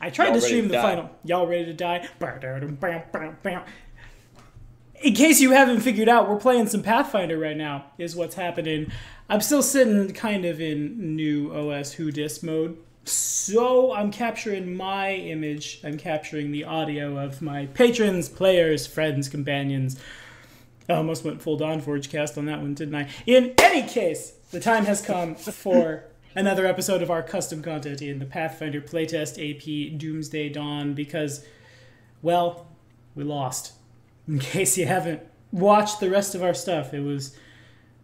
I tried to stream the final. Y'all ready to die? In case you haven't figured out, we're playing some Pathfinder right now, is what's happening. I'm still sitting kind of in new OS Who Dis mode. So I'm capturing my image. I'm capturing the audio of my patrons, players, friends, companions. I almost went full Dawnforge cast on that one, didn't I? In any case, the time has come for another episode of our custom content in the Pathfinder playtest AP Doomsday Dawn because, well, we lost. In case you haven't watched the rest of our stuff, it was...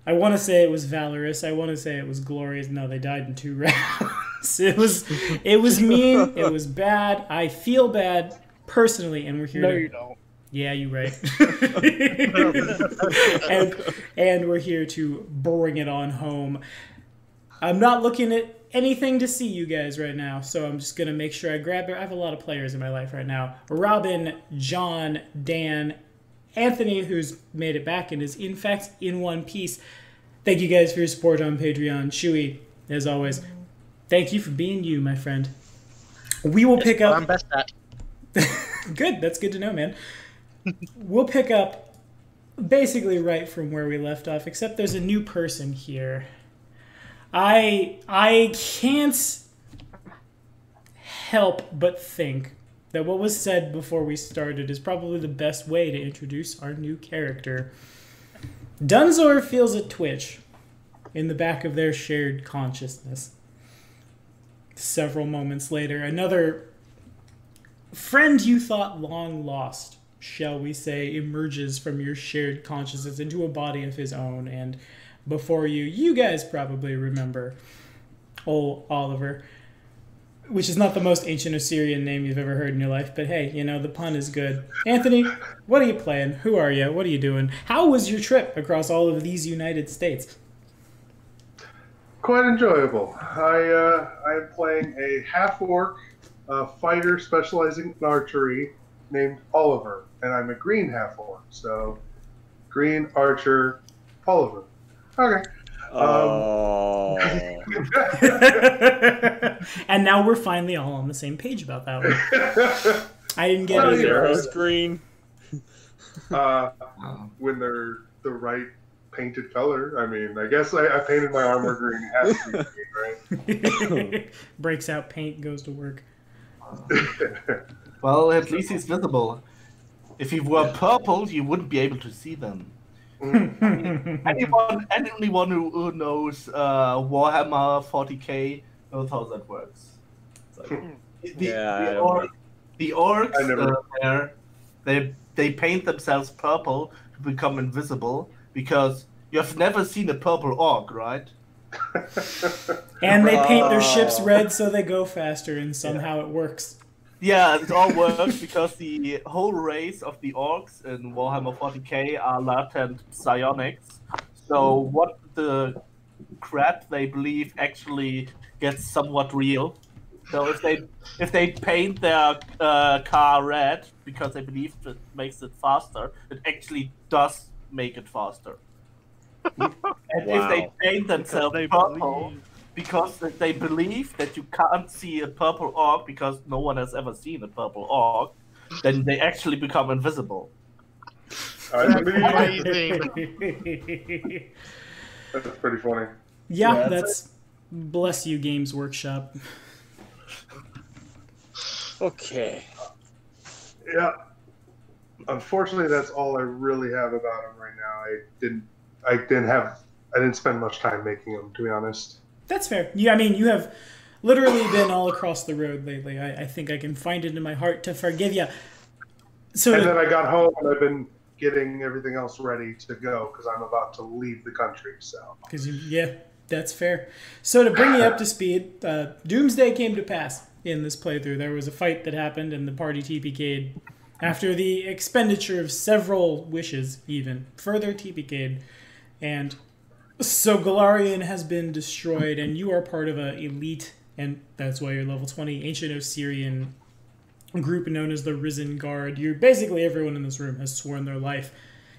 I want to say it was valorous. I want to say it was glorious. No, they died in 2 rounds. It was mean. It was bad. I feel bad personally, and we're here. No, you don't. Yeah, you're right. and we're here to bring it on home. I'm not looking at anything to see you guys right now, so I'm just gonna make sure I grab it. I have a lot of players in my life right now. Robin, John, Dan, Anthony, who's made it back and is in fact in one piece. Thank you guys for your support on Patreon. Chewy, as always, thank you for being you, my friend. We will pick up... I'm best at. Good, that's good to know, man. We'll pick up basically right from where we left off, except there's a new person here. I can't help but think that what was said before we started is probably the best way to introduce our new character. Dunzor feels a twitch in the back of their shared consciousness. Several moments later, another friend you thought long lost, shall we say, emerges from your shared consciousness into a body of his own, and before you, you guys probably remember old Oliver, which is not the most ancient Assyrian name you've ever heard in your life, but hey, you know, the pun is good. Anthony, what are you playing? Who are you? What are you doing? How was your trip across all of these United States? Quite enjoyable. I'm playing a half-orc fighter specializing in archery named Oliver, and I'm a green half-orc, so green archer Oliver. Okay. And now we're finally all on the same page about that one. I didn't get it. Arrow's green. When they're the right painted color. I mean, I guess I painted my armor green. It has to be green, right? Breaks out paint, goes to work. Well, at least he's visible. If he were purple, you wouldn't be able to see them. Anyone who knows Warhammer 40k knows how that works. The orcs they paint themselves purple to become invisible because you have never seen a purple orc, right? And they paint their ships red so they go faster, and somehow it works. Yeah, it all works because the whole race of the orcs in Warhammer 40k are latent psionics. So what the crap they believe actually gets somewhat real. So if they paint their car red because they believe it makes it faster, it actually does make it faster. And if they paint themselves purple because they believe that you can't see a purple orc because no one has ever seen a purple orc, then they actually become invisible. That's pretty funny. Yeah, that's bless you, Games Workshop. Okay. Yeah. Unfortunately, that's all I really have about him right now. I didn't spend much time making him, to be honest. That's fair. Yeah, I mean, you have literally been all across the road lately. I think I can find it in my heart to forgive you. So, and then I got home and I've been getting everything else ready to go because I'm about to leave the country. So. Yeah, that's fair. So to bring you up to speed, Doomsday came to pass in this playthrough. There was a fight that happened and the party TPK'd after the expenditure of several wishes, even further TPK'd, and so Golarion has been destroyed, and you are part of an elite, and that's why you're level 20, ancient Osirian group known as the Risen Guard. You're basically everyone in this room has sworn their life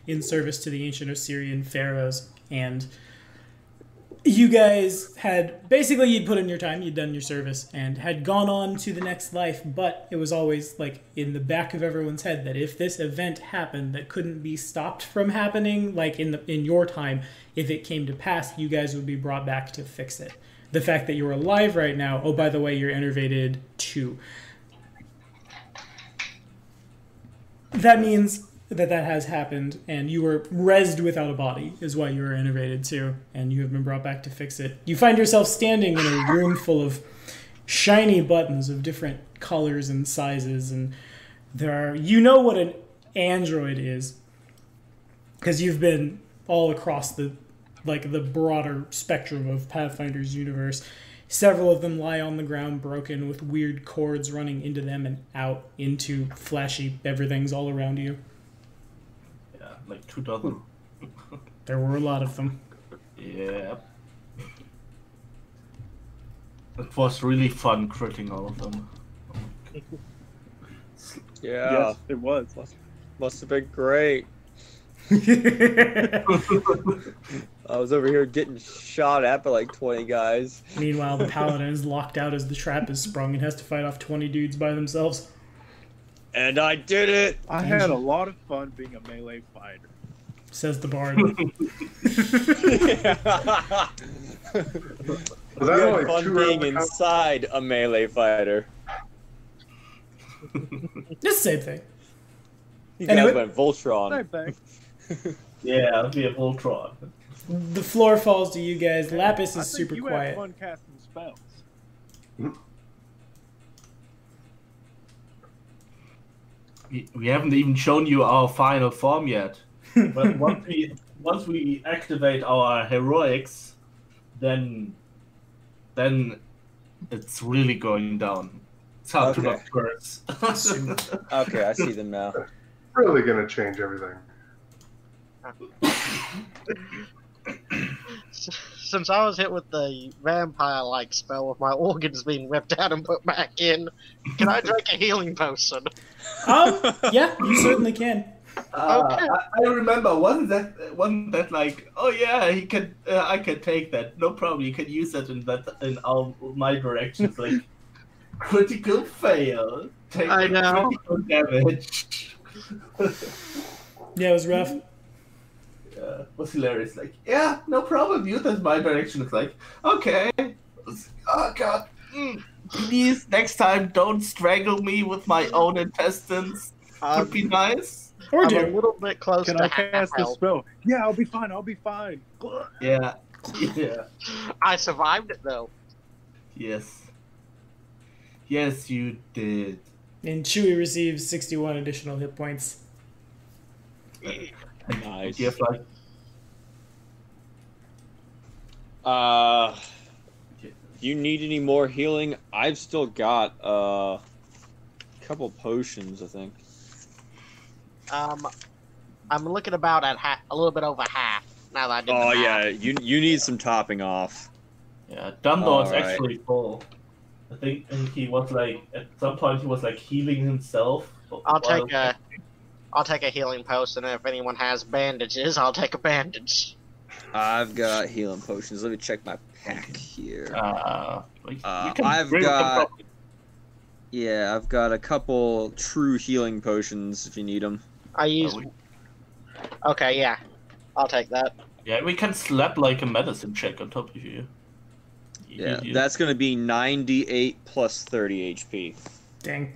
in service to the ancient Osirian pharaohs, and you guys had basically you'd put in your time, you'd done your service, and had gone on to the next life. But it was always like in the back of everyone's head that if this event happened that couldn't be stopped from happening, like in your time, if it came to pass, you guys would be brought back to fix it. The fact that you're alive right now. Oh, by the way, you're innervated 2. That means that has happened, and you were rezzed without a body, is why you were innervated 2, and you have been brought back to fix it. You find yourself standing in a room full of shiny buttons of different colors and sizes, and there are, you know what an android is, because you've been all across the broader spectrum of Pathfinder's universe. Several of them lie on the ground broken with weird cords running into them and out into flashy everythings all around you. Yeah, like 2 dozen. There were a lot of them. Yeah. It was really fun critting all of them. Yeah, Yes, it was. must have been great. I was over here getting shot at by like 20 guys. Meanwhile, the paladin is locked out as the trap is sprung and has to fight off 20 dudes by themselves. And I did it! I had a lot of fun being a melee fighter. Says the bard. Was We that had only fun 2 being rounds? inside a melee fighter. It's the same thing. You Anyway. guys went Voltron. Same thing. Yeah, be a Voltron. The floor falls to you guys. Lapis I is think super you quiet. had fun casting spells. We haven't even shown you our final form yet. But once we activate our heroics, then it's really going down. It's hard to Okay. not curse. Okay, I see them now. Really gonna change everything. Since I was hit with the vampire-like spell with my organs being ripped out and put back in, can I drink a healing potion? Yeah, you certainly can. Okay. I remember, wasn't that like, oh yeah, he can, I can take that, no problem. You can use that in my directions, like critical fail. Take I know. critical damage. Yeah, it was rough. Yeah, it was hilarious. Like, yeah, no problem. Use that in my direction. It's like, okay. Oh god. Please, next time, don't strangle me with my own intestines. Would be nice. Or I'm a do. little bit close Can to I half cast this health. spell? Yeah, I'll be fine. I'll be fine. Yeah. Yeah. I survived it though. Yes. Yes, you did. And Chewie receives 61 additional hit points. Nice. You have like You need any more healing? I've still got a couple potions, I think. I'm looking about at a little bit over half now that I did Oh the yeah, math. you need some topping off. yeah, Dumbledore's Alright. actually full. I think and he was like at some point he was like healing himself. I'll take a healing potion, and if anyone has bandages, I'll take a bandage. I've got healing potions. Let me check my pack here. You I've bring them got- up. Yeah, I've got a couple true healing potions if you need them. I use. Okay, yeah, I'll take that. Yeah, we can slap like a medicine check on top of you. Yeah, that's gonna be 98 plus 30 HP. Dang.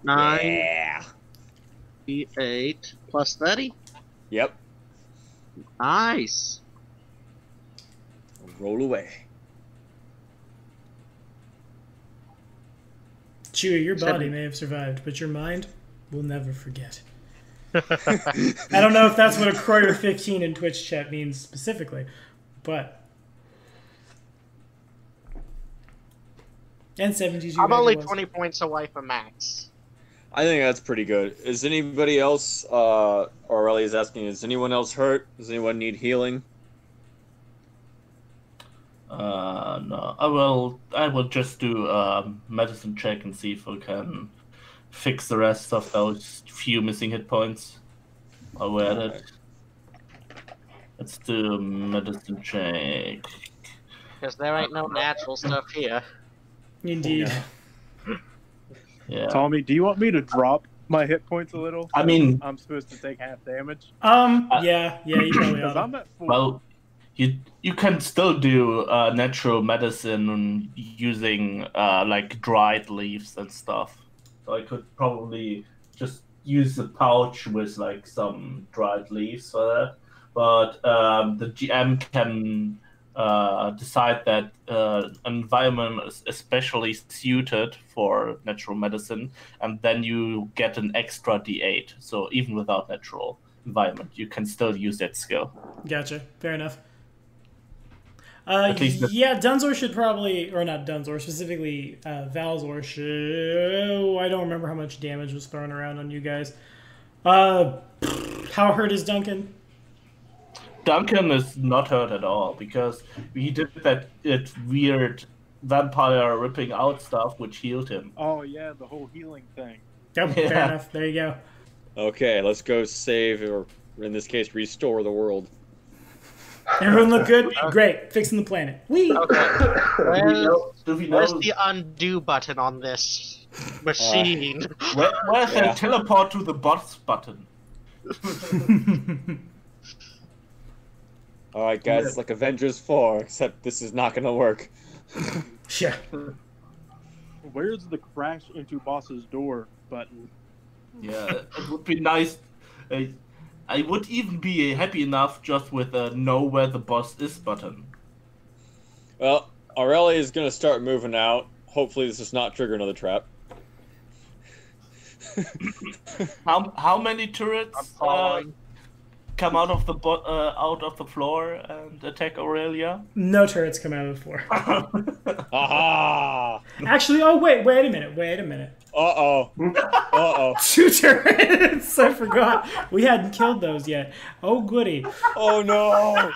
98 plus 30. Yep. Nice. Roll away. Chewie, your body 70. may have survived, but your mind will never forget. I don't know if that's what a Croyer 15 in Twitch chat means specifically, but. And 72. I'm only megawatts. 20 points away from max. I think that's pretty good. Is anybody else, Aurelia is asking, is anyone else hurt? Does anyone need healing? No. I will just do a medicine check and see if we can fix the rest of those few missing hit points while we're at it. Let's do a medicine check. Because there ain't no natural stuff here. Indeed. Yeah. Tommy, do you want me to drop my hit points a little? I mean, I'm supposed to take half damage. Yeah, you probably Because ought I'm at 4. well, you can still do natural medicine using like dried leaves and stuff. So I could probably just use a pouch with like some dried leaves for that. But the GM can decide that an environment is especially suited for natural medicine, and then you get an extra D8. So even without natural environment, you can still use that skill. Gotcha. Fair enough. At least yeah, Dunzor should probably, or not Dunzor, specifically Valzor should. I don't remember how much damage was thrown around on you guys. How hurt is Duncan? Duncan is not hurt at all because he did that weird vampire ripping out stuff which healed him. Oh, yeah, the whole healing thing. Yep, fair Yeah. enough. There you go. Okay, let's go save, or in this case, restore the world. Everyone look good? Great. Fixing the planet. Whee! Okay. Do we Where's know the undo button on this machine? where's Yeah. the teleport to the boss button? Alright, guys, it's like Avengers 4, except this is not gonna work. Yeah. Where's the crash into boss's door button? Yeah, it would be nice. I would even be happy enough just with a know where the boss is button. Well, Aurelia is gonna start moving out. Hopefully this does not trigger another trap. How many turrets I'm following. come out of the floor and attack Aurelia? No turrets come out of the floor. Aha! Actually, oh, wait a minute. Uh-oh. Uh-oh. 2 turrets! I forgot. We hadn't killed those yet. Oh, goody. Oh no!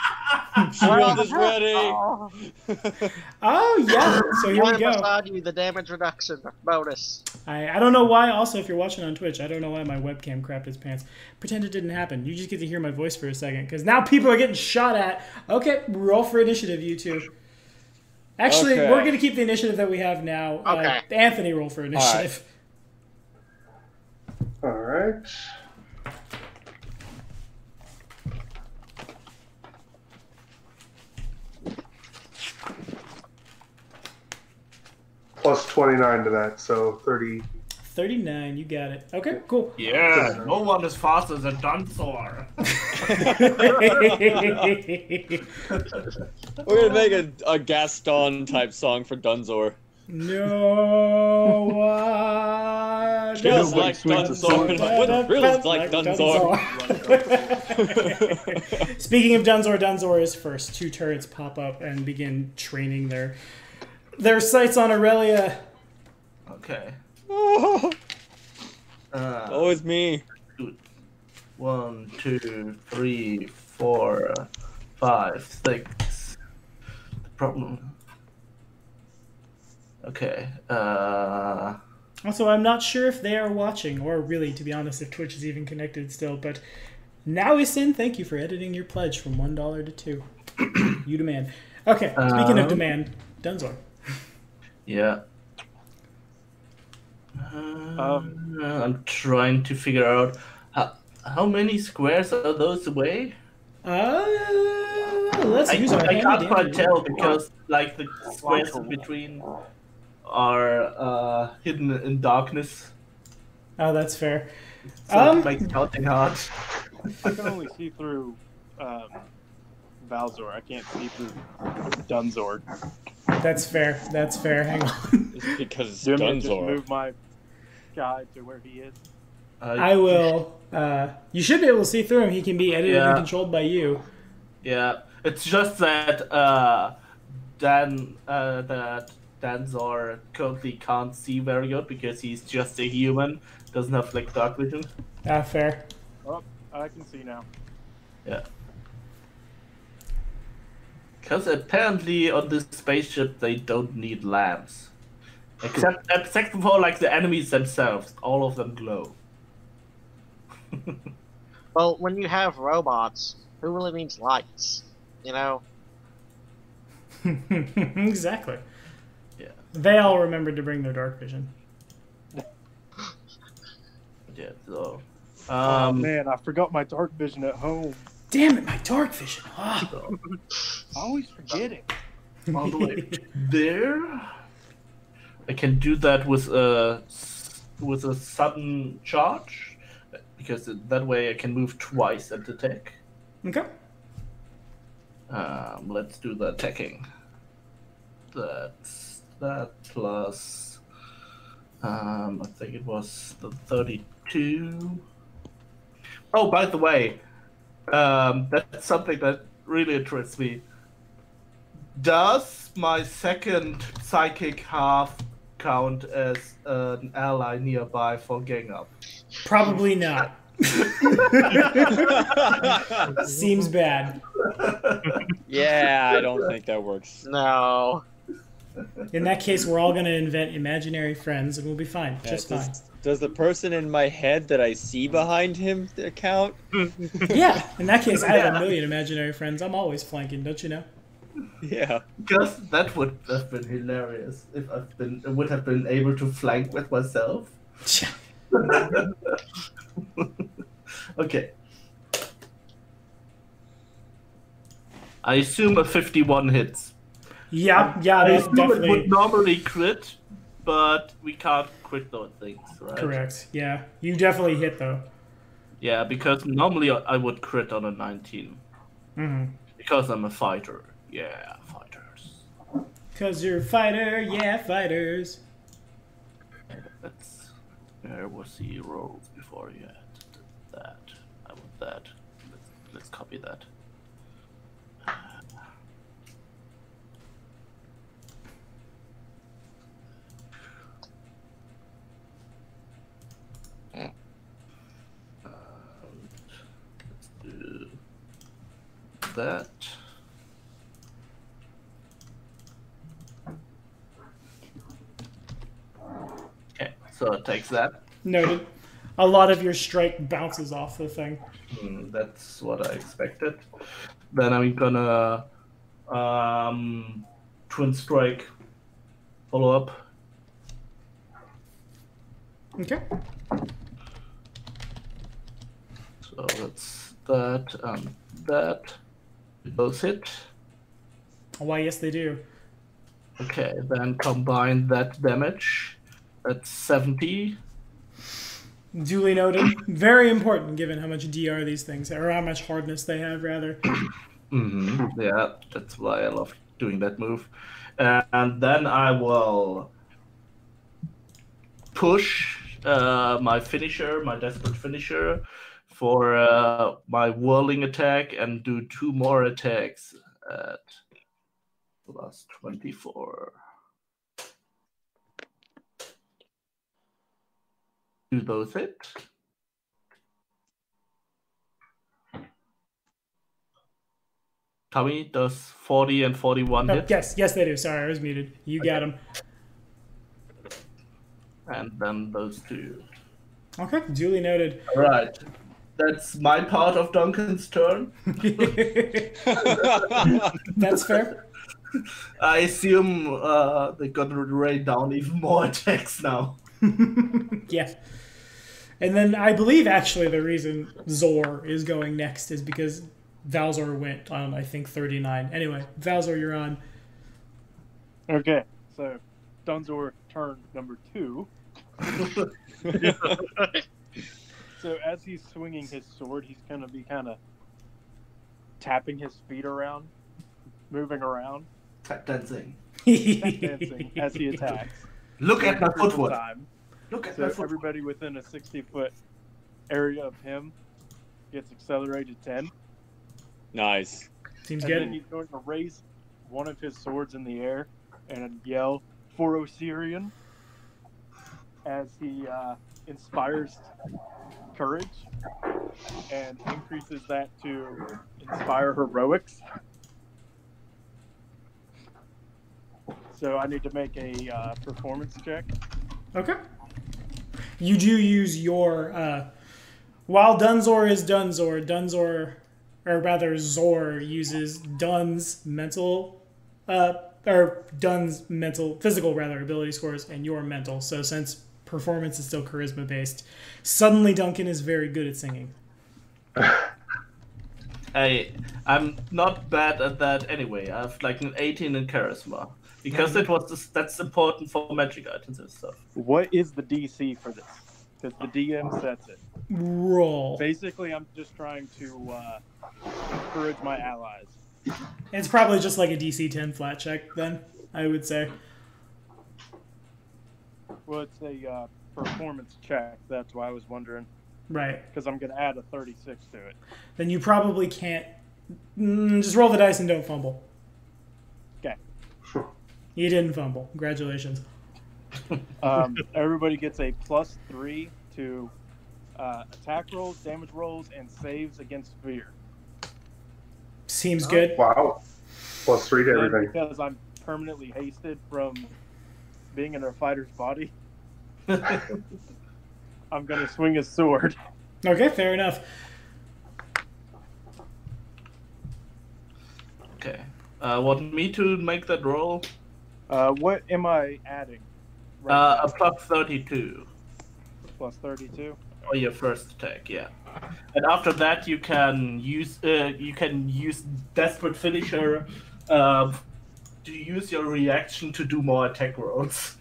Shield is ready! Oh, yeah. So here we One go. beside you, the damage reduction bonus. I don't know why, also, if you're watching on Twitch, I don't know why my webcam crapped its pants. Pretend it didn't happen. You just get to hear my voice for a second, because now people are getting shot at. Okay, roll for initiative, you two. Actually, Okay. we're going to keep the initiative that we have now. Okay. Anthony, roll for initiative. Alright. Plus 29 to that, so 30. 39, you got it. Okay, cool. Yeah, no one is faster than Dunzor. We're gonna make a Gaston type song for Dunzor. No one Feels Nobody like swings a Dunzor. sword What feels like Dunzor? Speaking of Dunzor, Dunzor is first. 2 turrets pop up and begin training their sights on Aurelia. Okay. Oh, it's me. 1, 2, 3, 4, 5, 6. The problem. Okay. Also, I'm not sure if they are watching, or really, to be honest, if Twitch is even connected still, but now is in. Thank you for editing your pledge from $1 to 2. You demand. Okay, speaking of demand, Dunzor. Yeah. I'm trying to figure out how many squares are those away. Let's use our I handy can't quite dandy tell because like the squares in between are hidden in darkness. Oh, that's fair. So it makes counting hard. I can only see through Valzor. I can't see through Dunzor. That's fair. That's fair. Hang on. It's because it's Do you want me to just Dunzor. move my guy to where he is? I will. You should be able to see through him. He can be edited and Yeah. controlled by you. Yeah, it's just that that Danzor currently can't see very good because he's just a human, doesn't have like dark vision. Ah, fair. Oh, I can see now. Yeah. Because apparently on this spaceship they don't need lamps. Except for like the enemies themselves, all of them glow. Well, when you have robots, Who really needs lights? You know? Exactly. Yeah. They all remembered to bring their dark vision. Yeah. So. Oh man, I forgot my dark vision at home. Damn it, my dark vision. Ah. So, I always forget it. all the way there. I can do that with a sudden charge, because that way I can move twice and attack. Okay. Let's do the attacking. That's that plus. I think it was the 32. Oh, by the way, that's something that really interests me. Does my second psychic half count as an ally nearby for gang up? Probably not. Seems bad. Yeah, I don't think that works. No. In that case, we're all going to invent imaginary friends and we'll be fine. Yeah, Just fine. Does the person in my head that I see behind him count? Yeah, in that case, I have a million imaginary friends. I'm always flanking, don't you know? Yeah. Because that would have been hilarious if I would have been able to flank with myself. Okay. I assume a 51 hits. Yeah, I that assume it definitely would normally crit, but we can't crit those things, right? correct. Yeah, you definitely hit though. Yeah, because normally I would crit on a 19. Mm-hmm. Because I'm a fighter. Yeah, fighters. Cause you're a fighter, yeah, fighters. Where was the rolls before you had that? I want that. Let's copy that. Let's do that. Okay, so it takes that. Noted. A lot of your strike bounces off the thing. That's what I expected. Then I'm gonna twin strike follow up. Okay. So that's that and that. Both hit. Why, yes, they do. Okay, then combine that damage. That's 70. Duly noted. Very important given how much DR these things have, or how much hardness they have, rather. Yeah, that's why I love doing that move. And then I will push my finisher, my desperate finisher, for my whirling attack and do 2 more attacks at plus 24. Do those hit? Tommy, does 40 and 41 Oh, hit? yes, they do. Sorry, I was muted. You got them. And then those 2. Okay, duly noted. All right. That's my part of Duncan's turn. That's fair. I assume they're gonna rain down even more attacks now. Yeah. And then I believe actually the reason Zor is going next is because Valzor went on, I think, 39. Anyway, Valzor, you're on. Okay, so Dunzor turn number 2. So as he's swinging his sword, he's going to be kind of tapping his feet around, moving around, Tap dancing. tap dancing as he attacks. Look at my Triple footwork. time. Look at So my footwork. everybody within a 60-foot area of him gets accelerated 10. Nice. Seems And then good. he's going to raise one of his swords in the air and yell, "For Osirian," as he inspires courage and increases that to inspire heroics. So I need to make a performance check. Okay. You do use your... while Dunzor is Dunzor or rather Zor uses Dun's physical ability scores and your mental. So since performance is still charisma based, suddenly Duncan is very good at singing. I'm not bad at that anyway. I have like an 18 in charisma because that's important for magic items and stuff. What is the DC for this? Because the DM sets it. Roll. Basically, I'm just trying to encourage my allies. It's probably just like a DC 10 flat check then, I would say. Well, it's a performance check. That's why I was wondering. Right. Because I'm going to add a 36 to it. Then you probably can't... just roll the dice and don't fumble. Okay. You didn't fumble. Congratulations. Everybody gets a +3 to attack rolls, damage rolls, and saves against fear. Seems good. Wow. +3 to And everything. because I'm permanently hasted from being in a fighter's body, I'm going to swing a sword. Okay, fair enough. Okay. Want me to make that roll? What am I adding? A +32 +32. for your first attack, yeah. And after that, you can use Desperate Finisher to use your reaction to do more attack rolls.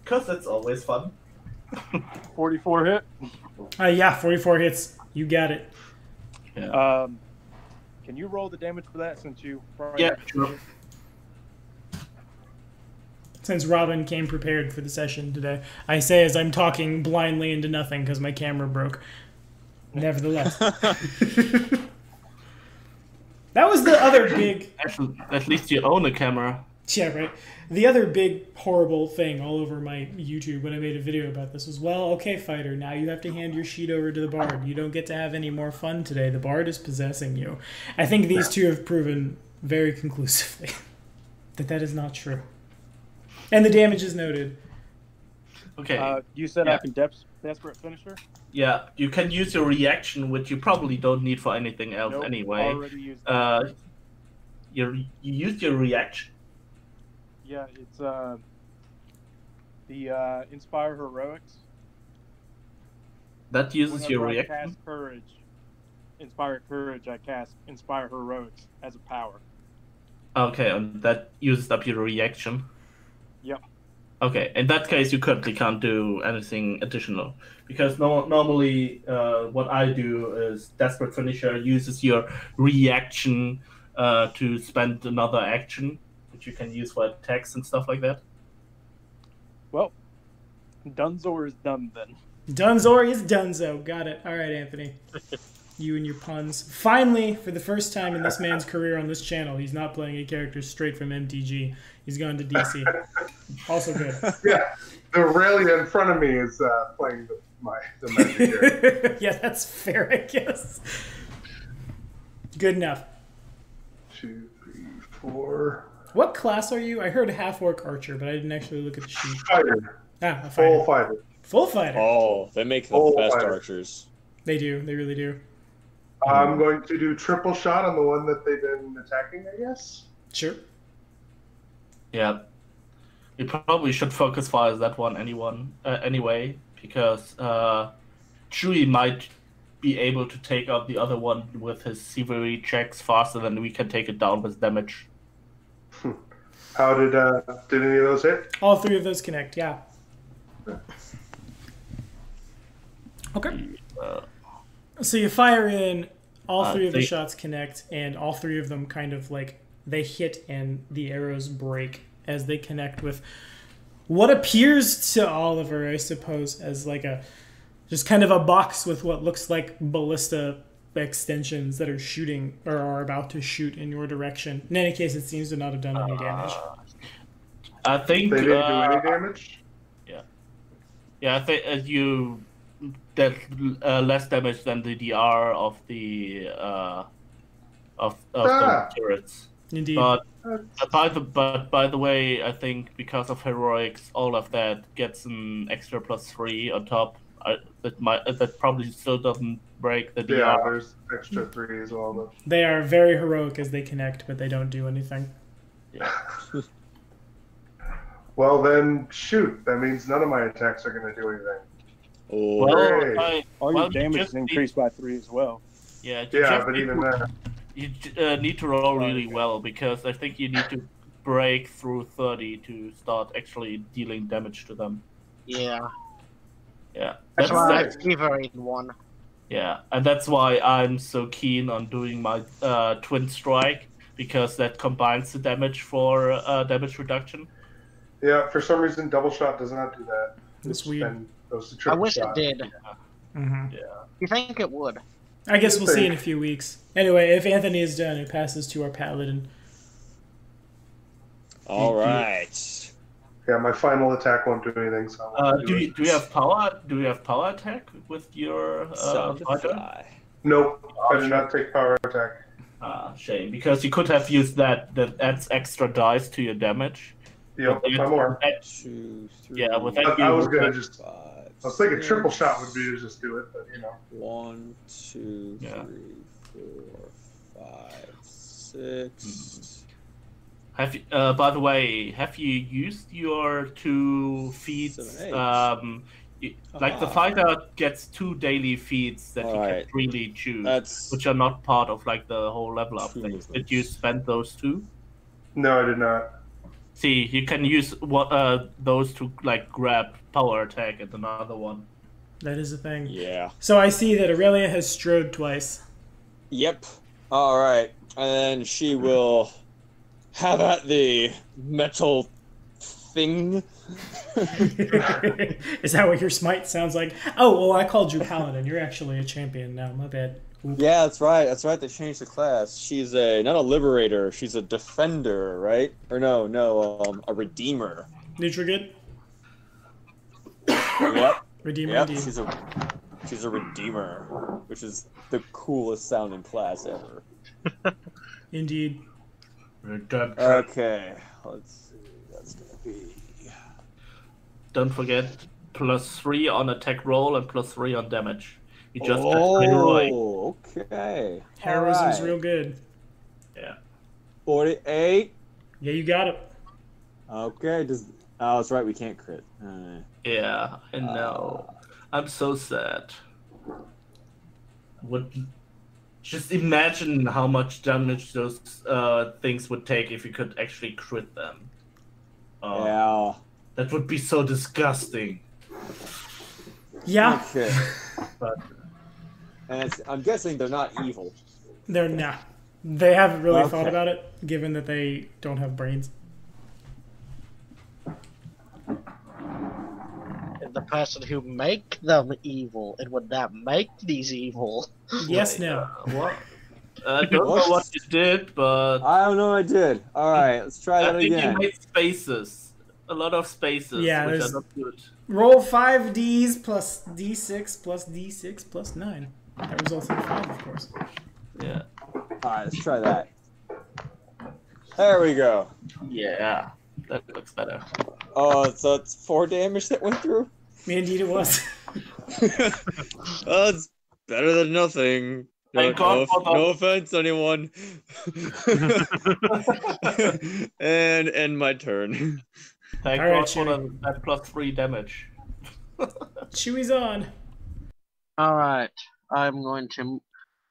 Because that's always fun. 44 hit. Yeah, 44 hits. You got it. Yeah. Can you roll the damage for that since you? Yeah, sure. Since Robin came prepared for the session today, I say as I'm talking blindly into nothing because my camera broke. Nevertheless. That was the other big... At least you own a camera. Yeah, right. The other big horrible thing all over my YouTube when I made a video about this was, well, okay, fighter, now you have to hand your sheet over to the bard. You don't get to have any more fun today. The bard is possessing you. I think these two have proven very conclusively that is not true. And the damage is noted. Okay. You said Yeah. I can Desperate Finisher? Yeah, you can use your reaction, which you probably don't need for anything else Nope, anyway. already used that. You used your reaction. Yeah, it's the Inspire Heroics. That uses your Whenever I reaction. cast Courage, Inspire Courage, I cast Inspire Heroics as a power. Okay, and that uses up your reaction. Yep. Okay, in that case, you currently can't do anything additional because normally what I do is Desperate Finisher uses your reaction to spend another action, which you can use for attacks and stuff like that. Well, Dunzor is done then. Dunzor is Dunzo. Got it. All right, Anthony. You and your puns. Finally, for the first time in this man's career on this channel, he's not playing a character straight from MTG. He's gone to DC. Also good. Yeah, the Aurelia in front of me is playing the magic character. Yeah, that's fair, I guess. Good enough. 2, 3, 4. What class are you? I heard half-orc archer, but I didn't actually look at the sheet. Fighter. Ah, a Full fighter. fighter. Full fighter. Oh, they make the Full best fighter. archers. They do. They really do. I'm going to do triple shot on the one that they've been attacking, I guess. Sure. Yeah. You probably should focus fire that one anyway, because Chewie might be able to take out the other one with his Severy checks faster than we can take it down with damage. How did any of those hit? All three of those connect, yeah. Okay. So you fire in, all three of the shots connect, and all three of them kind of like, they hit and the arrows break as they connect with what appears to Oliver, I suppose, as like just kind of a box with what looks like ballista extensions that are shooting or are about to shoot in your direction. In any case, it seems to not have done any damage. I think They didn't do any damage? Yeah, I think you did less damage than the DR of the the turrets. Indeed. But by the way, I think because of heroics, all of that gets an extra +3 on top. That probably still doesn't break the DR. Yeah, there's extra 3 as well. But... They are very heroic as they connect, but they don't do anything. Yeah. Well, then, shoot. That means none of my attacks are going to do anything. Oh. Well, All well, your damage just is increased by 3 as well. Yeah, But even then... You need to roll really well, because I think you need to break through 30 to start actually dealing damage to them. Yeah. Yeah. That's why the- I fever in one. Yeah, and that's why I'm so keen on doing my Twin Strike, because that combines the damage for damage reduction. Yeah, for some reason, double shot does not do that. That's weird. And goes to I triple wish shot. it did. Mm-hmm. You think it would? I guess we'll see in a few weeks. Anyway, if Anthony is done, it passes to our paladin. All right. Yeah, my final attack won't do anything. So I won't Do it. you have power? Do you have power attack with your Sound to fighter? fly. Nope, I do not take power attack. Shame, because you could have used that. That adds extra dice to your damage. Yep, With I'm more. 2, 3. Yeah, with that I was gonna just. 5, I was thinking triple shot would be to just do it, but you know. 1, 2, Yeah. 3, 4, 5, 6. Have you, by the way, have you used your 2 feats? 7, 8. Like the fighter gets 2 daily feats that he Alright. can freely choose, That's which are not part of like the whole level up 2 thing. movements. Did you spend those 2? No, I did not. See, you can use those to like grab power attack and another one. That is a thing. Yeah. So I see that Aurelia has strode twice. Yep. All right. And she will have at the metal thing. Is that what your smite sounds like? Oh, well, I called you paladin. You're actually a champion now. My bad. Oop. Yeah, that's right. That's right. They changed the class. She's not a liberator. She's a defender, right? Or no, a redeemer. Neutral good? Yep. Redeemer Yep. indeed. She's a redeemer, which is the coolest sounding class ever. Indeed. Okay. Let's see. That's gonna be. Don't forget +3 on attack roll and +3 on damage. You just have heroic. Oh, okay. Heroism's Alright. real good. Yeah. 48. Yeah, you got it. Okay. Oh, that's right. We can't crit. Yeah, I know. I'm so sad. Just imagine how much damage those things would take if you could actually crit them. Yeah. That would be so disgusting. Yeah, Okay. But And I'm guessing they're not evil. they're not. They haven't really Okay. thought about it, given that they don't have brains. The person who make them evil, and would that make these evil? Yes, no. what? I don't know what you did, but I don't know what I did. All right, let's try I that think again. you made spaces. A lot of spaces, Yeah, which there's- are not good. Roll 5 Ds plus D6 plus D6 plus 9. That results in 5, of course. Yeah. All right, let's try that. There we go. Yeah. That looks better. Oh, so it's 4 damage that went through? Indeed it was. Oh, it's better than nothing. Thank God for the- No offense, anyone. and end my turn. Thank All right, God for Chewy. that +3 damage. Chewy's on. Alright, I'm going to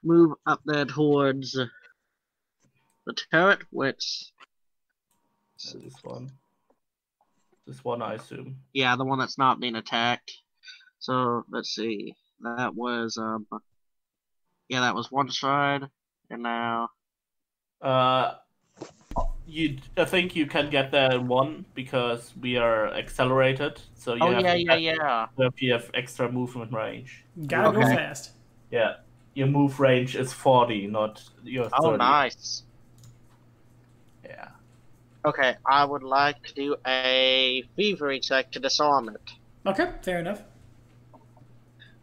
move up there towards the turret, which... This one. This one, I assume. Yeah, the one that's not being attacked. So, let's see. That was, yeah, that was one stride, and now... I think you can get there in 1 because we are accelerated. So you Oh, have yeah. You have extra movement range. Gotta go Okay. fast. Yeah, your move range is 40, not your 30. Oh, nice. Yeah. Okay, I would like to do a thievery check to disarm it. Okay, fair enough.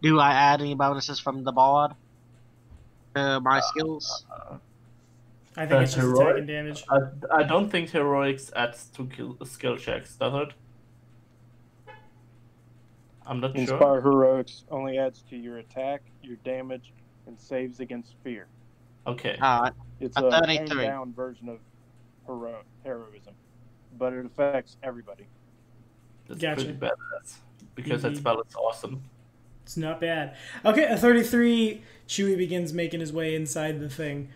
Do I add any bonuses from the bard to my skills? I think it's just heroic. attacking damage. I don't think heroics adds to skill checks, does it? I'm not sure. Inspire Heroics only adds to your attack, your damage, and saves against fear. Okay. It's A a 33. toned down version of heroism, but it affects everybody. That's Gotcha. pretty badass. Because that spell is awesome. It's not bad. Okay, a 33. Chewie begins making his way inside the thing.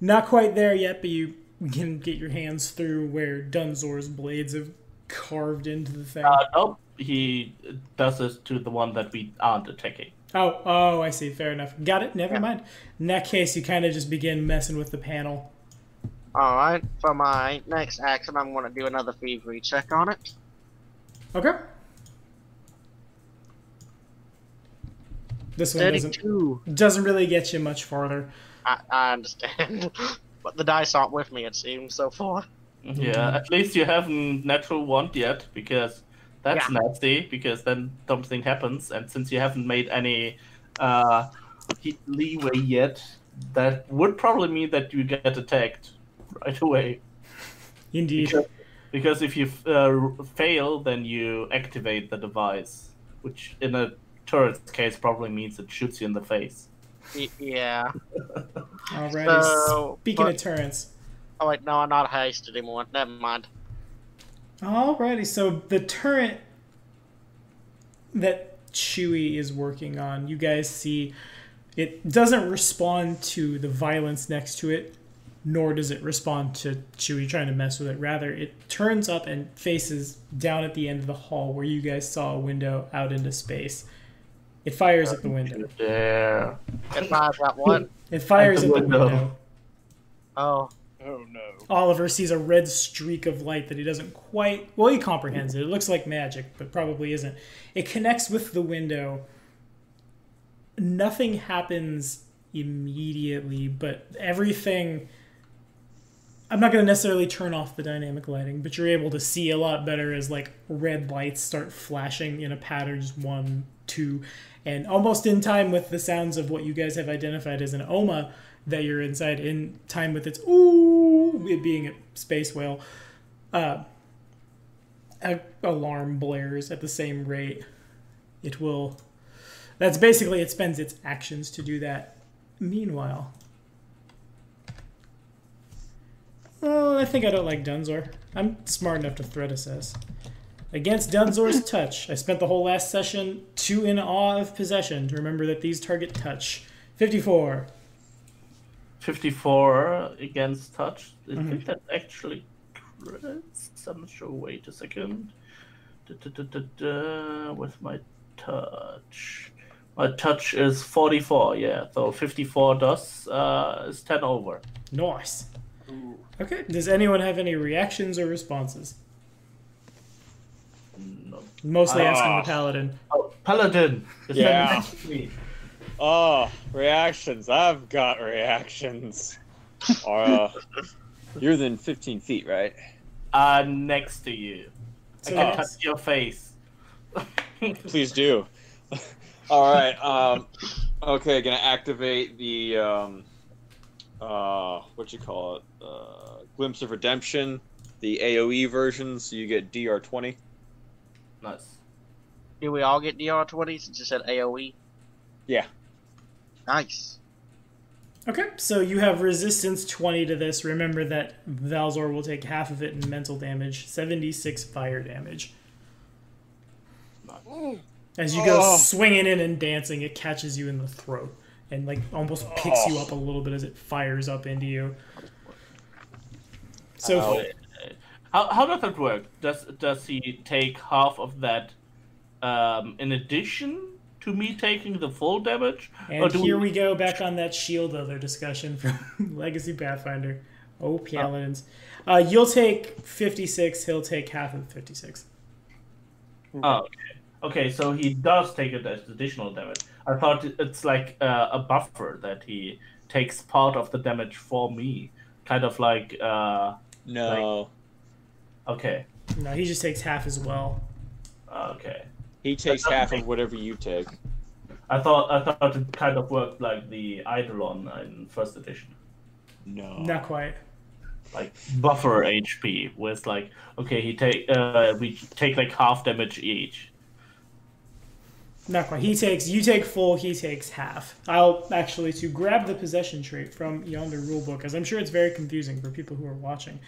Not quite there yet, but you can get your hands through where Dunzor's blades have carved into the thing. Nope. He does this to the one that we aren't attacking. Oh, I see. Fair enough. Got it. Never mind. In that case, you kind of just begin messing with the panel. Alright, for my next action, I'm going to do another thievery check on it. Okay. This one 32. doesn't really get you much farther. I understand. But the dice aren't with me, it seems, so far. Yeah, at least you haven't natural one yet, because that's nasty, because then something happens, and since you haven't made any leeway yet, that would probably mean that you get attacked right away. Indeed. Because if you fail, then you activate the device, which in a turret's case probably means it shoots you in the face. Yeah. Alrighty. So, Speaking of turrets. Oh wait, no, I'm not haste anymore. Never mind. Alrighty, so the turret that Chewie is working on, you guys see, it doesn't respond to the violence next to it, nor does it respond to Chewie trying to mess with it. Rather, it turns up and faces down at the end of the hall where you guys saw a window out into space. It fires at the window. Yeah. It fires at what? It fires at the window. Oh. Oh no. Oliver sees a red streak of light that he doesn't quite... Well, he comprehends it. It looks like magic, but probably isn't. It connects with the window. Nothing happens immediately, but everything... I'm not going to necessarily turn off the dynamic lighting, but you're able to see a lot better as like red lights start flashing in a pattern, just 1, 2, and almost in time with the sounds of what you guys have identified as an Oma that you're inside, in time with its ooh, it being a space whale. Alarm blares at the same rate. It will... That's basically, it spends its actions to do that. Meanwhile... Oh, I think I don't like Dunzor. I'm smart enough to threat assess. Against Dunzor's touch, I spent the whole last session too in awe of possession to remember that these target touch. 54. 54 against touch. I think that actually crits. I'm not sure. Wait a second. With my touch. My touch is 44, yeah. So 54 is 10 over. Nice. Ooh. Okay, does anyone have any reactions or responses? No. Mostly asking the Paladin. Oh, Paladin! Yeah. Oh, reactions. I've got reactions. You're within 15 feet, right? Next to you. So I can touch your face. Please do. All right. Okay, gonna activate the what you call it? Glimpse of Redemption, the AOE version, so you get DR 20. Nice. Do we all get DR 20 since you said AOE? Yeah. Nice. Okay, so you have resistance 20 to this. Remember that Valzor will take half of it in mental damage, 76 fire damage. Nice. As you go swinging in and dancing, it catches you in the throat and like almost picks you up a little bit as it fires up into you. So how does that work? Does he take half of that in addition to me taking the full damage? And here we go back on that shield other discussion from Legacy Pathfinder. Oh, Paladins. You'll take 56, he'll take half of 56. Oh, okay. Okay, so he does take it as additional damage. I thought it's like a buffer that he takes part of the damage for me. Kind of like... No. Okay. No, he just takes half as well. Okay. He takes half of whatever you take. I thought it kind of worked like the Eidolon in first edition. No. Not quite. Like buffer HP, where it's like, okay, we take like half damage each. Not quite. You take full, he takes half. I'll actually, to grab the possession trait from yonder rulebook, as I'm sure it's very confusing for people who are watching.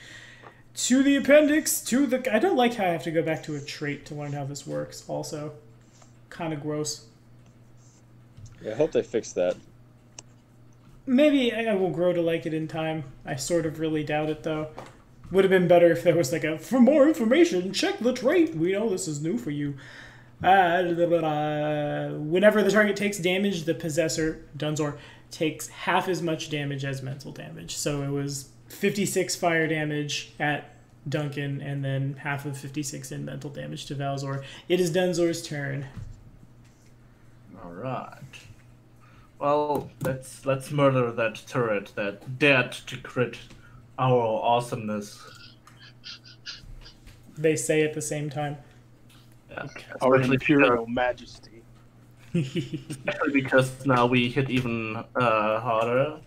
To the appendix, I don't like how I have to go back to a trait to learn how this works, also. Kind of gross. Yeah, I hope they fix that. Maybe I will grow to like it in time. I sort of really doubt it, though. Would have been better if there was like for more information, check the trait. We know this is new for you. Whenever the target takes damage, the possessor, Dunzor, takes half as much damage as mental damage. So it was 56 fire damage at Duncan, and then half of 56 in mental damage to Valzor. It is Dunzor's turn. All right. Well, let's murder that turret that dared to crit our awesomeness. They say at the same time. Yeah. Our Imperial Majesty. Especially because now we hit even harder.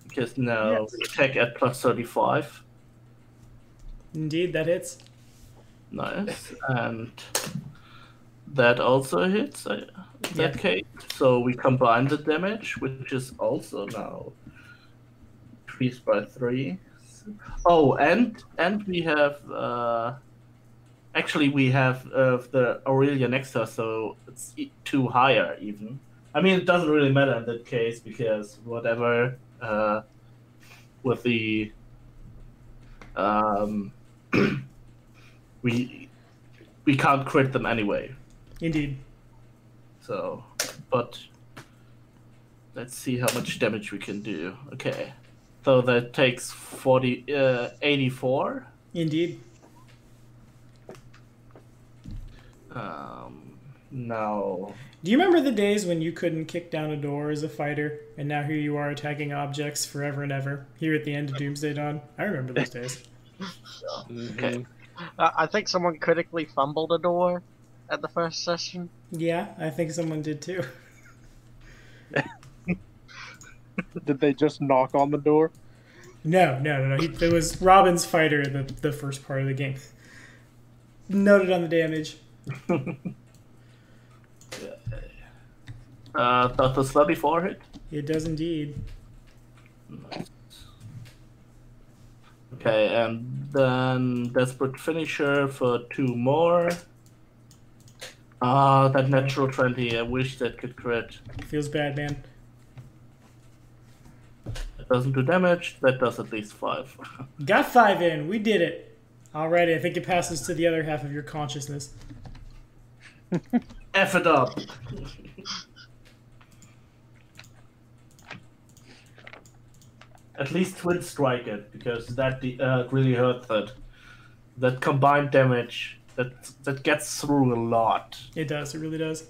Because now we attack at plus 35. Indeed, that hits. Nice. And that also hits that case. So we combine the damage, which is also now increased by 3. Oh, and we have actually we have the Aurelia next to us, so it's 2 higher even. I mean, it doesn't really matter in that case because whatever with the we can't crit them anyway. Indeed. So, but let's see how much damage we can do. Okay. So that takes 84. Indeed. Now. Do you remember the days when you couldn't kick down a door as a fighter, and now here you are attacking objects forever and ever, here at the end of Doomsday Dawn? I remember those days. Okay. I think someone critically fumbled a door at the first session. Yeah, I think someone did too. Did they just knock on the door? No. It was Robin's fighter the first part of the game. Noted on the damage. Does the 34 hit? It does indeed. Okay, and then Desperate Finisher for 2 more. That natural 20, I wish that could crit. Feels bad, man. That doesn't do damage, that does at least 5. Got 5 in. We did it. Alrighty, I think it passes to the other half of your consciousness. F it up! At least twin strike it, because that really hurt that. That combined damage, that gets through a lot. It does, it really does.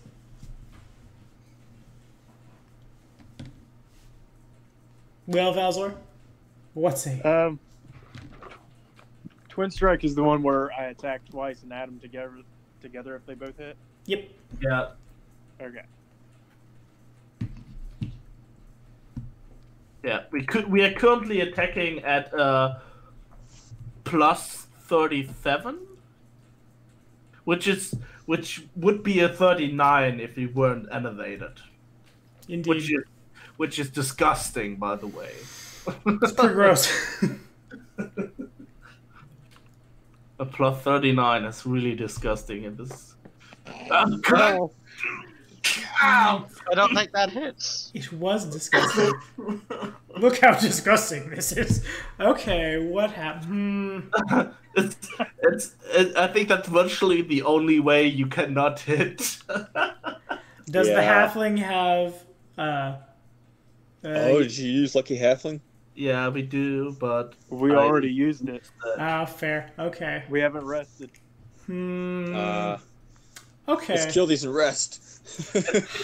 Well, Valzor, what's it? Twin Strike is the one where I attack twice and add them together if they both hit? Yep. Yeah. Okay. Yeah, we are currently attacking at plus 37, which would be a 39 if we weren't elevated. Indeed. Which is disgusting, by the way. It's pretty gross. A plus 39 is really disgusting in this. Ow. I don't think that hits. It was disgusting. Look how disgusting this is. Okay, what happened? I think that's virtually the only way you cannot hit. Does the halfling have... oh, did you use Lucky Halfling? Yeah, we do, but... We already used it. Fair. Okay. We haven't rested. Okay. Let's kill these and rest.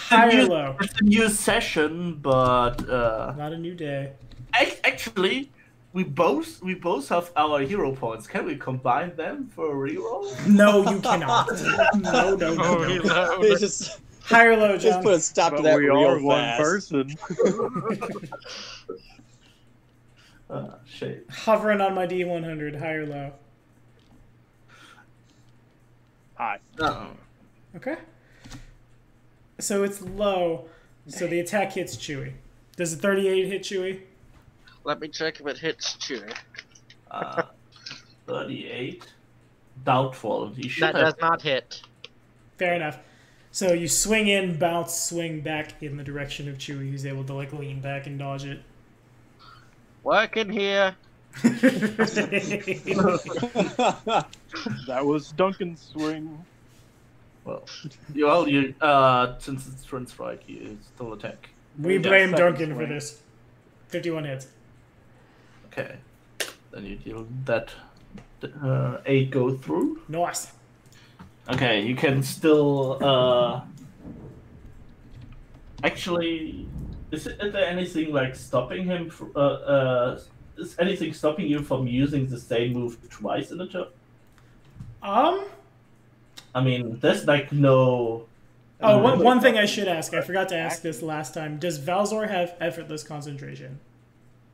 High or low? It's a new session, but... Not a new day. Actually, we both have our hero points. Can we combine them for a reroll? No, you cannot. No. Just... High or low, John? Just put a stop to that we real are fast. one person. Shit. Hovering on my D100, high or low? High. Uh-oh. Okay. So it's low. So the attack hits Chewie. Does a 38 hit Chewie? Let me check if it hits Chewie. 38. Doubtful. You should That have. does not hit. Fair enough. So you swing in, bounce, swing back in the direction of Chewie, who's able to like lean back and dodge it. Working here. That was Duncan's swing. Well, since it's twin strike, you still attack. We Yeah, blame second Duncan for swing. this. 51 hits. Okay. Then you deal that 8 go through. Nice. Okay, you can still actually is there anything like stopping him is anything stopping you from using the same move twice in a turn? I mean, there's like no. Oh, one thing I should ask. I forgot to ask this last time. Does Valzor have effortless concentration?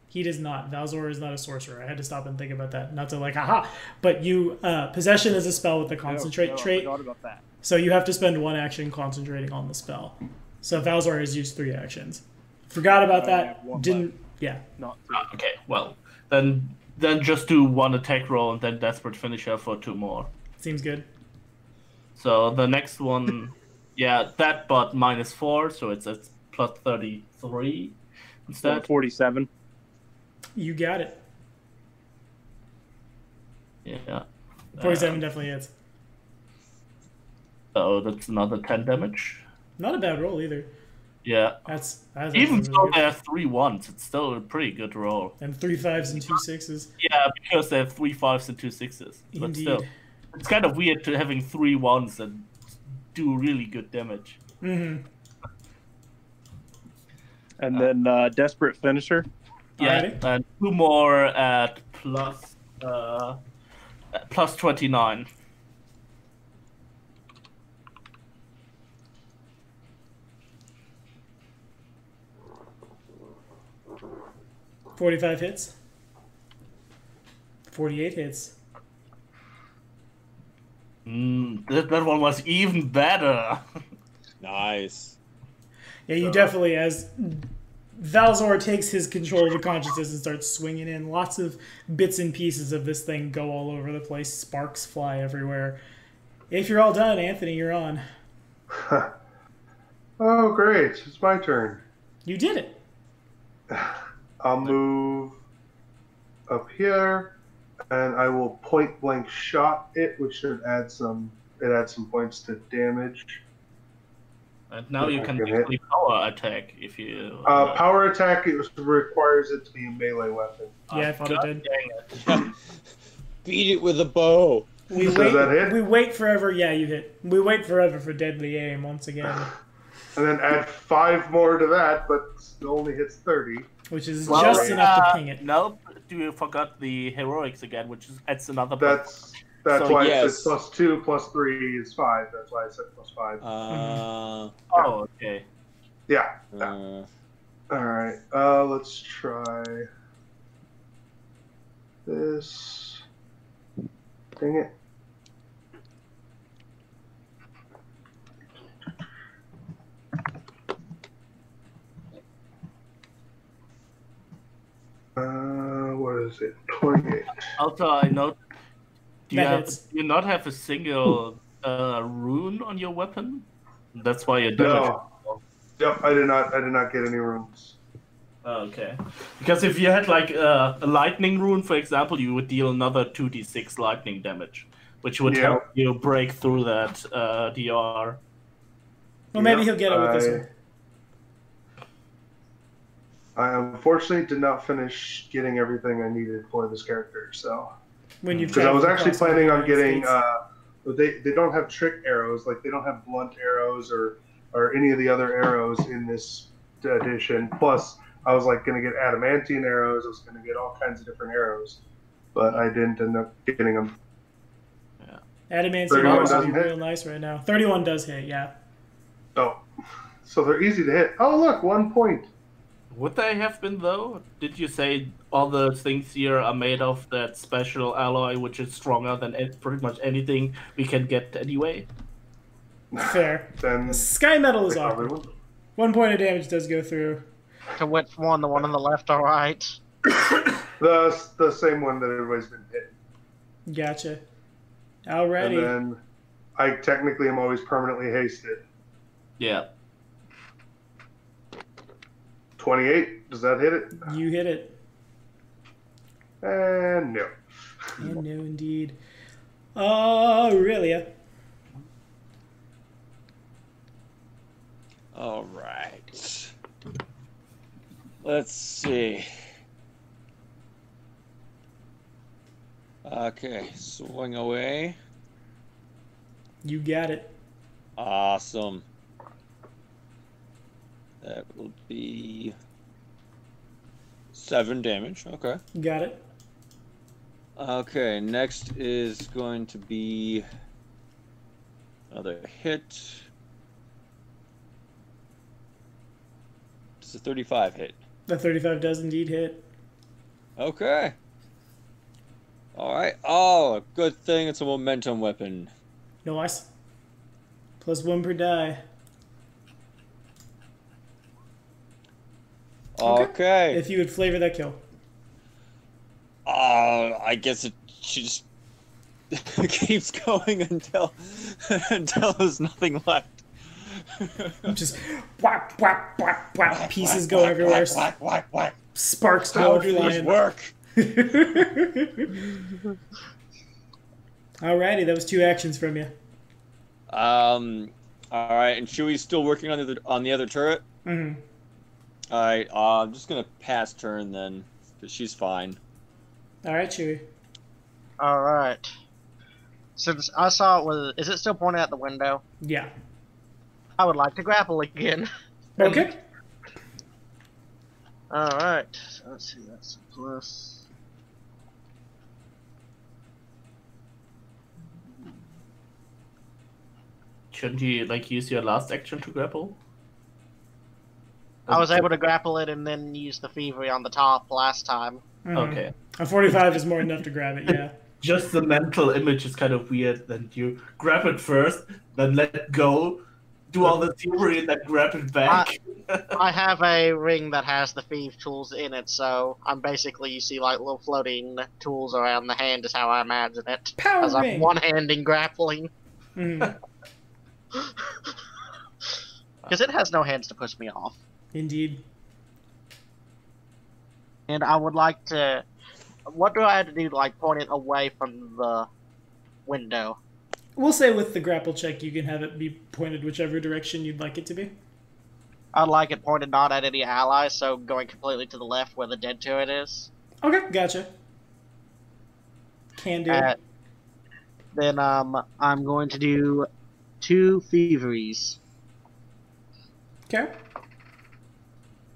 He does not. Valzor is not a sorcerer. I had to stop and think about that. Not to like, haha. But you, possession is a spell with the concentrate trait. I forgot about that. So you have to spend 1 action concentrating on the spell. So Valzor has used 3 actions. Forgot about I only that. have one Didn't. left. Yeah. Not three. Okay, well then just do 1 attack roll and then desperate finisher for 2 more. Seems good. So the next one, yeah, that but -4, so it's at plus 33 instead. 47. You got it. Yeah. 47 definitely hits. So that's another 10 damage. Not a bad roll either. Yeah. That's Even really though good. there are 3 1s, it's still a pretty good roll. And 3 5s and 2 6s. Yeah, because they have 3 5s and 2 6s. But Indeed. still, it's kind of weird to having 3 1s and do really good damage. Mm-hmm. And then Desperate Finisher. Yeah, Alrighty. and 2 more at plus 29. $45 hits. 48 hits. That one was even better. Nice. Yeah, you definitely, as Valzor takes his control of the consciousness and starts swinging in, lots of bits and pieces of this thing go all over the place. Sparks fly everywhere. If you're all done, Anthony, you're on. Oh, great. It's my turn. You did it. I'll move up here, and I will point blank shot it, which should add some. It adds some points to damage. And now you can Okay. actually power attack if you. Power attack requires it to be a melee weapon. Yeah, I thought it God did. dang it. Beat it with a bow. We Does wait. that hit? We wait forever. Yeah, you hit. We wait forever for deadly aim once again, And then add 5 more to that, but it only hits 30. which is Well, just enough to ping it. Nope. You forgot the heroics again, which adds another point. That's So why yes. it says plus 2, plus 3 is 5. That's why I said plus 5. Oh, okay. Yeah. uh, Alright, let's try this. Dang it. What is it? 28. Also, I note. Do That hits. you not have a single rune on your weapon? That's why your damage. No. Yep, I did not get any runes. Oh, okay. Because if you had like a lightning rune, for example, you would deal another 2d6 lightning damage, which would Yeah. help you break through that DR. Well, maybe Yep, he'll get it with this one. I unfortunately did not finish getting everything I needed for this character, so. When you've Because I was traveled actually across planning the on United getting, States. they don't have trick arrows, like they don't have blunt arrows or any of the other arrows in this edition. Plus, I was like going to get adamantine arrows, I was going to get all kinds of different arrows, but I didn't end up getting them. Adamantine 31 arrows would be doesn't hit? real nice right now. 31 does hit, yeah. Oh, so they're easy to hit. Oh, look, 1 point. Would they have been though? Did you say all the things here are made of that special alloy, which is stronger than pretty much anything we can get anyway? Fair. then Sky Metal is they probably awkward. would. 1 point of damage does go through. To which one? The one on the left or right? The same one that everybody's been hitting. Gotcha. And Alrighty. then I technically am always permanently hasted. Yeah. 28, does that hit it? You hit it. And no. And no, indeed. Aurelia. All right. Let's see. Okay, swing away. You got it. Awesome. That will be 7 damage. Okay. Got it. Okay, next is going to be another hit. It's a 35 hit. The 35 does indeed hit. Okay. Alright. Oh, good thing it's a momentum weapon. Nice. +1 per die. Okay. If you would flavor that kill. I guess she just keeps going until there's nothing left. Just whack, whack, whack, whack. Pieces go everywhere. Whack, whack, whack. Sparks How go do these flying. work? Alrighty, that was 2 actions from you. All right, and Chewy's still working on the other turret. Mm-hmm. All right, I'm just gonna pass turn then, because she's fine. Alright, Chewy. Alright. Since I saw it was... Is it still pointing out the window? Yeah. I would like to grapple again. Okay. Alright. So let's see, that's a plus... Shouldn't you like use your last action to grapple? I was able to grapple it and then use the thievery on the top last time. Mhm. Okay. A 45 is more than enough to grab it, yeah. Just the mental image is kind of weird. Then you grab it first, then let it go, do all the theory, and then grab it back. I have a ring that has the thief tools in it, so I'm basically, you see like little floating tools around the hand is how I imagine it. Power As I'm ring! one-handing grappling. Mhm. Because it has no hands to push me off. Indeed. And I would like to... What do I have to do to like point it away from the window? We'll say with the grapple check, you can have it be pointed whichever direction you'd like it to be. I'd like it pointed not at any allies, so going completely to the left where the dead turret is. Okay, gotcha. Can do. Then I'm going to do 2 thieveries. Okay.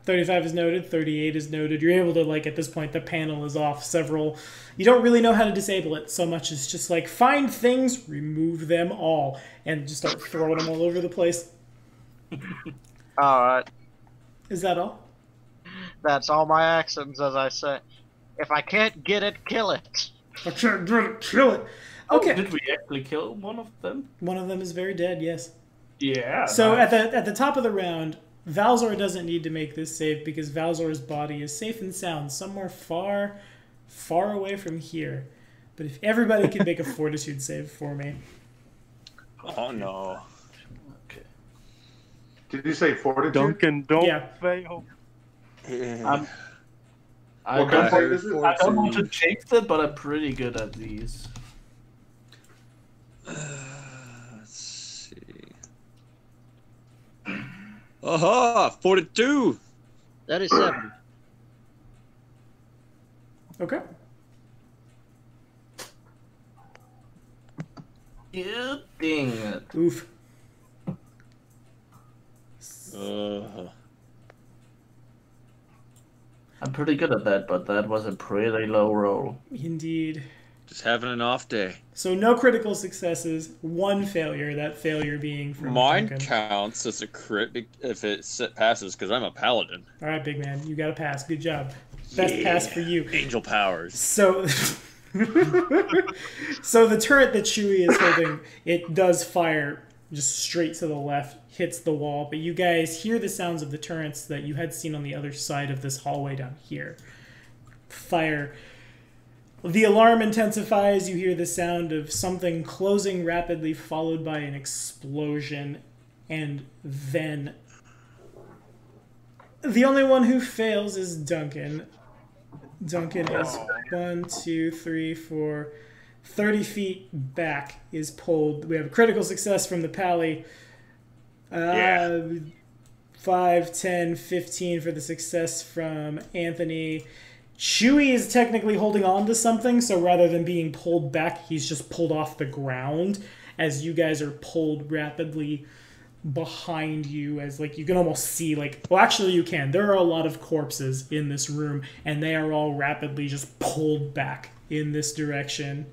35 is noted, 38 is noted. You're able to, like, at this point, the panel is off several... You don't really know how to disable it so much as just, like, find things, remove them all, and just start throwing them all over the place. Alright. Is that all? That's all my actions, as I say. If I can't get it, kill it. I can't do it, kill it. Okay. Did we actually kill one of them? One of them is very dead, yes. Yeah. So nice. at the top of the round, Valzor doesn't need to make this save because Valzor's body is safe and sound somewhere far, far away from here. But if everybody could make a fortitude save for me. Oh no. Okay. Did you say fortitude? Duncan, don't Yeah. fail. I What kind of don't, save is it? I don't want to jinx it, but I'm pretty good at these. Let's see. Aha! 42! That is 7. Okay. You dang it. Oof. I'm pretty good at that, but that was a pretty low roll. Indeed. Just having an off day. So no critical successes, 1 failure, that failure being from Mine Duncan. counts as a crit if it passes because I'm a paladin. All right, big man, you got to pass. Good job. Best pass for you. Angel powers. So, so the turret that Chewie is holding, it does fire just straight to the left, hits the wall. But you guys hear the sounds of the turrets that you had seen on the other side of this hallway down here. Fire. The alarm intensifies. You hear the sound of something closing rapidly, followed by an explosion. And then the only one who fails is Duncan. Duncan is 30 feet back, is pulled. We have a critical success from the pally. 5, 10, 15 for the success from Anthony. Chewie is technically holding on to something, so rather than being pulled back, he's just pulled off the ground as you guys are pulled rapidly behind you, as like you can almost see, like, well, actually you can. There are a lot of corpses in this room, and they are all rapidly just pulled back in this direction.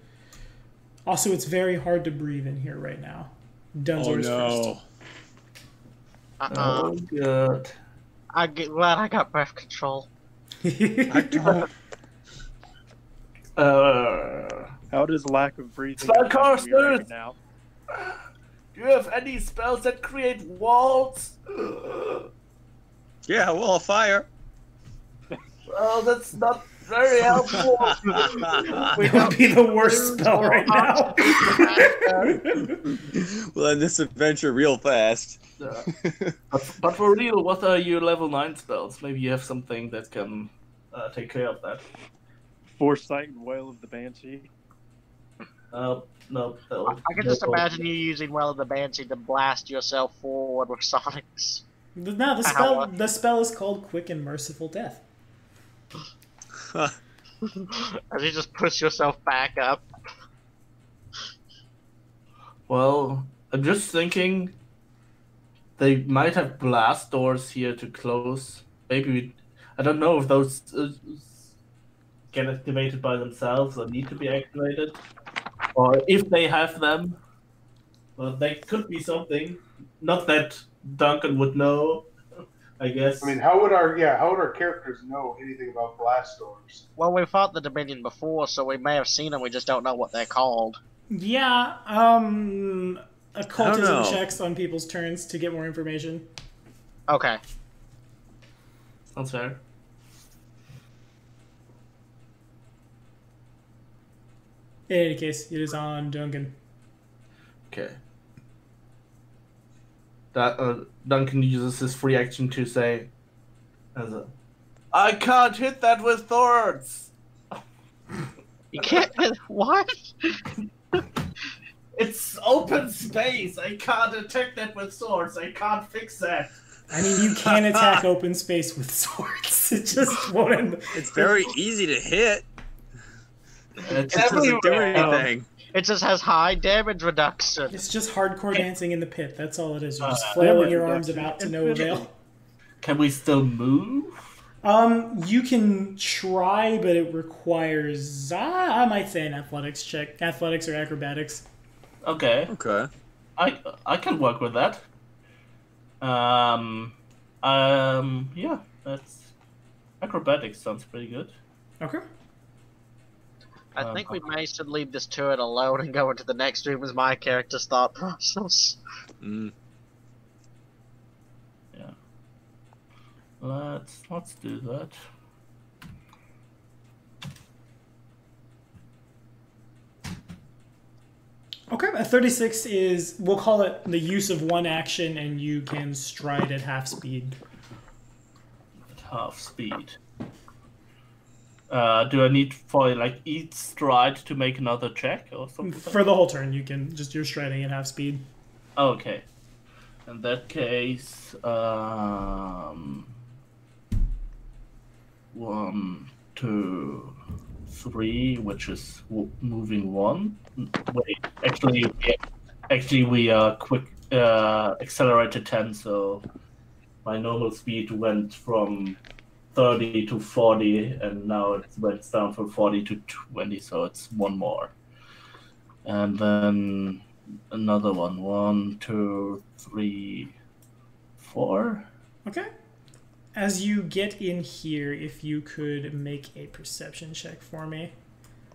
Also, it's very hard to breathe in here right now. Dunzor's first. Oh, good. I'm glad I got breath control. I don't. How does lack of breathing Spell affect me right casters! now? Do you have any spells that create walls? Yeah, wall of fire. Well, that's not very helpful. That would be the worst spell right now. We'll end this adventure real fast. But for real, what are your level 9 spells? Maybe you have something that can take care of that. Foresight and Wail of the Banshee. No. I can just imagine you using Well of the Banshee to blast yourself forward with sonics. No, the spell is called Quick and Merciful Death. As you just push yourself back up. Well, I'm just thinking they might have blast doors here to close. Maybe I don't know if those get activated by themselves or need to be activated, or if they have them. Well, they could be something. Not that Duncan would know, I guess. I mean, how would our characters know anything about blast doors? Well, we fought the Dominion before, so we may have seen them, we just don't know what they're called. Yeah, occultism know. checks on people's turns to get more information. Okay. Sounds fair. In any case, it is on Duncan. Okay. Duncan uses his free action to say, I can't hit that with swords! You can't. What? It's open space! I can't attack that with swords! I can't fix that! I mean, you can attack open space with swords. It just won't. It's very easy to hit. It just Definitely doesn't do anything. It just has high damage reduction. It's just hardcore dancing in the pit. That's all it is. You're just flailing your arms about to no avail. Can we still move? You can try, but it requires, I might say, an athletics check. Athletics or acrobatics. Okay. Okay. I can work with that. Yeah, that's acrobatics sounds pretty good. Okay. I think we may should leave this turret alone and go into the next room as my character's thought process. Mm. Yeah. Let's do that. Okay, a 36 is, we'll call it the use of one action, and you can stride at half speed. At half speed. Do I need for like each stride to make another check or something? For the whole turn, you can just, you're striding at half speed. Okay. In that case, 1, 2, 3, which is moving 1. Wait, actually we are quick accelerated 10, so my normal speed went from 30 to 40, and now it went down from 40 to 20, so it's 1 more. And then another one. 1, 2, 3, 4. Okay. As you get in here, if you could make a perception check for me.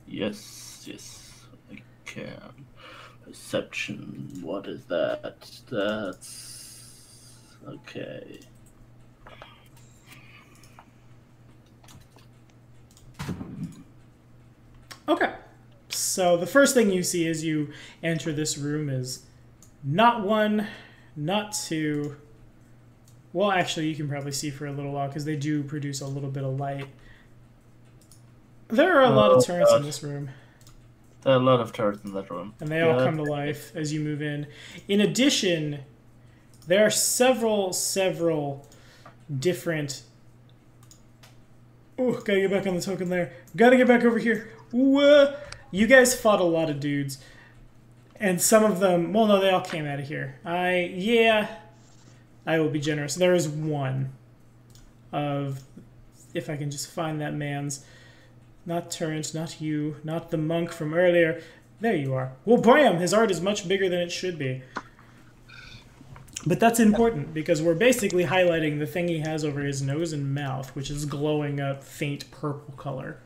Yes, I can. Perception. What is that? That's okay. Okay. So the first thing you see as you enter this room is not one, not two. Well, actually, you can probably see for a little while because they do produce a little bit of light. There are a lot of turrets in this room. There are a lot of turrets in that room. And they all come to life as you move in. In addition, there are several different... Oh, gotta get back on the token there. Gotta get back over here. Ooh, you guys fought a lot of dudes. And some of them... Well, no, they all came out of here. I will be generous. There is one of... If I can just find that man's... Not Terrence, not you, not the monk from earlier. There you are. Well, bam! His art is much bigger than it should be. But that's important, because we're basically highlighting the thing he has over his nose and mouth, which is glowing a faint purple color.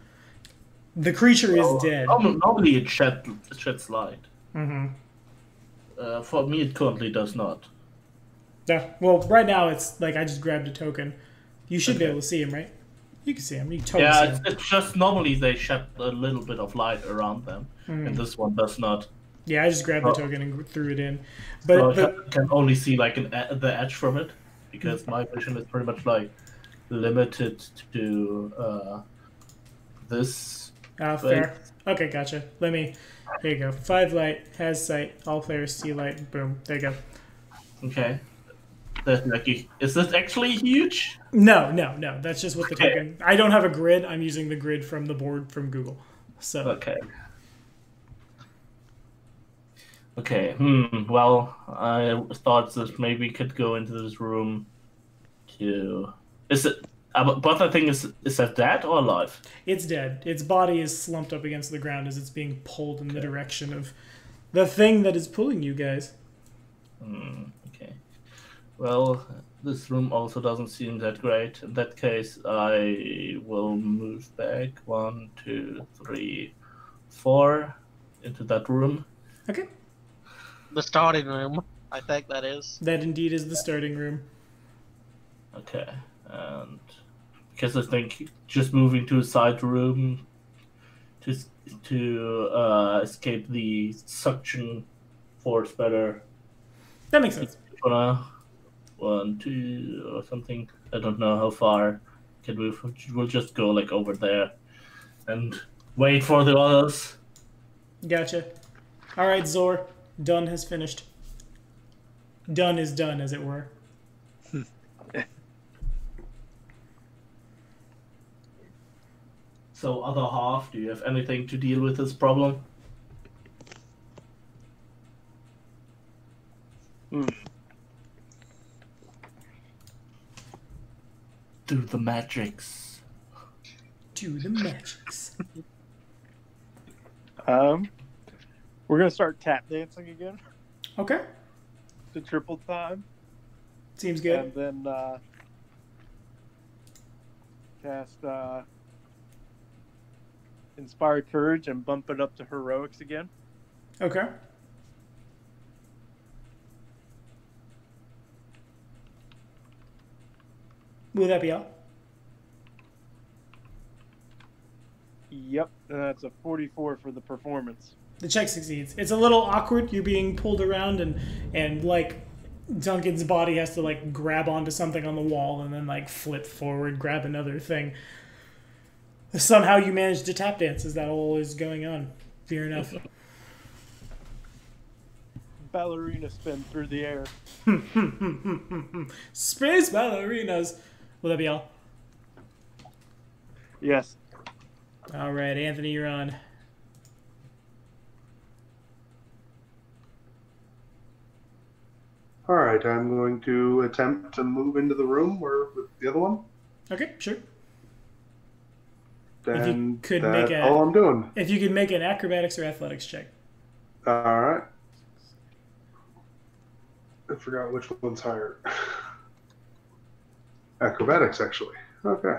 The creature is dead. Normally it sheds light. Mm-hmm. For me, it currently does not. Yeah. Well, right now it's like I just grabbed a token. You should be able to see him, right? You can see him. You totally see him. It's just normally they shed a little bit of light around them, and this one does not. Yeah, I just grabbed the token and threw it in. But I can only see like the edge from it, because my vision is pretty much like limited to this. Fair. Okay, gotcha. Here you go. 5 light, has sight, all players see light, boom. There you go. Okay. Is this actually huge? No. That's just what the token... I don't have a grid. I'm using the grid from the board from Google. So Okay. Okay. Well, I thought that maybe we could go into this room to... Is it... But the thing is that dead or alive? It's dead. Its body is slumped up against the ground as it's being pulled in the direction of the thing that is pulling you guys. Okay. Well, this room also doesn't seem that great. In that case, I will move back 1, 2, 3, 4 into that room. Okay. The starting room, I think that is. That indeed is the starting room. Okay, and because I think just moving to a side room to escape the suction force better. That makes sense. 1, 2, or something. I don't know how far can we. We'll just go like over there and wait for the others. Gotcha. All right, Zor. Done has finished. Done is done, as it were. So, other half, do you have anything to deal with this problem? Do the magics. Do the magics. We're gonna start tap dancing again Okay. to triple time, Seems good. and then cast Inspire Courage and bump it up to Heroics again. Okay. Will that be all? Yep, and that's a 44 for the performance. The check succeeds. It's a little awkward. You're being pulled around and like Duncan's body has to like grab onto something on the wall and then like flip forward, grab another thing. Somehow you manage to tap dance as that all is going on. Fair enough. Ballerina spin through the air. Space ballerinas. Will that be all? Yes. All right, Anthony, you're on. All right, I'm going to attempt to move into the room where with the other one. Okay, sure. Then could that's make all I'm doing. If you could make an acrobatics or athletics check. All right. I forgot which one's higher. Acrobatics, actually. Okay.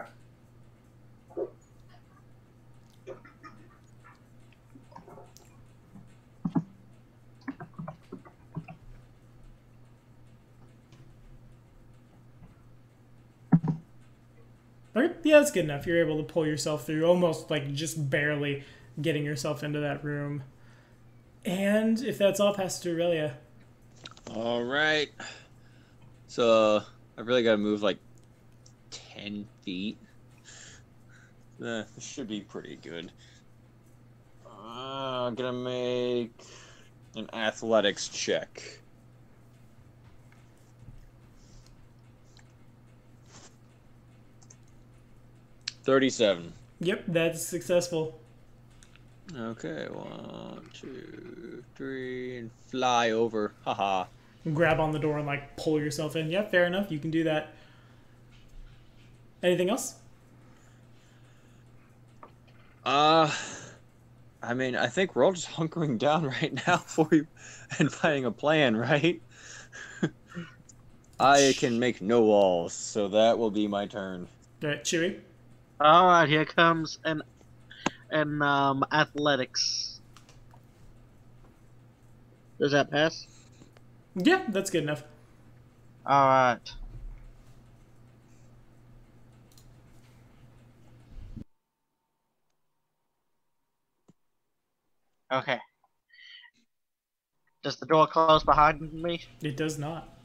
Okay, yeah, that's good enough. You're able to pull yourself through, almost like just barely getting yourself into that room. And if that's all, pass it to Aurelia. All right. So I really got to move like 10 feet. This should be pretty good. I'm gonna make an athletics check. $37. Yep, that's successful. Okay, 1, 2, 3, and fly over. Haha. Grab on the door and like pull yourself in. Yeah, fair enough. You can do that. Anything else? I mean, I think we're all just hunkering down right now for you and finding a plan, right? I can make no walls, so that will be my turn. All right, Chewy. All right, here comes an athletics. Does that pass? Yeah, that's good enough. All right. Okay. Does the door close behind me? It does not.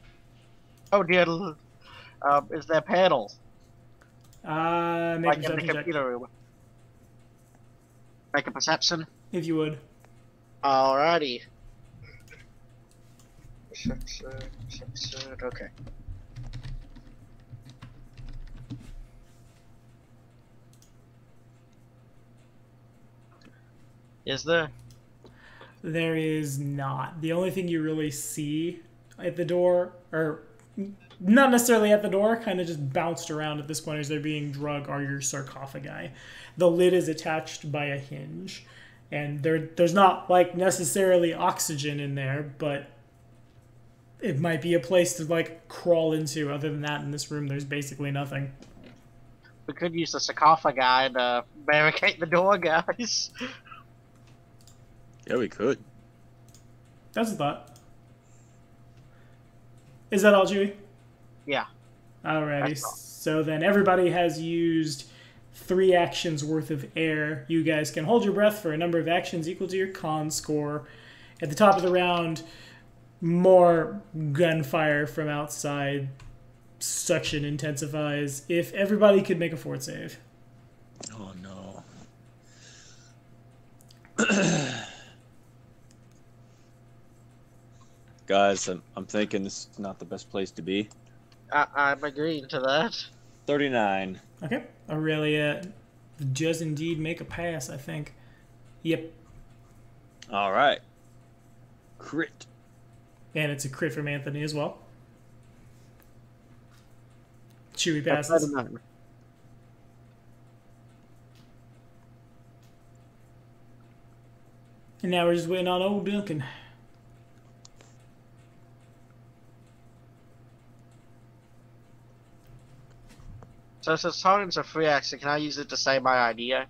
Oh dear. Is there panels? Make Like a in the perception check, computer room. Make a perception. if you would. Alrighty. Okay. Is there? There is not. The only thing you really see at the door, or not necessarily at the door, kind of just bounced around at this point as they're being drug, are your sarcophagi. The lid is attached by a hinge, and there's not like necessarily oxygen in there, but it might be a place to like crawl into. Other than that, in this room, there's basically nothing. We could use the sarcophagi to barricade the door, guys. Yeah, we could. That's a thought. Is that all, Chewy? Yeah. Alrighty. That's all. So then everybody has used 3 actions worth of air. You guys can hold your breath for a number of actions equal to your con score. At the top of the round, more gunfire from outside. Suction intensifies. If everybody could make a fort save. Oh no. Guys, I'm thinking this is not the best place to be. I'm agreeing to that. 39. Okay. Aurelia does indeed make a pass, I think. Yep. All right. Crit. And it's a crit from Anthony as well. Chewy That's passes. 39. And now we're just waiting on old Duncan. So since target's a free action, can I use it to say my idea?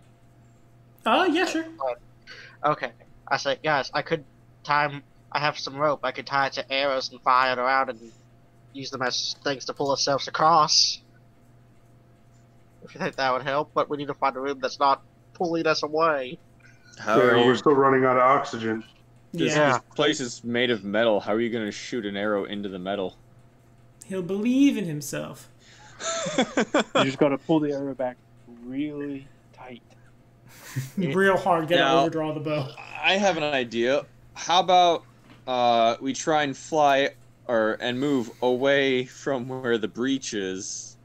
Yeah, sure. Okay. I say, guys, I have some rope. I could tie it to arrows and fire it around and use them as things to pull ourselves across. If you think that would help, but we need to find a room that's not pulling us away. How Yeah, are you? we're still running out of oxygen. This, Yeah. this place is made of metal. How are you going to shoot an arrow into the metal? He'll believe in himself. You just gotta pull the arrow back really tight. Real hard. Gotta Now- overdraw the bow. I have an idea. How about we try and fly and move away from where the breach is,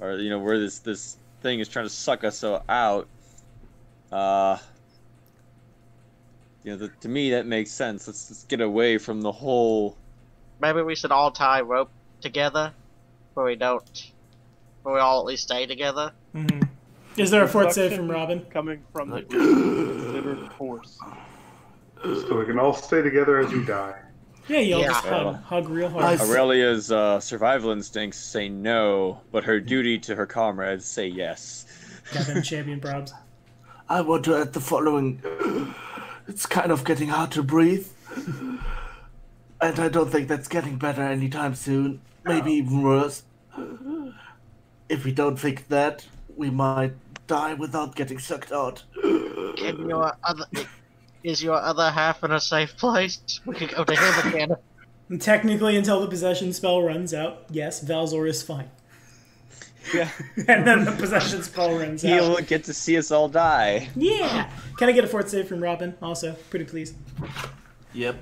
or where this thing is trying to suck us out. To me that makes sense. Let's get away from the whole. Maybe we should all tie rope together, where we all at least stay together. Mm-hmm. Is there a fort save Suction from Robin? coming from the breach is considered force. So we can all stay together as we die. Yeah, y'all Yeah. just hug real hard. Aurelia's survival instincts say no, but her duty to her comrades say yes. Got them champion probs. I want to add the following. It's kind of getting hard to breathe. And I don't think that's getting better anytime soon. Maybe even worse. If we don't fix that, we might die without getting sucked out. Is your other half in a safe place? We could go to him again. And technically, until the possession spell runs out, yes, Valzor is fine. Yeah. And then the possession spell runs out. He'll get to see us all die. Yeah! Can I get a fort save from Robin, also? Pretty please. Yep.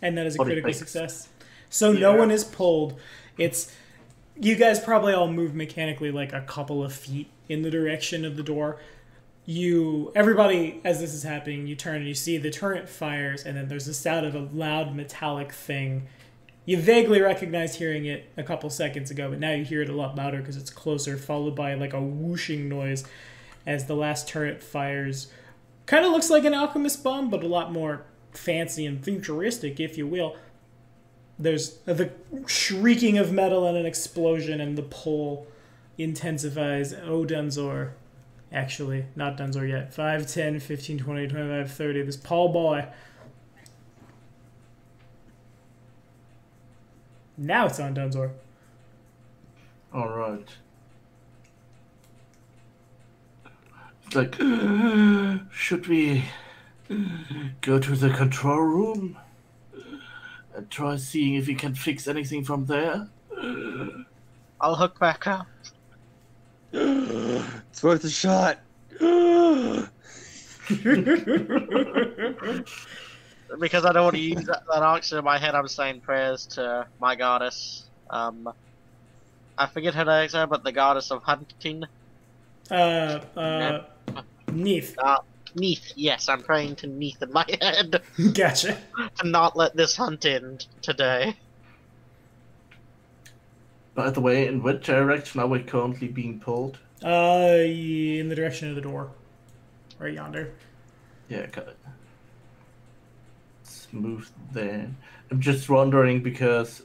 And that is a 40 critical points. success. So no one is pulled. It's... You guys probably all move mechanically like a couple of feet in the direction of the door. Everybody, as this is happening, you turn and you see the turret fires, and then there's the sound of a loud metallic thing. You vaguely recognize hearing it a couple seconds ago, but now you hear it a lot louder because it's closer, followed by like a whooshing noise as the last turret fires. Kind of looks like an alchemist bomb, but a lot more fancy and futuristic, if you will. There's the shrieking of metal and an explosion, and the pull intensifies. Oh, Dunzor. Actually, not Dunzor yet. 5, 10, 15, 20, 25, 30. This Paul boy. Now it's on Dunzor. Alright. It's like, should we go to the control room and try seeing if we can fix anything from there? I'll hook back up. It's worth a shot. Because I don't want to use that oxygen in my head, I'm saying prayers to my goddess. I forget her name, but the goddess of hunting. Neath. Neath, yes, I'm praying to Neath in my head. Gotcha. To not let this hunt end today. By the way, in what direction are we currently being pulled? In the direction of the door. Right yonder. Yeah, got it. Let's move there. I'm just wondering because,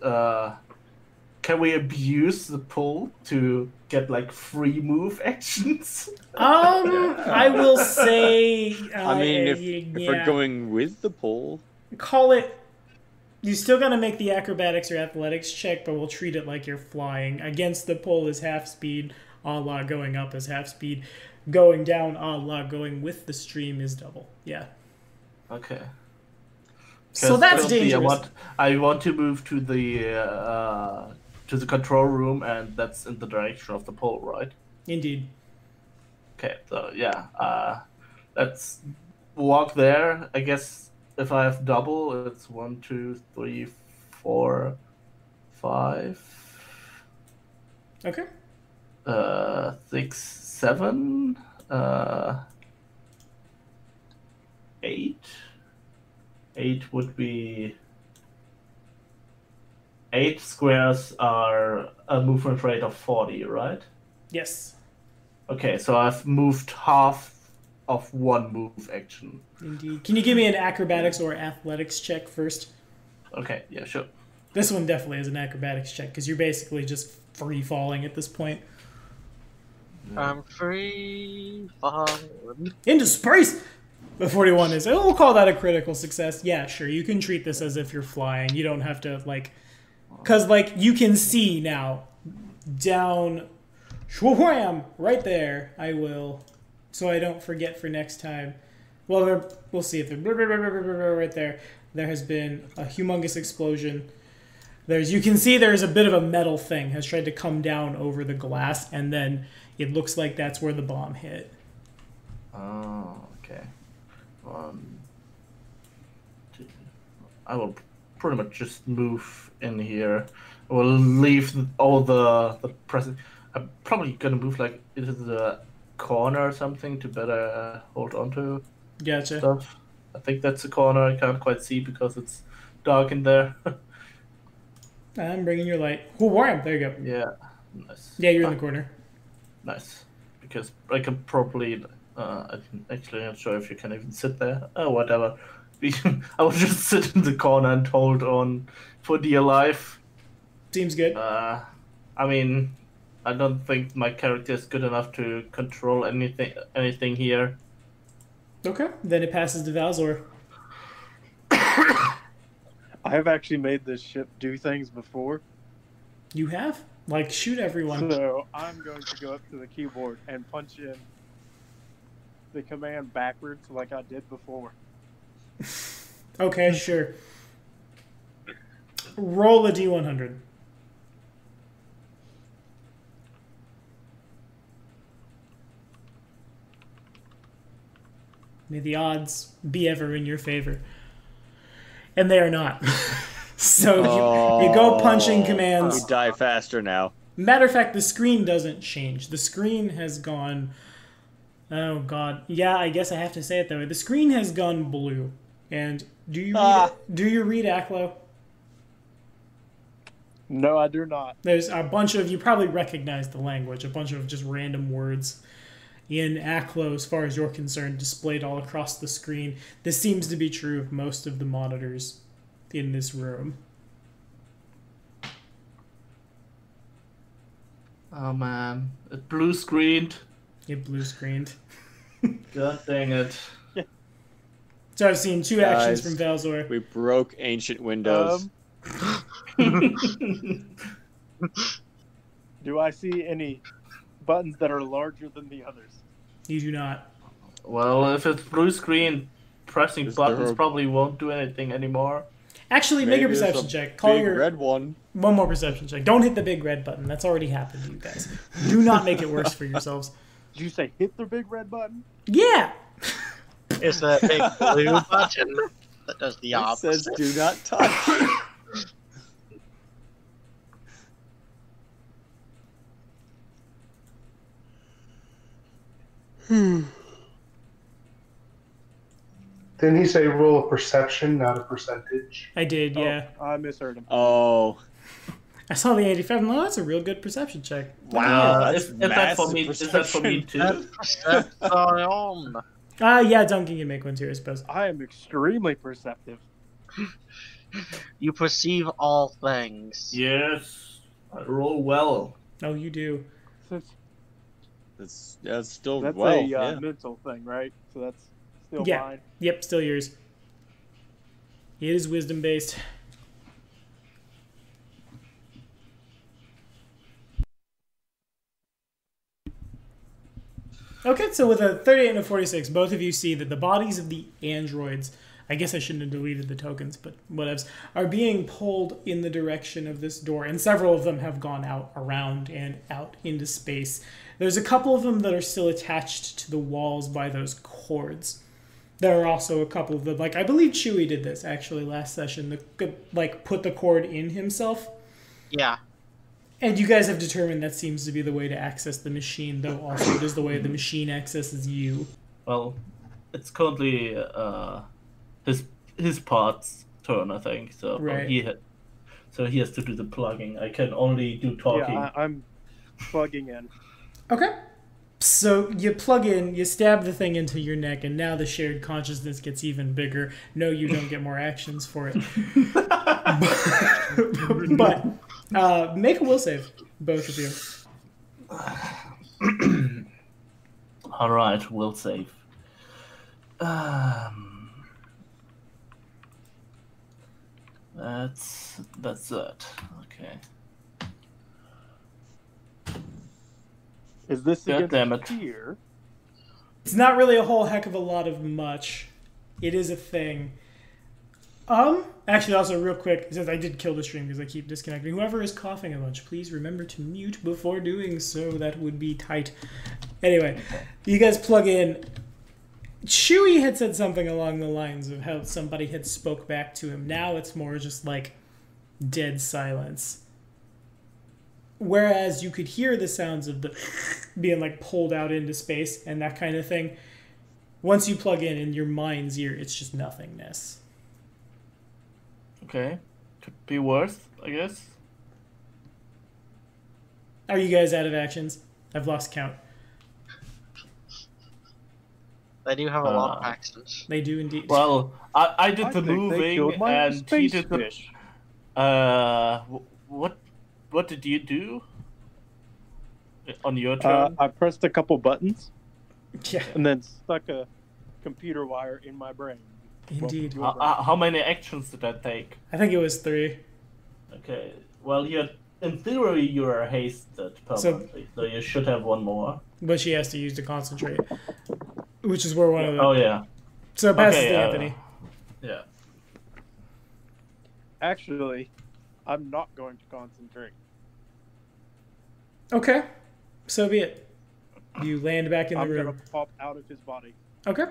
can we abuse the pull to get like free move actions? I will say. I mean, if we're going with the pull, call it. You still gotta make the acrobatics or athletics check, but we'll treat it like you're flying. Against the pull is half speed, a la going up is half speed. Going down, a la going with the stream is double. Yeah. Okay. So that's currently dangerous. I want to move to the control room, and that's in the direction of the pole, right? Indeed. Okay, so yeah, let's walk there. I guess if I have double, it's 1, 2, 3, 4, 5. Okay. 6, 7. 8. 8 would be. 8 squares are a movement rate of 40, right? Yes. Okay, so I've moved half of one move action. Indeed. Can you give me an acrobatics or athletics check first? Okay, yeah, sure. This one definitely is an acrobatics check because you're basically just free falling at this point. I'm free falling. Into space! The 41 is, we'll call that a critical success. Yeah, sure, you can treat this as if you're flying. You don't have to, like, because, like, you can see now down, wham, right there. I will, so I don't forget for next time. Well, we'll see if they're right there. There has been a humongous explosion. You can see there's a bit of a metal thing has tried to come down over the glass, and then it looks like that's where the bomb hit. Oh, okay. 1, 2. I will pretty much just move in here. I will leave all the present. I'm probably gonna move like into the corner or something to better hold onto Gotcha. stuff. I think that's the corner. I can't quite see because it's dark in there. I'm bringing your light. Oh, wham! There you go. Yeah, nice. Yeah, you're in the corner. Nice. Because I can probably. I'm actually not sure if you can even sit there. Oh, whatever. I will just sit in the corner and hold on for dear life. Seems good. I mean, I don't think my character is good enough to control anything here. Okay, then it passes to Valzor. I have actually made this ship do things before. You have? Like, shoot everyone. So I'm going to go up to the keyboard and punch in the command backwards like I did before. Okay, sure. Roll a D100. May the odds be ever in your favor. And they are not. So you go punching commands. We die faster now. Matter of fact, the screen doesn't change. The screen has gone... Oh, God. Yeah, I guess I have to say it that way. The screen has gone blue. And do you read Aklo? No, I do not. There's a bunch of... You probably recognize the language. A bunch of just random words in Aklo, as far as you're concerned, displayed all across the screen. This seems to be true of most of the monitors in this room. Oh man, it blue screened. It blue screened. God dang it. So I've seen two actions from Valzor. We broke ancient windows. Do I see any buttons that are larger than the others? You do not. Well, if it's blue screen, pressing Is buttons there a- probably won't do anything anymore. Actually, make a Maybe there's perception a check. Call big your red one. one more perception check. Don't hit the big red button. That's already happened to you guys. Do not make it worse for yourselves. Did you say hit the big red button? Yeah. It's the big blue button that does the It opposite. says do not touch. Didn't he say roll a perception, not a percentage? I did. Yeah. Oh, I misheard him. Oh. I saw the 85. No, that's a real good perception check. Wow. Is that for me? Is that for me too? Perception. Yeah, Duncan can make one too, I suppose. I am extremely perceptive. You perceive all things. Yes, I roll well. Oh, you do. That's still That's well. a mental thing, right? So that's still Yeah. fine. Yep, still yours. It is wisdom based. Okay, so with a 38 and a 46, both of you see that the bodies of the androids, I guess I shouldn't have deleted the tokens, but whatevs, are being pulled in the direction of this door, and several of them have gone out around and out into space. There's a couple of them that are still attached to the walls by those cords. There are also a couple of them, like I believe Chewie did this actually last session, put the cord in himself. Yeah. And you guys have determined that seems to be the way to access the machine, though also it is the way the machine accesses you. Well, it's currently his part's turn, I think. So Right. he has to do the plugging. I can only do talking. Yeah, I'm plugging in. Okay. So you plug in, you stab the thing into your neck, and now the shared consciousness gets even bigger. No, you don't get more actions for it. but make a will save, both of you. All right, will save. That's it. Okay. Is this God damn against it. fear? It's not really a whole heck of a lot of much. It is a thing. Actually, also real quick, since I did kill the stream because I keep disconnecting. Whoever is coughing a bunch, please remember to mute before doing so. That would be tight. Anyway, you guys plug in. Chewie had said something along the lines of how somebody had spoke back to him. Now it's more just like dead silence. Whereas you could hear the sounds of the being like pulled out into space and that kind of thing. Once you plug in your mind's ear, it's just nothingness. Okay. Could be worse, I guess. Are you guys out of actions? I've lost count. They do have a lot of accidents. They do indeed. Well, I did I the think they moving killed my and he space did the. fish. What did you do on your turn? I pressed a couple buttons Yeah. and then stuck a computer wire in my brain. Indeed. How many actions did that take? I think it was 3. Okay. Well, in theory, you are hasted permanently, so you should have one more. But she has to use to concentrate, which is where one of the. Oh yeah. So it passes to Anthony. Yeah. Actually, I'm not going to concentrate. Okay, so be it. You land back in the room. I'm gonna pop out of his body. Okay.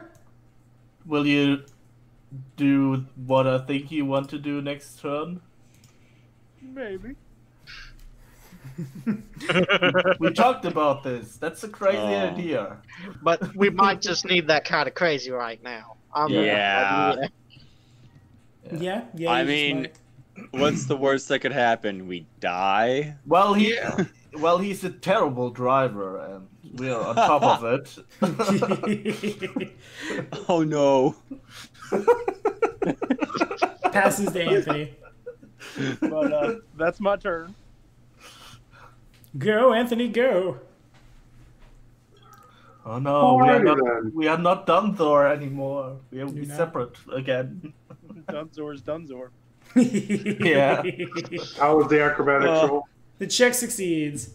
Will you do what I think you want to do next turn? Maybe. We talked about this. That's a crazy idea. But we might just need that kind of crazy right now. Yeah. Yeah. I mean, what's the worst that could happen? We die? Well, he's a terrible driver, and we're on top of it. Oh no. Passes to Anthony. But that's my turn. Go, Anthony, go. Oh no, Alrighty we are not Dunthor anymore. We will be You're not? separate again. Dunzor's Dunzor. Yeah. How was the acrobatics roll? The check succeeds.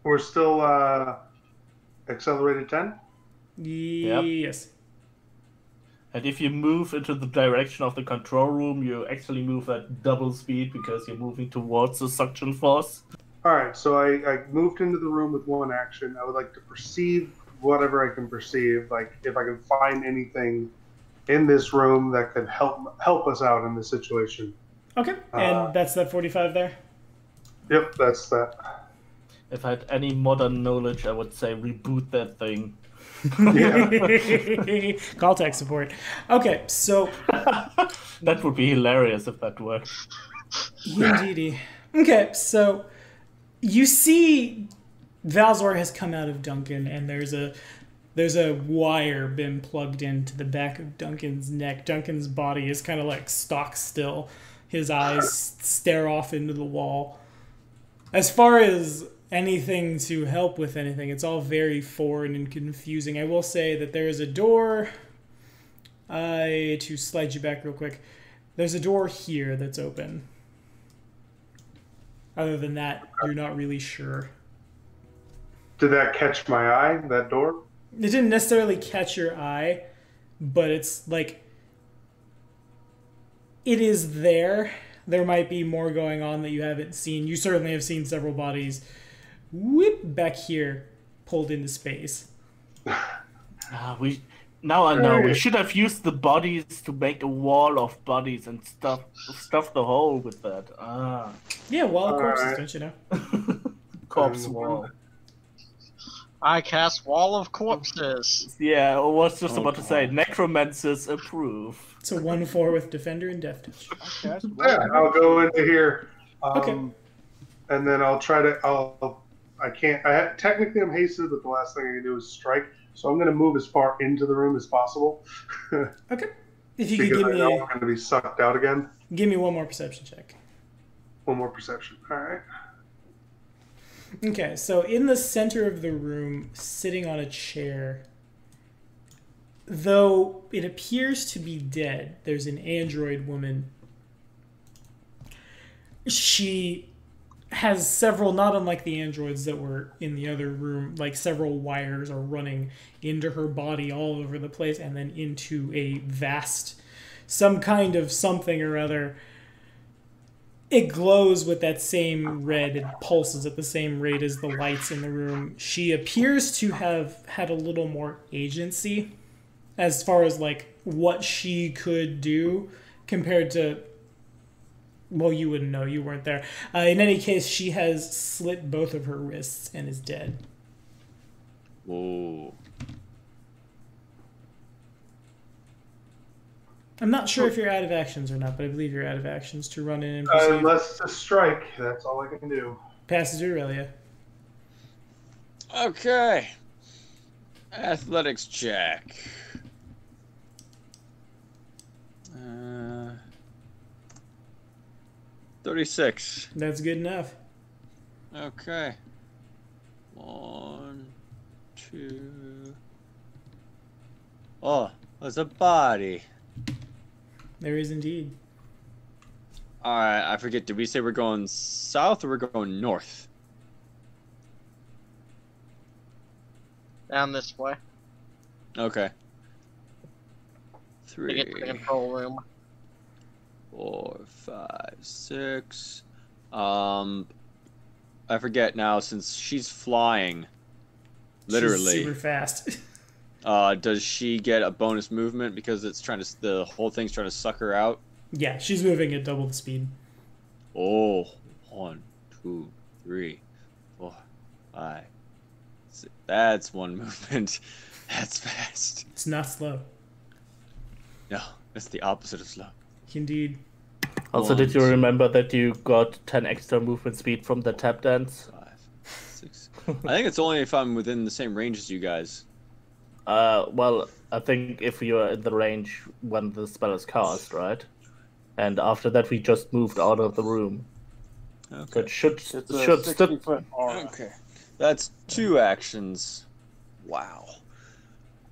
We're still accelerated 10? Yes. And if you move into the direction of the control room, you actually move at double speed because you're moving towards the suction force. Alright, so I moved into the room with one action. I would like to perceive whatever I can perceive, like if I can find anything in this room that could help us out in this situation. Okay, and that's that 45 there? Yep, that's that. If I had any modern knowledge, I would say reboot that thing. Yeah. Call tech support. Okay, so... That would be hilarious if that worked. Indeedy. Okay, so you see Valzor has come out of Duncan, and there's a wire been plugged into the back of Duncan's neck. Duncan's body is kind of like stock still. His eyes stare off into the wall. As far as anything to help with anything, it's all very foreign and confusing. I will say that there is a door. To slide you back real quick, there's a door here that's open. Other than that, you're not really sure. Did that catch my eye, that door? It didn't necessarily catch your eye, but it's like it is there. There might be more going on that you haven't seen. You certainly have seen several bodies back here pulled into space. Now I know. We should have used the bodies to make a wall of bodies and stuff the hole with that. Yeah, wall of corpses, Alright. don't you know? Corpse wall. I cast Wall of Corpses. Yeah, I was just about to say, necromancers approve. It's a 1/4 with defender and death touch. Yeah, I'll go into here. Okay. And then I'll try to. Technically, I'm hasted, but the last thing I can do is strike. So I'm going to move as far into the room as possible. Okay. If you could Because give I know I'm me going to be sucked out again. one more perception check. One more perception. All right. Okay, so in the center of the room, sitting on a chair, though it appears to be dead, there's an android woman. She has several, not unlike the androids that were in the other room, like several wires are running into her body all over the place and then into a vast, some kind of something or other. It glows with that same red. It pulses at the same rate as the lights in the room. She appears to have had a little more agency as far as like what she could do compared to, well, you wouldn't know. You weren't there. In any case, she has slit both of her wrists and is dead. Whoa. I'm not sure if you're out of actions or not, but I believe you're out of actions to run in and perceive. Unless it's a strike, that's all I can do. Passes to Aurelia. Okay. Athletics check. 36. That's good enough. Okay. 1, 2. Oh, There's a body. There is indeed. Alright, I forget. Did we say we're going south or we're going north? Down this way. Okay. To get to the 3, control room. 4, 5, 6. I forget now since she's flying. Literally. She's super fast. Does she get a bonus movement because it's trying to the whole thing's trying to suck her out? Yeah, she's moving at double the speed. Oh, 1, 2, 3, 4, 5, 6. That's one movement. That's fast. It's not slow. No, it's the opposite of slow. Indeed. Also, did you remember that you got 10 extra movement speed from the tap dance? 5, 6. I think it's only if I'm within the same range as you guys. Well, I think if you are in the range when the spell is cast, right? And after that, we just moved out of the room. Okay. So it should It's a should 60-foot aura. Okay. That's 2 actions. Wow.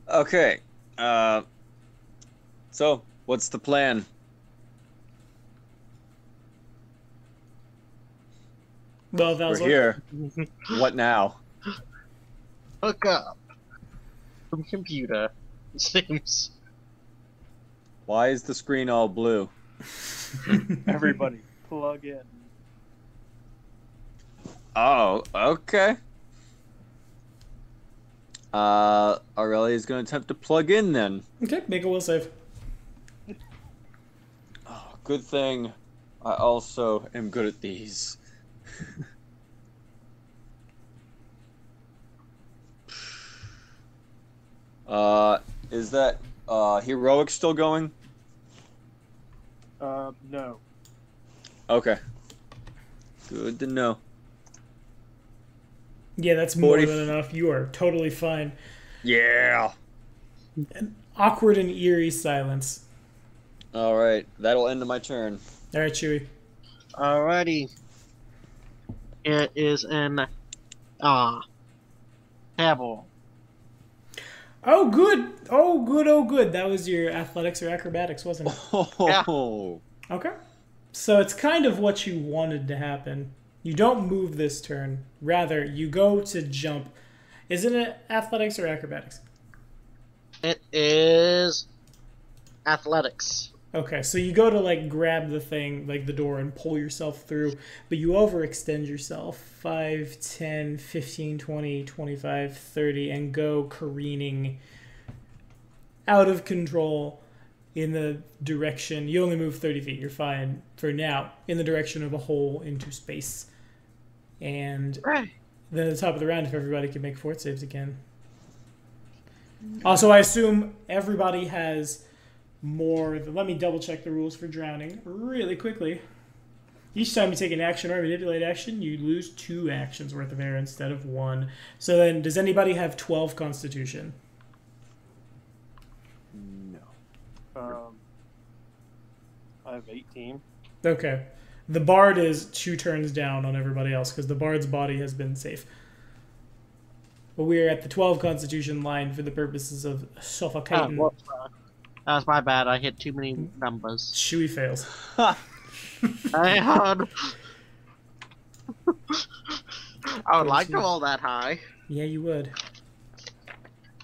Okay. So, what's the plan? Well, that was We're here. What now? Hook up. From computer. It seems. Why is the screen all blue? Everybody, plug in. Oh, okay. Aurelia's gonna attempt to plug in then. Okay, make a will save. Oh, good thing I also am good at these. Is that heroic still going? No. Okay. Good to know. Yeah, that's more 40. than enough. You are totally fine. Yeah. An awkward and eerie silence. All right, that'll end my turn. All right, Chewie. Alrighty. It is an Pebble. Oh, good. Oh, good. Oh, good. That was your athletics or acrobatics, wasn't it? Oh. Okay. So it's kind of what you wanted to happen. You don't move this turn. Rather, you go to jump. Isn't it athletics or acrobatics? It is athletics. Okay, so you go to, like, grab the thing, like the door, and pull yourself through, but you overextend yourself 5, 10, 15, 20, 25, 30, and go careening out of control in the direction. You only move 30 feet, you're fine for now, in the direction of a hole into space. And then at the top of the round, if everybody can make fort saves again. Also, I assume everybody has more. Let me double check the rules for drowning really quickly. Each time you take an action or manipulate action, you lose 2 actions worth of air instead of 1. So then, does anybody have 12 Constitution? No. I have 18. Okay. The Bard is 2 turns down on everybody else because the Bard's body has been safe. But we're at the 12 Constitution line for the purposes of suffocating. That was my bad. I hit too many numbers. Chewie fails. I would like to roll that high. Yeah, you would.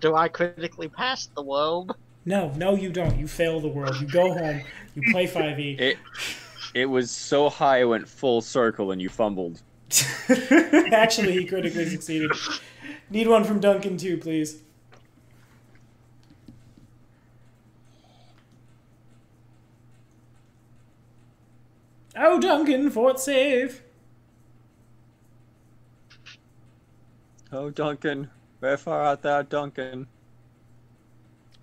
Do I critically pass the world? No, you don't. You fail the world. You go home. You play 5e. It was so high it went full circle and you fumbled. Actually, he critically succeeded. Need one from Duncan too, please. Oh, Duncan, fort save. Oh, Duncan. Where far art thou, Duncan?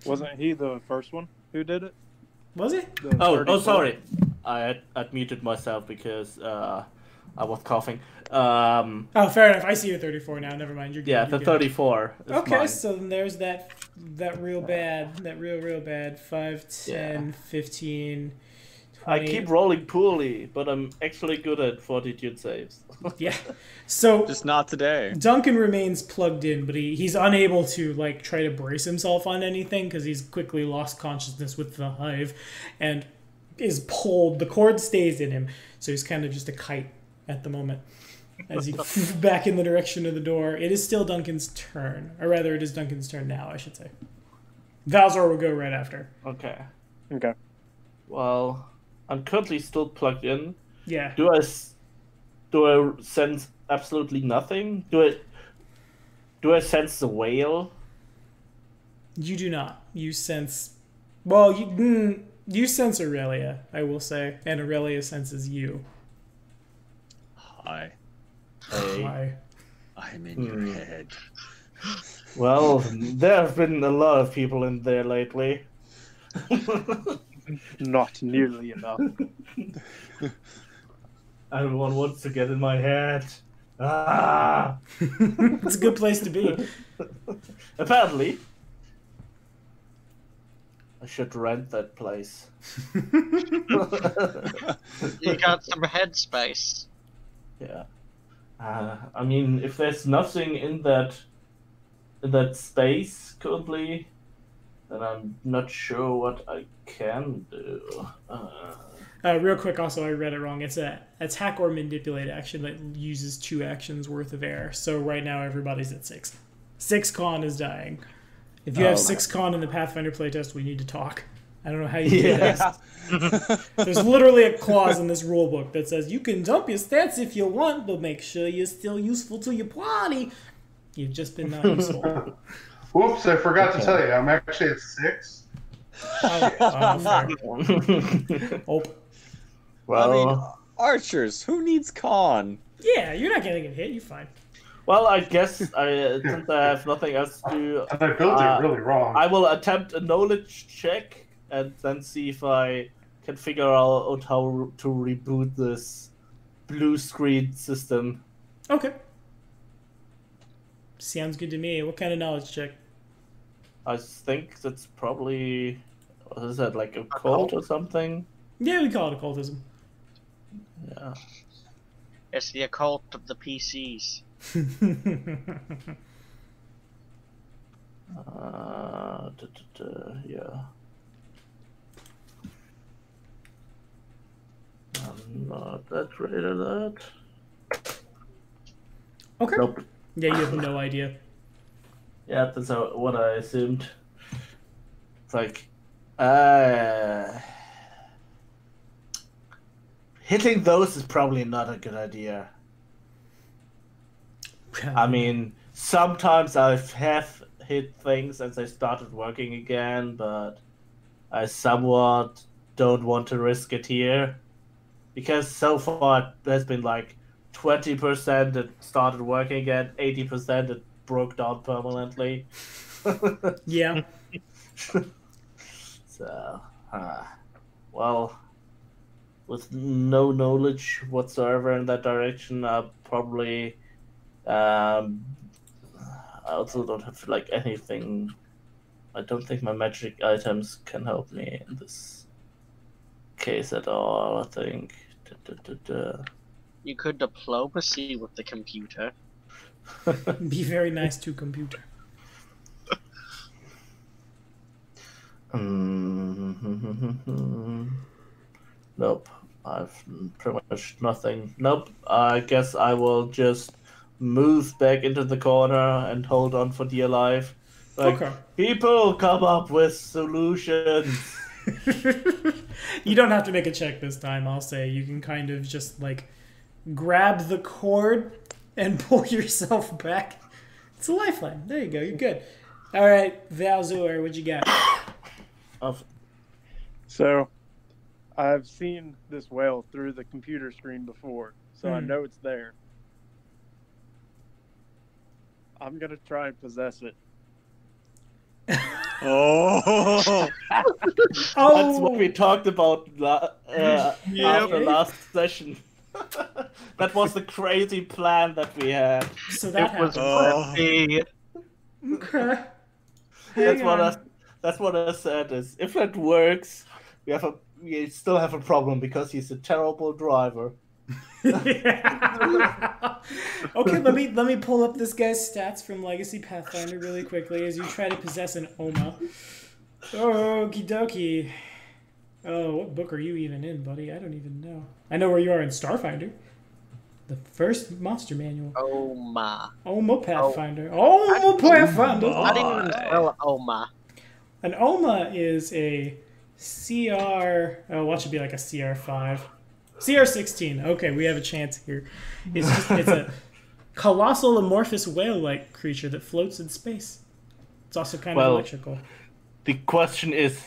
Wasn't he the first one who did it? Was he? The Oh, 34? sorry. I had muted myself because I was coughing. Oh, fair enough. I see your 34 now. Never mind. You're good. Yeah, You're the good. 34 is Okay, mine. so then there's that real bad. 5, 10, Yeah. 15, I keep rolling poorly, but I'm actually good at fortitude saves. Yeah. So Just not today. Duncan remains plugged in, but he's unable to like try to brace himself on anything because he's quickly lost consciousness with the hive, and is pulled. The cord stays in him, so he's kind of just a kite at the moment as he back in the direction of the door. It is still Duncan's turn, or rather, it is Duncan's turn now, I should say. Valzor will go right after. Okay. Okay. Well, I'm currently still plugged in. Yeah. Do I sense absolutely nothing? Do I sense the whale? You do not. You sense. Well, you sense Aurelia, I will say, and Aurelia senses you. Hi. Hey. Why? I'm in your head. Well, there have been a lot of people in there lately. Not nearly enough. Everyone wants to get in my head. Ah! It's a good place to be. Apparently. I should rent that place. You got some headspace. Yeah. I mean, if there's nothing in that space currently, then I'm not sure what I can do. Real quick, also, I read it wrong. It's a attack or manipulate action that uses 2 actions worth of air. So right now, everybody's at 6. 6 con is dying. If you have 6 con in the Pathfinder playtest, we need to talk. I don't know how you do that. There's literally a clause in this rulebook that says you can dump your stats if you want, but make sure you're still useful to your party. You've just been not useful. Whoops, I forgot to tell you. I'm actually at 6. Oh. Well, I mean, archers. Who needs con? Yeah, you're not getting a hit. You're fine. well, I guess since I have nothing else to do, And I built it really wrong. I will attempt a knowledge check and then see if I can figure out how to reboot this blue screen system. Okay. Sounds good to me. What kind of knowledge check? I think that's probably, what is that, like a cult or something? Yeah, we call it occultism. Yeah. It's the occult of the PCs. Yeah. I'm not that great at that. Okay. Nope. Yeah, you have no idea. Yeah, that's what I assumed. It's like, hitting those is probably not a good idea. I mean, sometimes I have hit things as I started working again, but I somewhat don't want to risk it here. Because so far there's been like 20% that started working again, 80% that broke down permanently. Yeah. So, well, with no knowledge whatsoever in that direction, I probably, I also don't have like anything. I don't think my magic items can help me in this case at all. I think. You could diplomacy with the computer. Be very nice to computer. Nope. I've pretty much nothing. Nope. I guess I will just move back into the corner and hold on for dear life. Like, Okay. people come up with solutions. You don't have to make a check this time, I'll say. You can kind of just, like, grab the cord and pull yourself back. It's a lifeline. There you go. You're good. All right, Valzor, what you got? So, I've seen this whale through the computer screen before, so I know it's there. I'm gonna try and possess it. Oh, That's what we talked about after last session. That was the crazy plan that we had. So that It was happened. Okay. That's what I said is, if it works, we still have a problem because he's a terrible driver. Okay, let me pull up this guy's stats from Legacy Pathfinder really quickly as you try to possess an Oma. Okie dokie. Oh, what book are you even in, buddy? I don't even know. I know where you are in Starfinder. The first monster manual. Oma. Oma Pathfinder. Oma Pathfinder. I didn't even spell Oma. An Oma is a CR... Oh, what should be like a CR5? CR16. Okay, we have a chance here. It's a colossal amorphous whale-like creature that floats in space. It's also kind of electrical. The question is,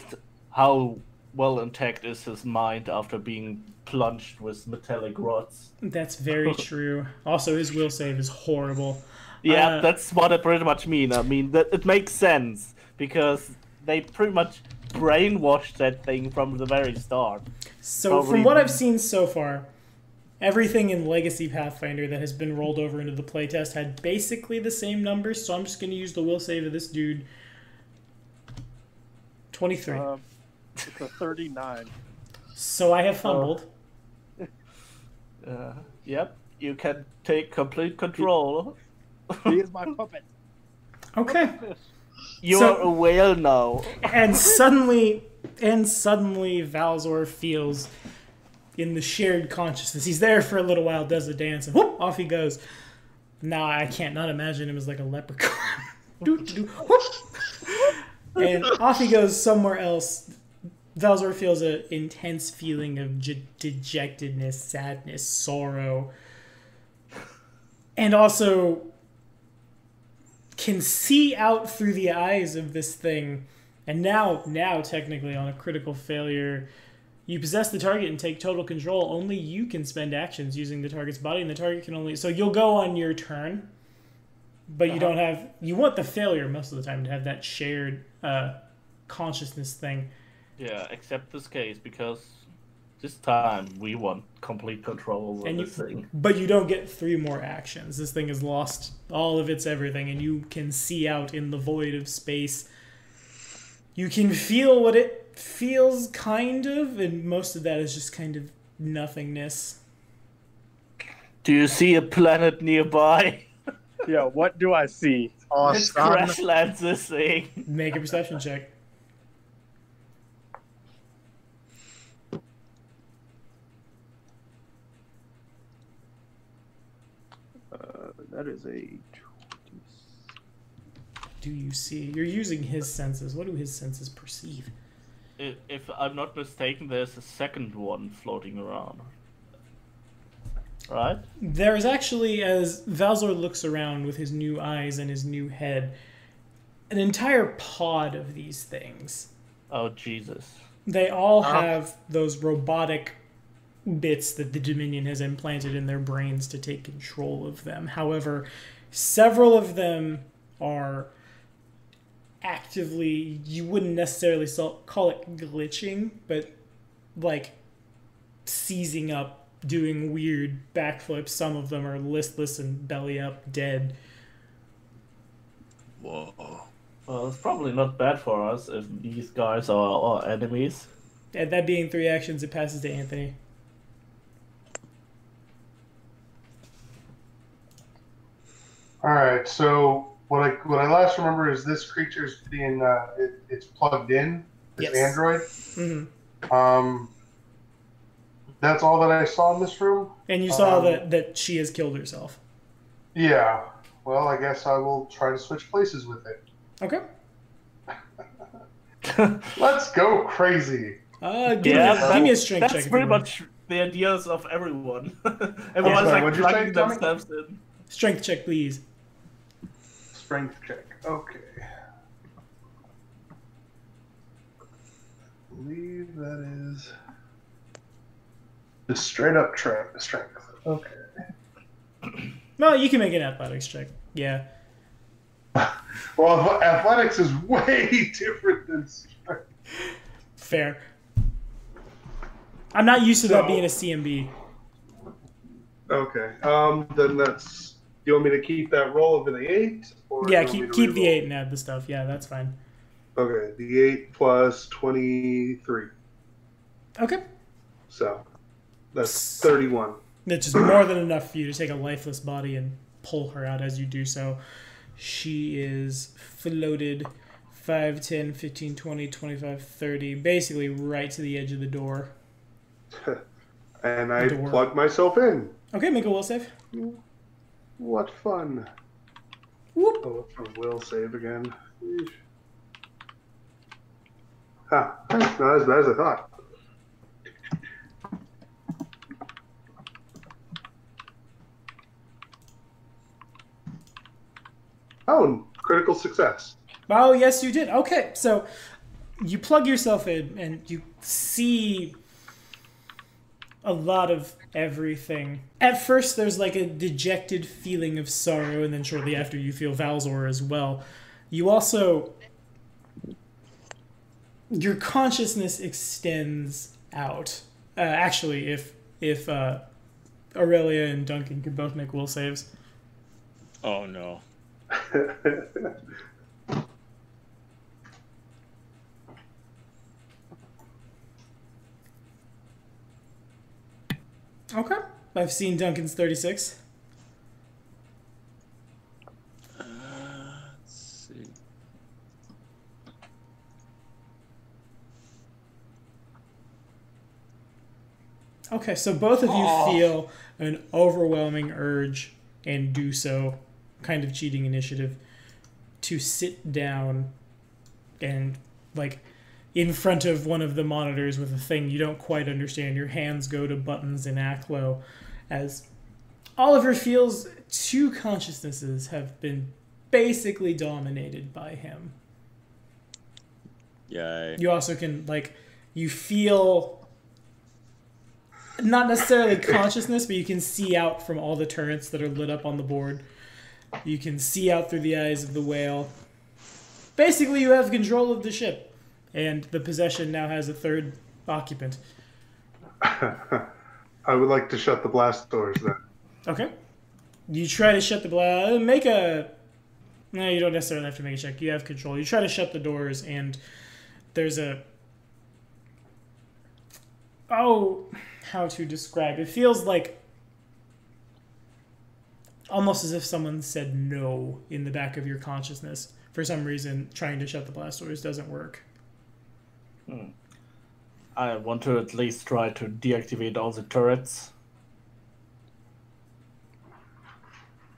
how well intact is his mind after being plunged with metallic rods? That's very true. Also, his will save is horrible. Yeah, that's what I pretty much mean. I mean, that it makes sense because they pretty much brainwashed that thing from the very start. So, Probably. From what I've seen so far, everything in Legacy Pathfinder that has been rolled over into the playtest had basically the same numbers, so I'm just going to use the will save of this dude. 23. It's a 39. So I have fumbled. Yep, you can take complete control. He is my puppet. Okay. You're a whale now. And suddenly Valzor feels in the shared consciousness. He's there for a little while, does the dance, and whoop, off he goes. Now I can't not imagine him as like a leprechaun. And off he goes somewhere else. Valzor feels an intense feeling of dejectedness, sadness, sorrow, and also can see out through the eyes of this thing. And now technically on a critical failure, you possess the target and take total control. Only you can spend actions using the target's body, and the target can only... So you'll go on your turn, but you don't have... You want the failure most of the time to have that shared consciousness thing. Yeah, except this case, because this time we want complete control over this thing. But you don't get 3 more actions. This thing has lost all of its everything, and you can see out in the void of space. You can feel what it feels, kind of, and most of that is just kind of nothingness. Do you see a planet nearby? Yeah, what do I see? Let's crash land this thing. Make a perception check. That is a 20. Do you see? You're using his senses. What do his senses perceive? If I'm not mistaken, there's a second one floating around. Right? There's actually, as Valzor looks around with his new eyes and his new head, an entire pod of these things. Oh, Jesus. They all have those robotic bits that the Dominion has implanted in their brains to take control of them. However, several of them are actively, you wouldn't necessarily call it glitching, but like seizing up, doing weird backflips. Some of them are listless and belly up, dead. Whoa. Well, it's probably not bad for us if these guys are our enemies. And that being 3 actions, it passes to Anthony. Alright, so what I last remember is this creature's being it's plugged in, this Yes. android. Mm-hmm. That's all that I saw in this room. And you saw that she has killed herself. Yeah. Well, I guess I will try to switch places with it. Okay. Let's go crazy. Give me a strength check. That's if pretty you want. much the ideas of everyone. Everyone's sorry, like what'd you say, plugging Tommy? themselves in. Strength check, please. Strength check. Okay. I believe that is just straight up strength. Okay. No, you can make an athletics check. Yeah. Well, athletics is way different than strength. Fair. I'm not used to that being a CMB. Okay. Then that's. Do you want me to keep that roll over the 8? Or Yeah, do you want me keep to the re-roll? 8 and add the stuff. Yeah, that's fine. Okay, the 8 plus 23. Okay. So that's 31. That's just more than enough for you to take a lifeless body and pull her out as you do so. She is floated 5, 10, 15, 20, 25, 30, basically right to the edge of the door. And I plug myself in. Okay, make a will save. What fun. Whoop. Oh, what's a will save again? Ha, not as bad as I thought. Oh, critical success. Oh, yes, you did. Okay, so you plug yourself in and you see a lot of everything. At first, there's like a dejected feeling of sorrow, and then shortly after, you feel Valzor as well. You also... Your consciousness extends out. Actually, if Aurelia and Duncan could both make will saves. Oh, no. Okay. I've seen Duncan's 36. Let's see. Okay, so both of you feel an overwhelming urge, and do so, kind of cheating initiative, to sit down and, like, in front of one of the monitors with a thing you don't quite understand. Your hands go to buttons in Aclo as Oliver feels 2 consciousnesses have been basically dominated by him. Yay. You also can, like, you feel... Not necessarily consciousness, but you can see out from all the turrets that are lit up on the board. You can see out through the eyes of the whale. Basically, you have control of the ship. And the possession now has a 3rd occupant. I would like to shut the blast doors then. Okay. You try to shut the blast... Make a... No, you don't necessarily have to make a check. You have control. You try to shut the doors, and there's a... Oh... How to describe it feels like almost as if someone said no in the back of your consciousness. For some reason, trying to shut the blast doors doesn't work. I want to at least try to deactivate all the turrets.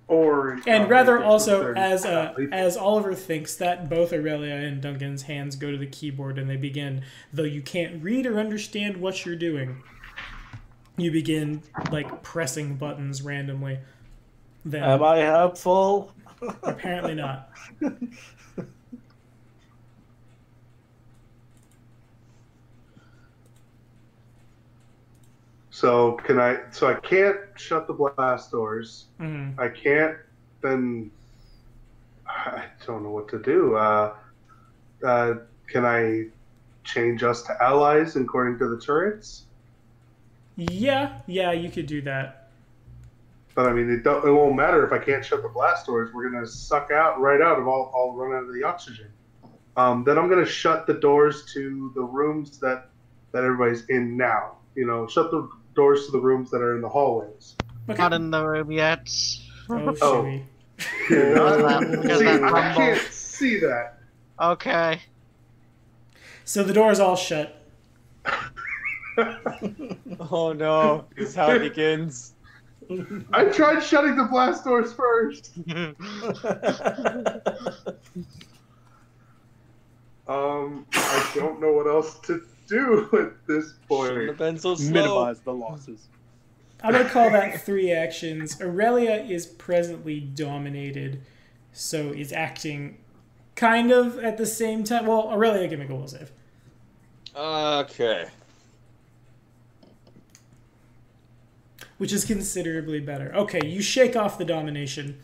And rather also, as Oliver thinks that both Aurelia and Duncan's hands go to the keyboard and they begin, though you can't read or understand what you're doing, you begin, like, pressing buttons randomly. Then, am I helpful? Apparently not. So I can't shut the blast doors. Mm-hmm. I can't then... I don't know what to do. Can I change us to allies according to the turrets? Yeah, you could do that. But I mean, it won't matter if I can't shut the blast doors. We're gonna suck right out of all run out of the oxygen. Then I'm gonna shut the doors to the rooms that everybody's in now. You know, shut the doors to the rooms that are in the hallways. Okay. Not in the room yet. Oh, shitty. I can't see that. Okay. So the door's all shut. Oh no, this is how it begins. I tried shutting the blast doors first. I don't know what else to do at this Shouldn't point. have been so slow. Minimize the losses. I'm going to call that 3 actions. Aurelia is presently dominated, so is acting kind of at the same time. Well, Aurelia can make a will save. Okay. Which is considerably better. Okay, you shake off the domination,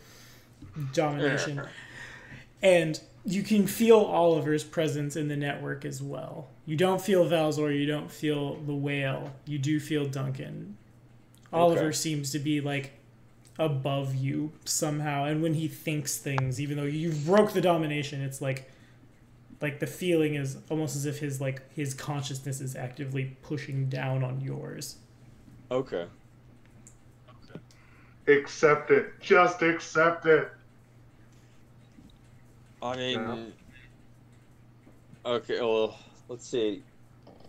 and you can feel Oliver's presence in the network as well. You don't feel Valzor, you don't feel the whale, you do feel Duncan. Oliver seems to be, like, above you somehow, and when he thinks things, even though you broke the domination, it's like like the feeling is almost as if his consciousness is actively pushing down on yours. Okay. Accept it. Just accept it. I mean, Yeah. okay. Well, let's see.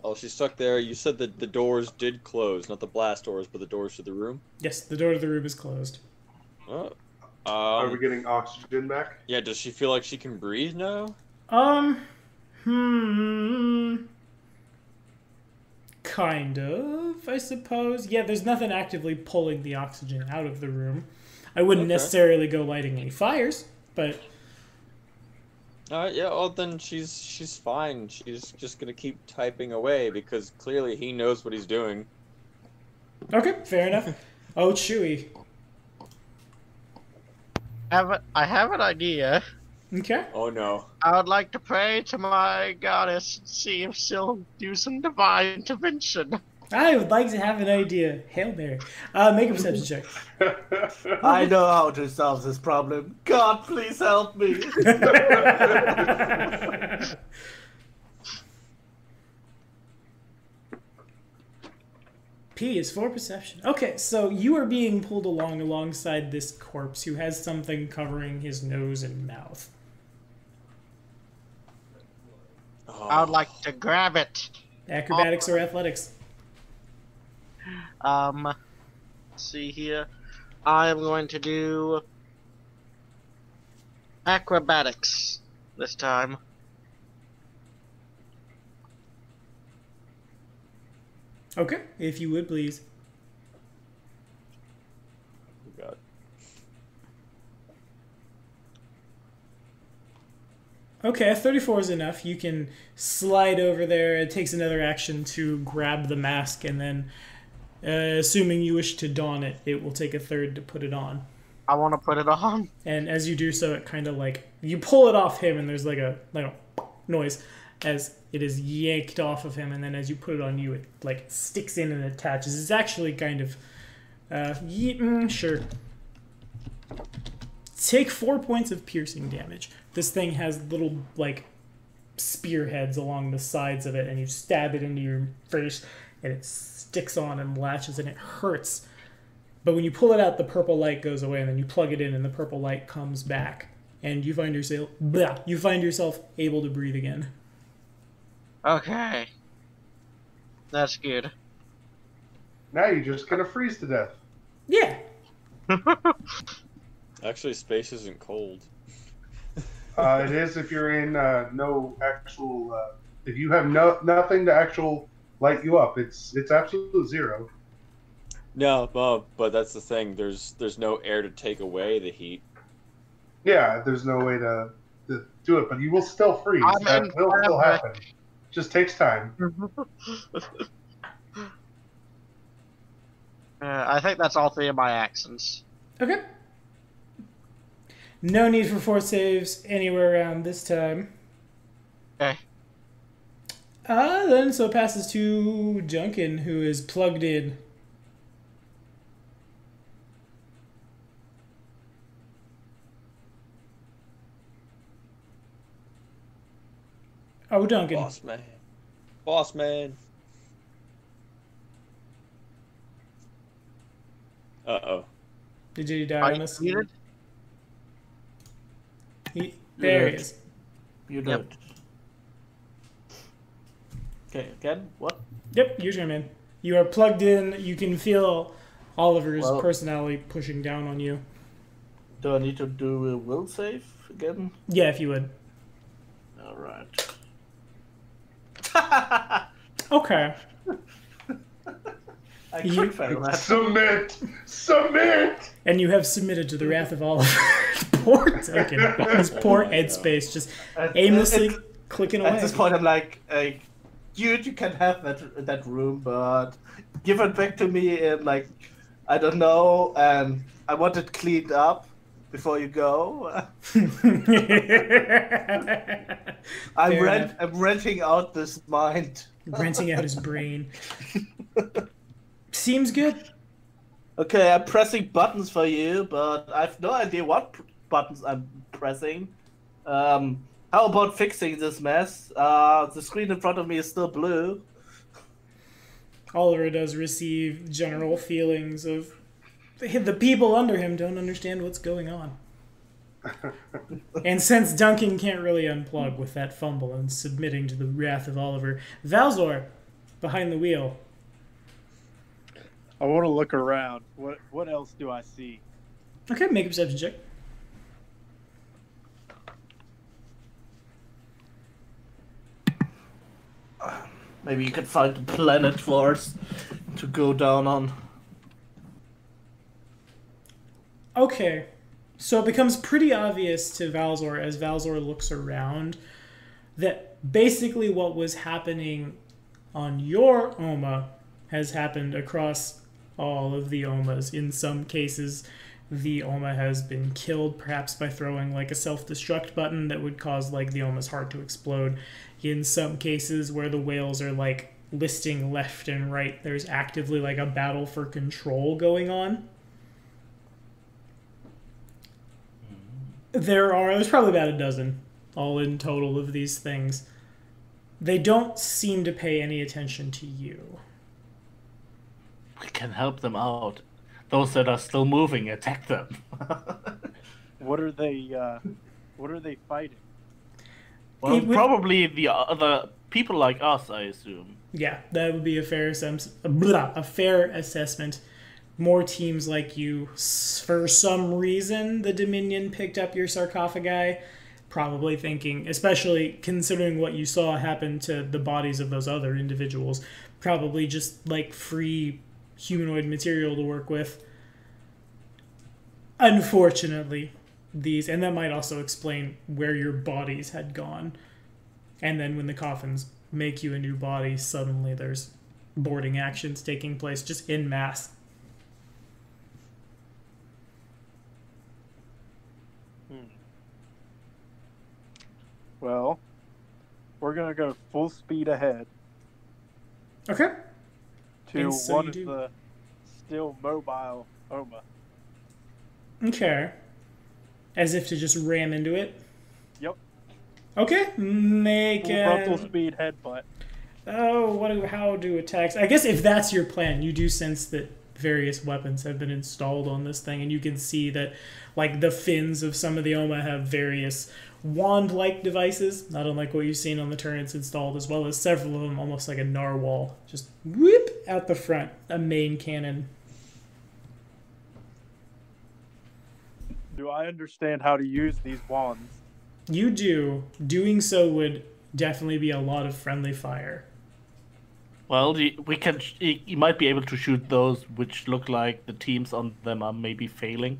Oh, she's stuck there. You said that the doors did close, not the blast doors, but the doors to the room. Yes, the door to the room is closed. Oh. Are we getting oxygen back? Yeah. Does she feel like she can breathe now? Kind of, I suppose. Yeah, there's nothing actively pulling the oxygen out of the room. I wouldn't necessarily go lighting any fires, but... Yeah, well then she's fine. She's just gonna keep typing away because clearly he knows what he's doing. Okay, fair enough. Oh, Chewie. I have an idea. Okay. Oh no. I would like to pray to my goddess and see if she'll do some divine intervention. I would like to have an idea. Hail Mary. Make a perception check. I know how to solve this problem. God, please help me. P is for perception. Okay, so you are being pulled along alongside this corpse who has something covering his nose and mouth. Oh. I would like to grab it. Acrobatics or athletics? Let's see here. I am going to do acrobatics this time. Okay, if you would please. Oh, God. Okay, 34 is enough. You can slide over there. It takes another action to grab the mask, and then, assuming you wish to don it, it will take a third to put it on. I want to put it on. And as you do so, it kind of like you pull it off him, and there's like a noise as it is yanked off of him, and then as you put it on you, it like sticks in and attaches. It's actually kind of sure. Take 4 points of piercing damage. This thing has little like spearheads along the sides of it, and you stab it into your face, and it sticks on and latches, and it hurts. But when you pull it out, the purple light goes away, and then you plug it in, and the purple light comes back, and you find yourself able to breathe again. Okay. That's good. Now you're just gonna freeze to death. Yeah. Actually, space isn't cold. It is if you're in no actual. If you have nothing to actual light you up, it's absolute zero. No, but that's the thing. There's no air to take away the heat. Yeah, there's no way to do it, but you will still freeze. That will still happen. Just takes time. I think that's all three of my actions. Okay. No need for force saves anywhere around this time. Okay. Then so it passes to Duncan, who is plugged in. Oh, Duncan. Boss man. Boss man. Uh-oh. Did you die Are on you us? muted? There he is. You Yep. don't. Okay, again? What? Yep, your turn, man. You are plugged in. You can feel Oliver's Well- personality pushing down on you. Do I need to do a will save again? Yeah, if you would. Alright. Okay. I You- could fail that. Submit! Submit! And you have submitted to the wrath of Oliver. Poor Duncan. His poor headspace just aimlessly clicking away. At this point, I'm like, you can have that room, but give it back to me in like, I don't know, and I want it cleaned up before you go. I'm renting out this mind. Renting out his brain. Seems good. Okay, I'm pressing buttons for you, but I have no idea what buttons I'm pressing. How How about fixing this mess? The screen in front of me is still blue. Oliver does receive general feelings of the people under him don't understand what's going on. And since Duncan can't really unplug with that fumble and submitting to the wrath of Oliver, Valzor, behind the wheel. I want to look around. What else do I see? Okay, make a perception check. Maybe you could find a planet for us to go down on. Okay, so it becomes pretty obvious to Valzor as Valzor looks around that basically what was happening on your Oma has happened across all of the Omas. In some cases, the Oma has been killed, perhaps by throwing like a self-destruct button that would cause like the Oma's heart to explode. In some cases where the whales are like listing left and right, there's actively like a battle for control going on. There's probably about a dozen all in total of these things. They don't seem to pay any attention to you. We can help them out. Those that are still moving, attack them. What are they fighting? Well, probably the other people like us, I assume. Yeah, that would be a fair assessment. More teams like you. For some reason, the Dominion picked up your sarcophagi, probably thinking, especially considering what you saw happen to the bodies of those other individuals, probably just like free humanoid material to work with. Unfortunately, and that might also explain where your bodies had gone. And then when the coffins make you a new body, suddenly there's boarding actions taking place just en masse. Well, we're going to go full speed ahead. Okay. To one of the still mobile Oma. Okay. As if to just ram into it? Yep. Okay. Make frontal speed headbutt. Oh, how do attacks... I guess if that's your plan, you do sense that various weapons have been installed on this thing, and you can see that like the fins of some of the Oma have various wand-like devices, not unlike what you've seen on the turrets installed, as well as several of them almost like a narwhal, just whip out the front, a main cannon. Do I understand how to use these wands? You do. Doing so would definitely be a lot of friendly fire. Well, you might be able to shoot those which look like the teams on them are maybe failing.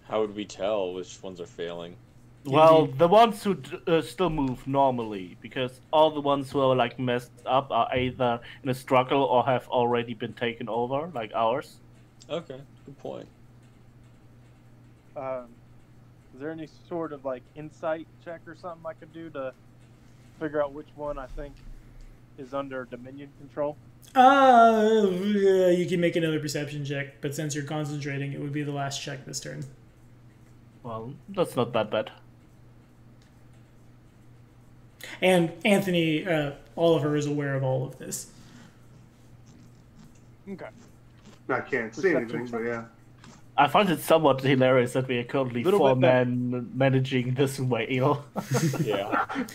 How would we tell which ones are failing? Well, the ones who still move normally, because all the ones who are like messed up are either in a struggle or have already been taken over, like ours. Okay, good point. Is there any sort of like insight check or something I could do to figure out which one I think is under Dominion control? You can make another perception check, but since you're concentrating, it would be the last check this turn. Well, that's not that bad. And Anthony Oliver is aware of all of this. Okay. I can't see anything, but yeah. I find it somewhat hilarious that we are currently Little bit four-men managing this whale. Yeah.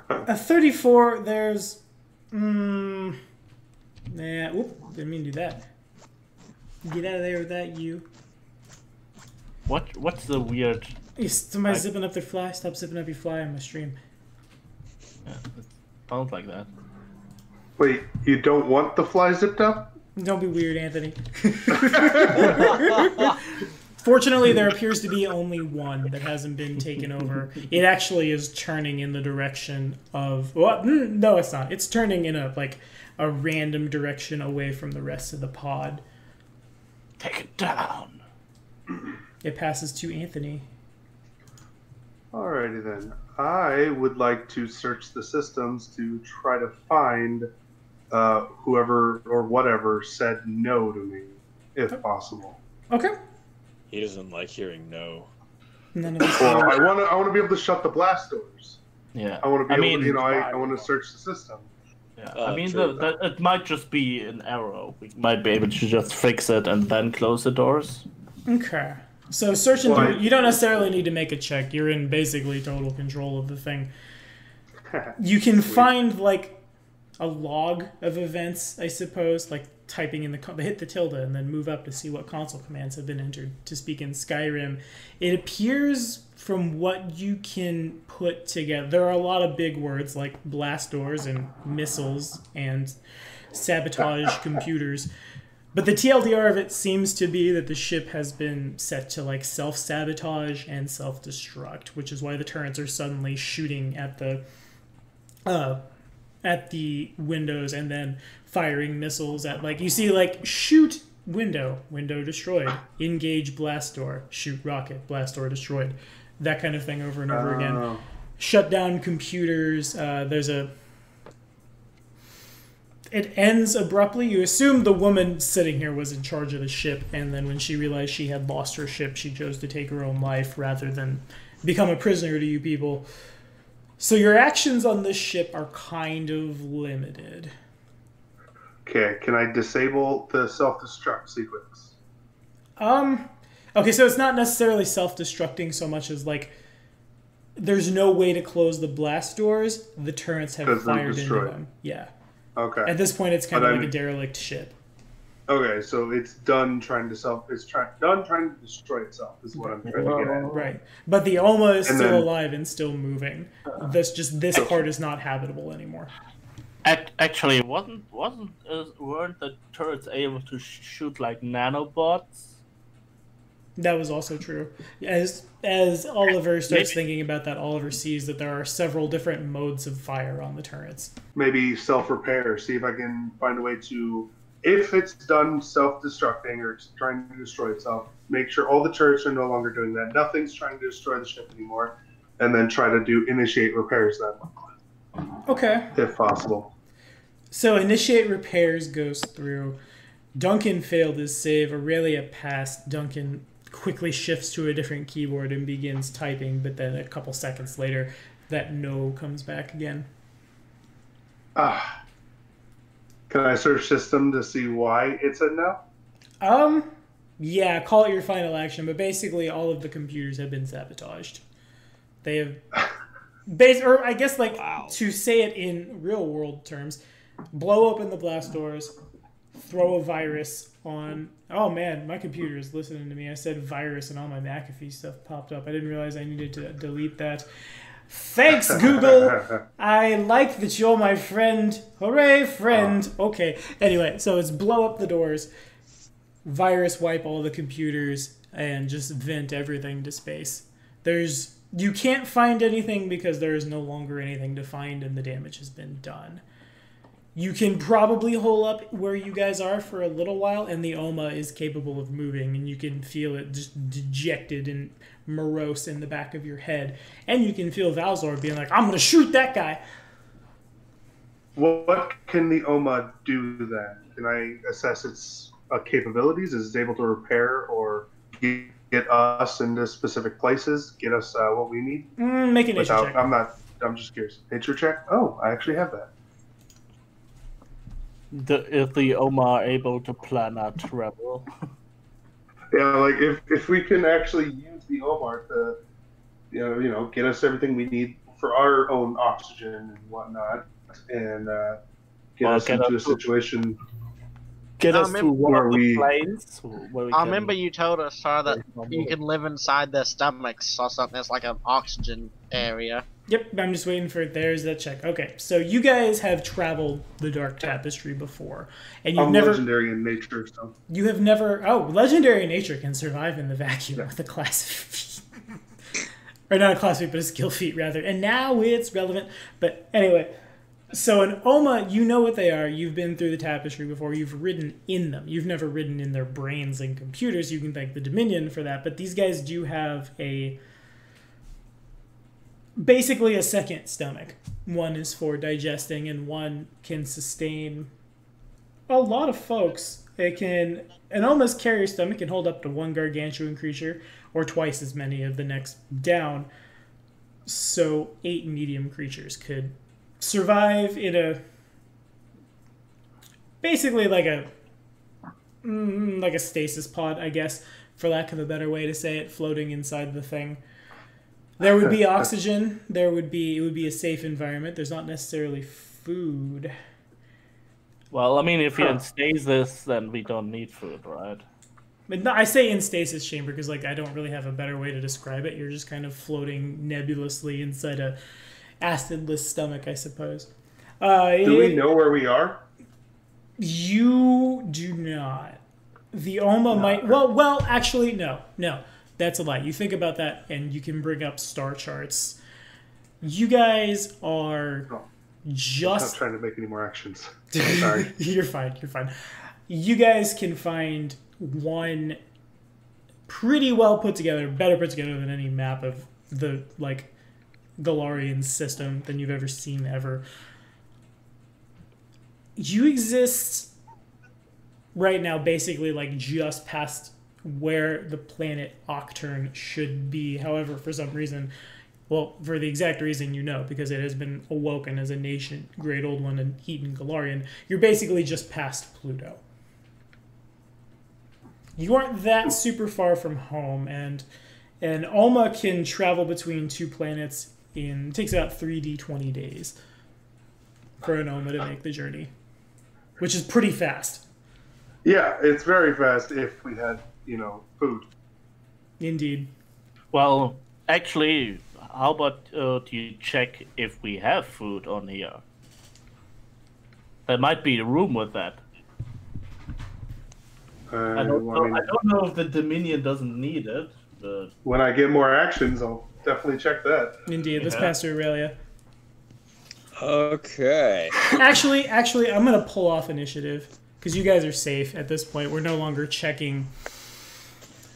A 34, there's... Nah, whoop, didn't mean to do that. Get out of there with that, you. What's the weird... Somebody zipping up their fly. Stop zipping up your fly on my stream. Yeah, it sounds like that. Wait, you don't want the fly zipped up? Don't be weird, Anthony. Fortunately, there appears to be only one that hasn't been taken over. It actually is turning in the direction of... Well, no, it's not. It's turning in a random direction away from the rest of the pod. Take it down. It passes to Anthony. Alrighty then. I would like to search the systems to try to find whoever or whatever said no to me, if possible. Okay. He doesn't like hearing no. None of us. Well, I want to be able to shut the blast doors. Yeah. I want to be able to, I want to search the system. Yeah. Oh, I mean, true. it might just be an arrow. We might be able to just fix it and then close the doors. Okay. So searching through, you don't necessarily need to make a check. You're in basically total control of the thing. You can find like a log of events, I suppose, like typing in hit the tilde and then move up to see what console commands have been entered to speak in Skyrim. It appears from what you can put together, there are a lot of big words like blast doors and missiles and sabotage computers. But the TLDR of it seems to be that the ship has been set to like self-sabotage and self-destruct, which is why the turrets are suddenly shooting at the windows and then firing missiles at, like, you see, like, shoot window destroyed, engage blast door, shoot rocket, blast door destroyed, that kind of thing over and over again. Shut down computers. It ends abruptly. You assume the woman sitting here was in charge of the ship, and then when she realized she had lost her ship, she chose to take her own life rather than become a prisoner to you people. So your actions on this ship are kind of limited. Okay, can I disable the self-destruct sequence? Okay, so it's not necessarily self-destructing so much as, like, there's no way to close the blast doors. The turrets have fired into them. Yeah. Okay. At this point, it's kind of like a derelict ship. Okay, so it's done trying to destroy itself is what I'm trying to get at. Right. But the Oma is still alive and still moving. This part is not habitable anymore. Actually, weren't the turrets able to shoot like nanobots? That was also true. As Oliver starts thinking about that, Oliver sees that there are several different modes of fire on the turrets. Maybe self-repair. See if I can find a way to, if it's done self-destructing or it's trying to destroy itself, make sure all the turrets are no longer doing that. Nothing's trying to destroy the ship anymore, and then try to initiate repairs then. Okay. If possible. So initiate repairs goes through. Duncan failed his save. Aurelia passed. Duncan quickly shifts to a different keyboard and begins typing, but then a couple seconds later, that no comes back again. Can I search system to see why it's a no? Yeah, call it your final action, but basically all of the computers have been sabotaged. They have... or I guess, like, to say it in real-world terms, blow open the blast doors, throw a virus on... Oh, man, my computer is listening to me. I said virus and all my McAfee stuff popped up. I didn't realize I needed to delete that. Thanks, Google! I like that you're my friend. Hooray, friend! Okay, anyway, so it's blow up the doors, virus wipe all the computers, and just vent everything to space. You can't find anything because there is no longer anything to find and the damage has been done. You can probably hole up where you guys are for a little while, and the Oma is capable of moving, and you can feel it just dejected and morose in the back of your head. And you can feel Valzor being like, I'm going to shoot that guy. What can the Oma do then? Can I assess its capabilities? Is it able to repair or get us into specific places? Get us what we need? Make a nature check. I'm just curious. Nature check? Oh, I actually have that. Is the Oma able to plan a travel? Yeah, like if we can actually use the Omar to, get us everything we need for our own oxygen and whatnot, and get us into a situation. Get us to one of the planes. I remember you told us, sir, that you can live inside their stomachs or something. It's like an oxygen area. Yep, I'm just waiting for it. There's that check. Okay, so you guys have traveled the Dark Tapestry before, and you've never legendary in nature. So you have never. Oh, legendary in nature can survive in the vacuum with a class feat, or not a class feat, but a skill feat rather. And now it's relevant. But anyway, so an Oma, you know what they are. You've been through the Tapestry before. You've ridden in them. You've never ridden in their brains and computers. You can thank the Dominion for that. But these guys do have basically a second stomach. One is for digesting, and one can sustain a lot of folks, an almost carrier stomach can hold up to one gargantuan creature or twice as many of the next down. So 8 medium creatures could survive in basically like a stasis pod, I guess, for lack of a better way to say it, floating inside the thing. There would be oxygen. It would be a safe environment. There's not necessarily food. Well, I mean, if you're in stasis, then we don't need food, right? But no, I say in stasis chamber because I don't really have a better way to describe it. You're just kind of floating nebulously inside a acidless stomach, I suppose. Do we know where we are? You do not. The Oma might... Well, actually, no. That's a lie. You think about that, and you can bring up star charts. You guys are just... I'm not trying to make any more actions. I'm sorry. You're fine. You guys can find one pretty well put together, better put together than any map of the, Galarian system than you've ever seen ever. You exist right now basically just past where the planet Octurne should be. However, for some reason, well, for the exact reason because it has been awoken as a nation, great old one, and eaten Galarian, you're basically just past Pluto. You aren't that super far from home, and Oma can travel between 2 planets it takes about 3d20 days for an Oma to make the journey, which is pretty fast. Yeah, it's very fast if we had, food. Indeed. Well, actually, how about do you check if we have food on here? There might be a room with that. I don't know if the Dominion doesn't need it. But... When I get more actions, I'll definitely check that. Indeed. Let's pass to Aurelia. Okay. Actually, I'm going to pull off initiative because you guys are safe at this point. We're no longer checking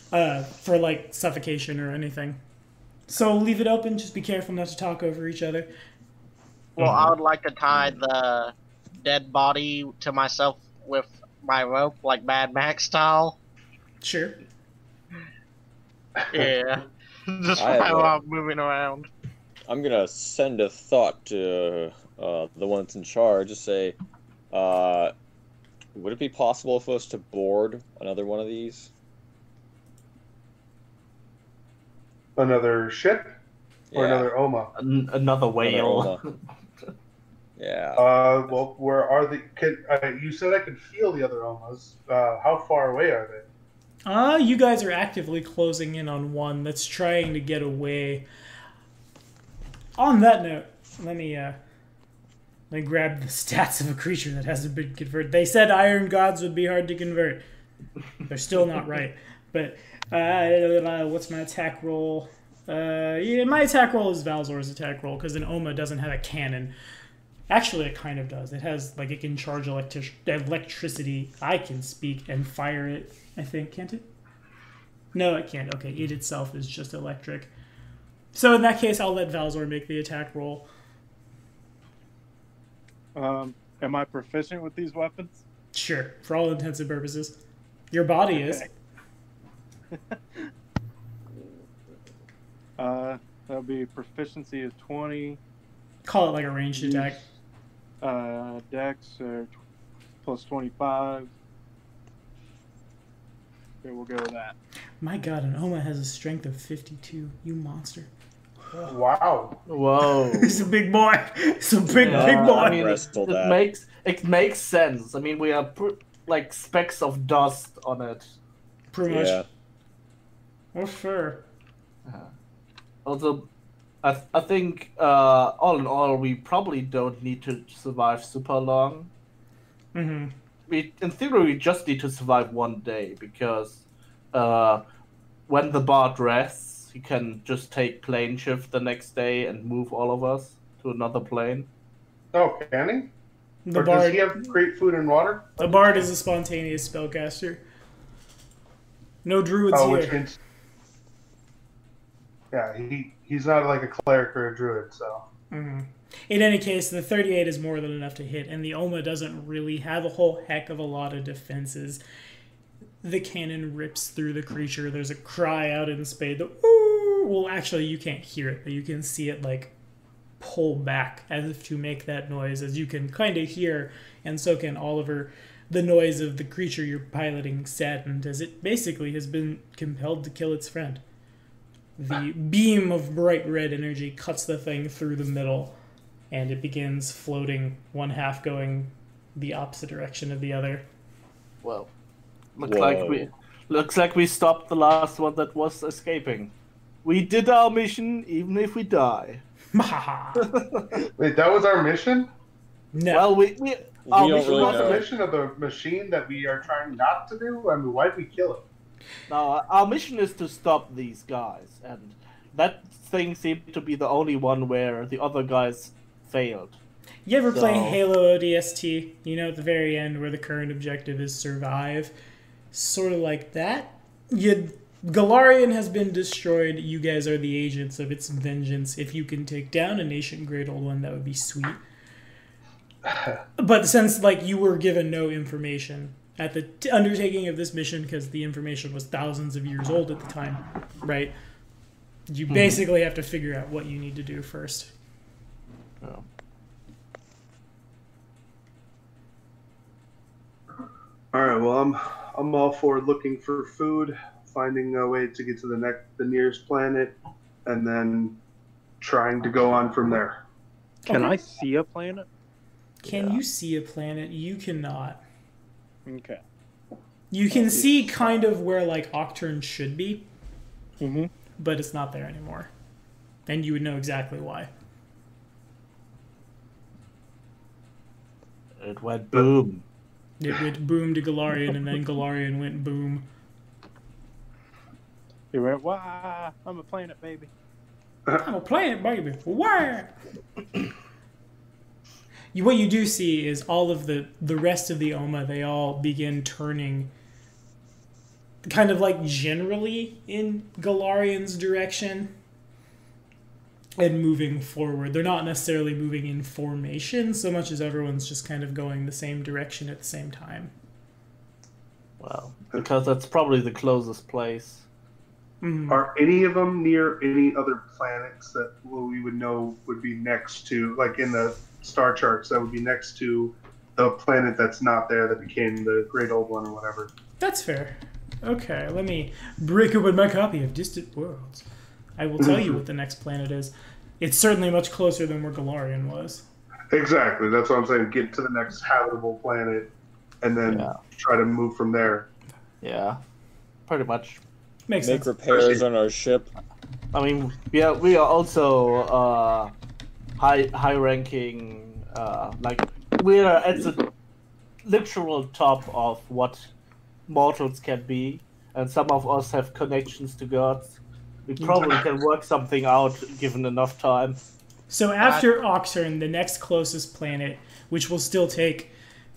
for suffocation or anything. So leave it open. Just be careful not to talk over each other. Well, I would like to tie the dead body to myself with my rope, like Mad Max style. Sure. Yeah. Just while I'm moving around. I'm gonna send a thought to the one that's in charge. Just say, would it be possible for us to board another one of these? Another ship? Or another Oma? Another whale. Yeah. Well, where are the... you said I could feel the other Omas. How far away are they? You guys are actively closing in on one that's trying to get away. On that note, let me grab the stats of a creature that hasn't been converted. They said iron gods would be hard to convert. They're still not right. But what's my attack roll? My attack roll is Valzor's attack roll because an Oma doesn't have a cannon. Actually, it kind of does. It has it can charge electricity. I can speak and fire it. I think, can't it? No, it can't. Okay, it itself is just electric. So in that case, I'll let Valzor make the attack roll. Am I proficient with these weapons? Sure, for all intents and purposes. Your body is. That'll be proficiency of 20. Call it like a ranged attack. Dex plus 25. Okay, we'll go with that. My god, an Oma has a strength of 52. You monster. Wow. Whoa. He's a big boy. He's a big boy. I mean, it makes sense. I mean, we are like specks of dust on it. Pretty much. Yeah. Oh, sure. Also, I think all in all, we probably don't need to survive super long. Mm-hmm. In theory, we just need to survive one day because when the bard rests, he can just take plane shift the next day and move all of us to another plane. Oh, can he? Does he have great food and water? The bard is a spontaneous spellcaster. No druids here. Which means... Yeah, he's not like a cleric or a druid, so... Mm-hmm. In any case, the 38 is more than enough to hit, and the Oma doesn't really have a whole heck of a lot of defenses. The cannon rips through the creature. There's a cry out in space. Well, actually, you can't hear it, but you can see it, like, pull back as if to make that noise, as you can kind of hear, and so can Oliver, the noise of the creature you're piloting saddened, as it basically has been compelled to kill its friend. The beam of bright red energy cuts the thing through the middle, and it begins floating, one half going the opposite direction of the other. Well, looks like we stopped the last one that was escaping. We did our mission, even if we die. Wait, that was our mission? No. Well, we don't This really was know. the mission of the machine that we are trying not to do? I mean, why'd we kill it? No, our mission is to stop these guys, and that thing seemed to be the only one where the other guys failed. You ever play So- Halo ODST? You know, at the very end where the current objective is survive? Sort of like that. Galarian has been destroyed. You guys are the agents of its vengeance. If you can take down a nation great old one, that would be sweet. But since, like, you were given no information at the undertaking of this mission, because the information was thousands of years old at the time, right? You basically have to figure out what you need to do first. Oh. All right. Well, I'm all for looking for food, finding a way to get to the nearest planet, and then trying to go on from there. Can Okay. I see a planet? Can you see a planet? You cannot. Okay. You can see kind of where, like, Octurne should be, Mm-hmm. but it's not there anymore. And you would know exactly why. It went boom. It went boom to Galarian, and then Galarian went boom. You went, wow, I'm a planet, baby. I'm a planet, baby. Where? What you do see is all of the rest of the Oma, they all begin turning kind of like generally in Galarian's direction and moving forward. They're not necessarily moving in formation so much as everyone's just kind of going the same direction at the same time. Well, because that's probably the closest place. Mhm. Are any of them near any other planets that we would know would be next to, like in the star charts, that would be next to the planet that's not there that became the Great Old One or whatever? That's fair. Okay, let me break open my copy of Distant Worlds. I will tell you what the next planet is. It's certainly much closer than where Galarian was. Exactly. That's what I'm saying. Get to the next habitable planet, and then Yeah. try to move from there. Yeah, pretty much. Makes Make sense. repairs on our ship. I mean, we are also high ranking. Like we are at the literal top of what mortals can be, and some of us have connections to gods. We probably can work something out given enough time. So after Octurne, the next closest planet, which will still take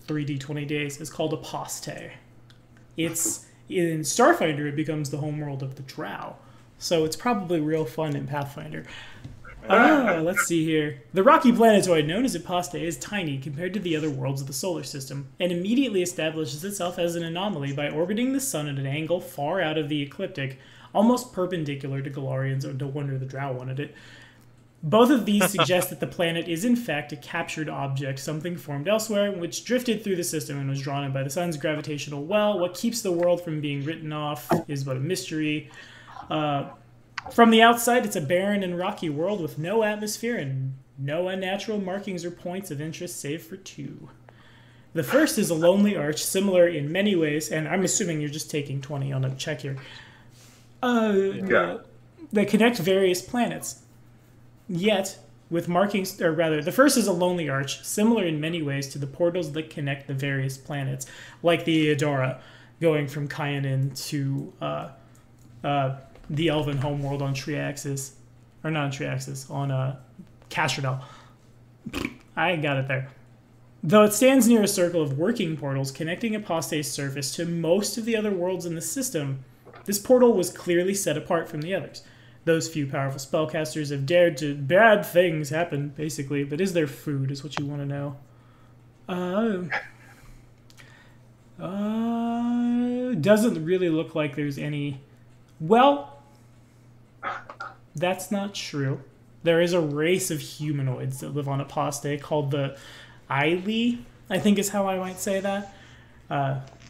3d20 days, is called Aposte. It's in Starfinder. It becomes the homeworld of the Drow, so it's probably real fun in Pathfinder. Let's see here. The rocky planetoid known as Aposte is tiny compared to the other worlds of the solar system, and immediately establishes itself as an anomaly by orbiting the sun at an angle far out of the ecliptic, almost perpendicular to Galarian's. Oh, no wonder the Drow wanted it. Both of these suggest that the planet is in fact a captured object, something formed elsewhere, which drifted through the system and was drawn in by the sun's gravitational well. What keeps the world from being written off is but a mystery. From the outside, it's a barren and rocky world with no atmosphere and no unnatural markings or points of interest save for two. The first is a lonely arch, similar in many ways, and I'm assuming you're just taking 20 on a check here. They connect various planets. Yet, with markings, or rather, the first is a lonely arch, similar in many ways to the portals that connect the various planets, like the Eodora, going from Kyanin to the Elven homeworld on Triaxis, or not on Triaxis, on Castradel. I got it there. Though it stands near a circle of working portals connecting Apostate's surface to most of the other worlds in the system, this portal was clearly set apart from the others. those few powerful spellcasters have dared to... Bad things happen, basically. But is there food, is what you want to know. Doesn't really look like there's any... Well, that's not true. There is a race of humanoids that live on Aposte called the Aili, I think is how I might say that.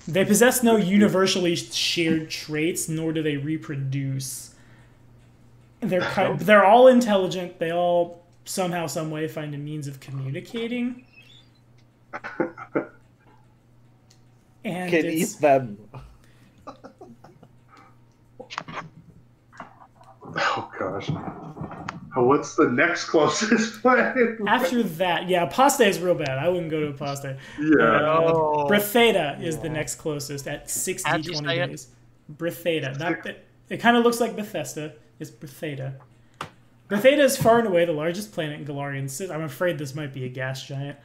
They possess no universally shared traits, nor do they reproduce. They're all intelligent. They all somehow, some way find a means of communicating. And Can eat them. Oh gosh. What's the next closest planet? After that, yeah, Aposte is real bad. I wouldn't go to Aposte. Yeah. Britheta is the next closest at 60 20 days. Britheta. It kind of looks like Bethesda. It's Britheta. Britheta is far and away the largest planet in Galarian system. I'm afraid this might be a gas giant.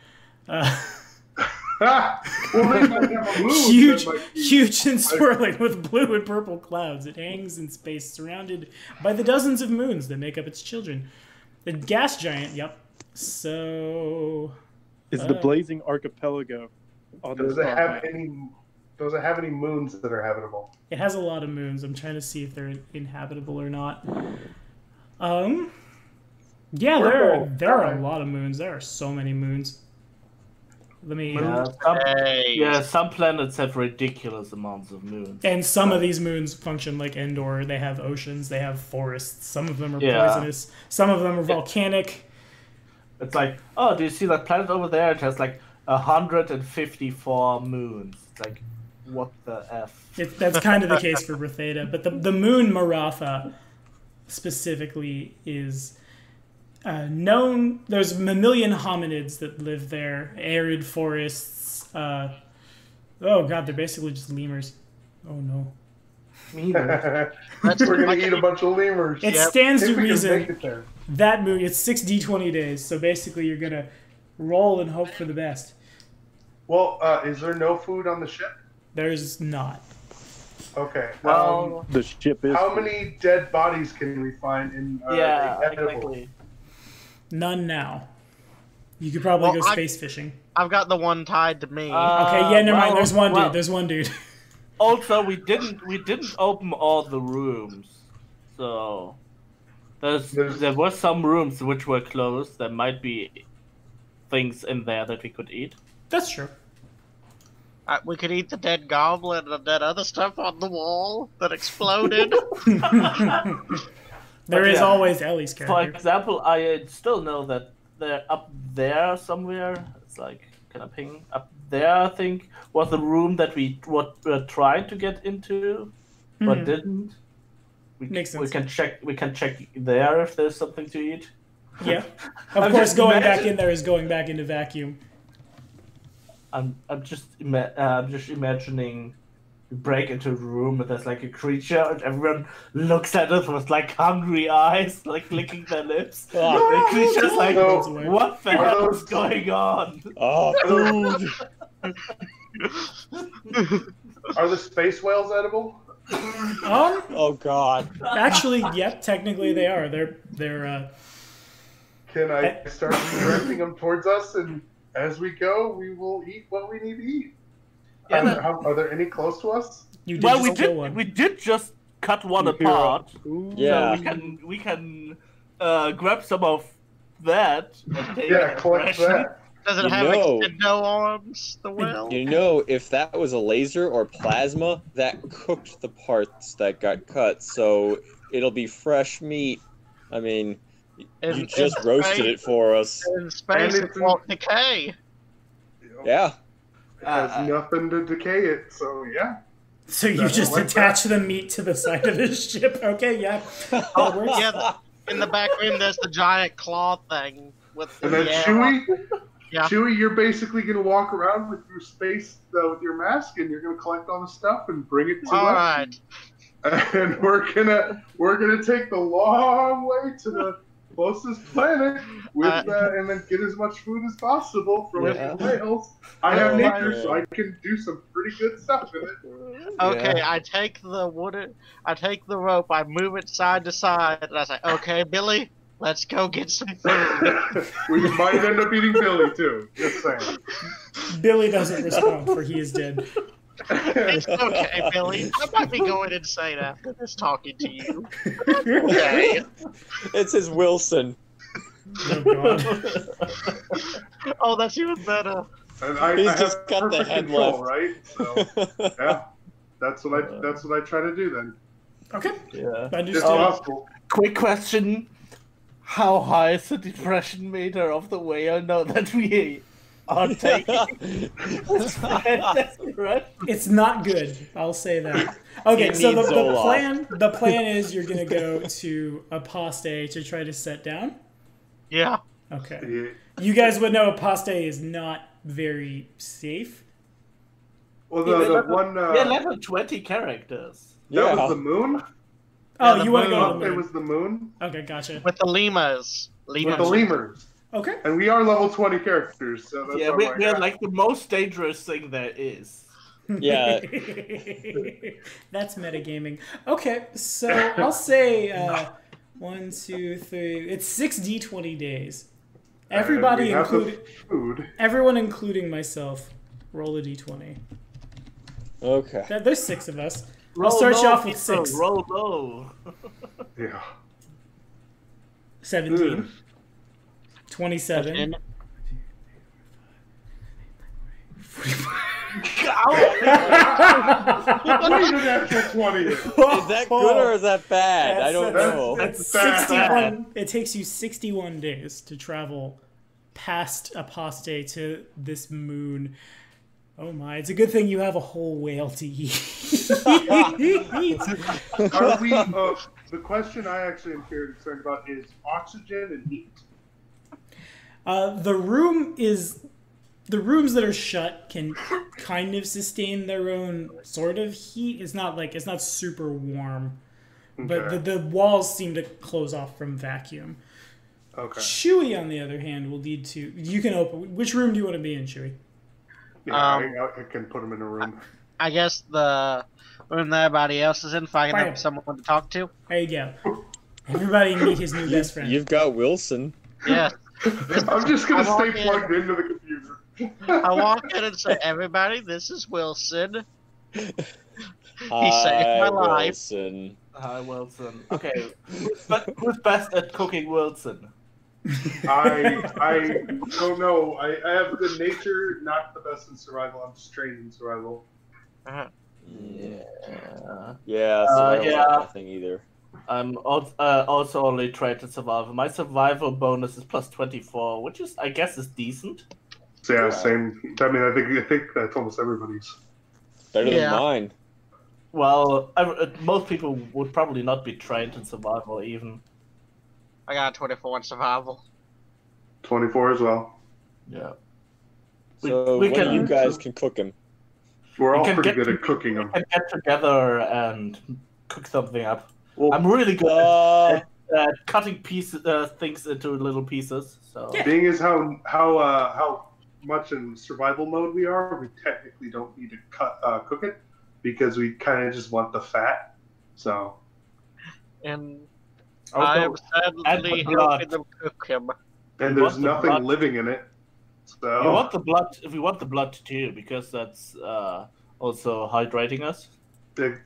Well, they might have a moon huge and swirling with blue and purple clouds. It hangs in space, surrounded by the dozens of moons that make up its children. The gas giant, yep. So... Is the blazing archipelago on does it have any moons that are habitable? It has a lot of moons. I'm trying to see if they're inhabitable or not. Yeah, there are a lot of moons. There are so many moons. Let me. Some planets have ridiculous amounts of moons. And some of these moons function like Endor. They have oceans. They have forests. Some of them are poisonous. Some of them are volcanic. It's like, oh, do you see that planet over there? It has like 154 moons. It's like, what the f? That's kind of the case for Britheta. But the moon Maratha specifically is known. There's mammalian hominids that live there. Arid forests. Oh god, they're basically just lemurs. Oh no. We're gonna eat a bunch of lemurs. It stands to reason that moon. It's 6d20 days, so basically you're gonna roll and hope for the best. Well, is there no food on the ship? There's not. Okay. Well, the ship is. How many dead bodies can we find in? Exactly. None now. You could probably go space fishing. I've got the one tied to me. Okay, yeah, never mind. There's one dude. There's one dude. Also, we didn't open all the rooms, so there were some rooms which were closed. There might be things in there that we could eat. That's true. We could eat the dead goblin and that other stuff on the wall that exploded. There is always Ellie's character. For example, I still know that they're up there somewhere. It's like, can I ping? Up there, I think, was the room that we tried to get into, but didn't. Makes sense. We can check there if there's something to eat. Yeah. Of course, going back in there is going back into vacuum. I'm just imagining we break into a room and there's like a creature and everyone looks at us with like hungry eyes, like licking their lips. The creature's like, what the hell is going on? Oh, food! Are the space whales edible? Oh god. Actually, yep, technically they are. They're Can I start directing them towards us, and as we go, we will eat what we need to eat? Are there any close to us? we did just cut one apart. Yeah. So we can grab some of that and take collect that. Does it have extendo arms, the whale? You know, if that was a laser or plasma, that cooked the parts that got cut, so it'll be fresh meat. I mean, you just roasted it for us. In space, it won't decay. Yeah. It has nothing to decay it, so yeah. So you just attach the meat to the side of the ship? Okay, yeah. In the back room, there's the giant claw thing. And then Chewie, you're basically going to walk around with your space, with your mask, and you're going to collect all the stuff and bring it to us. All right. And we're gonna take the long way to closest planet with and then get as much food as possible from the whales. I have nature, so I can do some pretty good stuff with it. Okay, I take the rope, I move it side to side, and I say, "Okay, Billy, let's go get some food." We might end up eating Billy too. Just saying. Billy doesn't respond, for he is dead. It's okay, Billy. I might be going insane after this talking to you. Okay. It's his Wilson. Oh, God. Oh, that's even better. And He's I just have got the perfect head control, left. right? So yeah, that's what I try to do then. Okay. Yeah. I If understand. possible. Quick question. How high is the depression meter of the whale now that we are taking? That's correct. It's not good. I'll say that. Okay, He so needs the Zoloft. plan is you're gonna go to Aposte to try to set down. Yeah. Okay. Yeah. You guys would know Aposte is not very safe. Well, Yeah, the one Yeah, level 20 characters. that was the moon. Oh, the you want to go moon. to the It moon? was the moon Okay, gotcha. With the lemurs. with the lemurs, Okay. and we are level 20 characters. So that's Yeah, why I'm like, we're like the most dangerous thing there is. Yeah. That's metagaming. Okay, so I'll say 1, 2, 3. It's 6d20 days. Everybody we have the including food. everyone, including myself, roll a d20. Okay. There's 6 of us. Roll I'll start you low, off with people, 6. Roll low. Yeah. 17. 27. Wait an actual 20. Is that good or is that bad? I don't know. That's bad. 61. It takes you 61 days to travel past Aposte to this moon. Oh my, it's a good thing you have a whole whale to eat. Are we? The question I actually am very concerned about is oxygen and heat. The rooms that are shut can kind of sustain their own sort of heat. It's not super warm, but Okay. the walls seem to close off from vacuum. Okay. Chewy, on the other hand, will need to. You can open. Which room do you want to be in, Chewy? Yeah, I can put them in a room. I guess the room that everybody else is in, if I can have someone to talk to. There you go. Everybody meet his new best friend. You've got Wilson. Yeah. I'm just gonna I walk stay in. plugged into the computer. I walk in and say, "Everybody, this is Wilson." Hi, saved my life. Wilson. Hi, Wilson. Okay, who's best at cooking Wilson? I don't know. I have good nature, not the best in survival. I'm just trained in survival. Yeah. Yeah, so I don't yeah. like nothing either. I'm also only trained in survival. My survival bonus is plus 24, which is, I guess, is decent. So yeah, same. I mean, I think that's almost everybody's. Better Yeah. than mine. Well, most people would probably not be trained in survival even. I got a 24 in survival. 24 as well. Yeah. So we one of can- you guys can cook him. We're all can pretty get good to- at cooking them. We can get together and cook something up. Well, I'm really good Uh, at cutting things into little pieces. So Yeah. being as how much in survival mode we are, we technically don't need to cook it because we kind of just want the fat. So And Also, I am add sadly the blood. helping them cook him. and We there's want the nothing blood. living in it. So we want the blood. We want the blood too, because that's also hydrating us.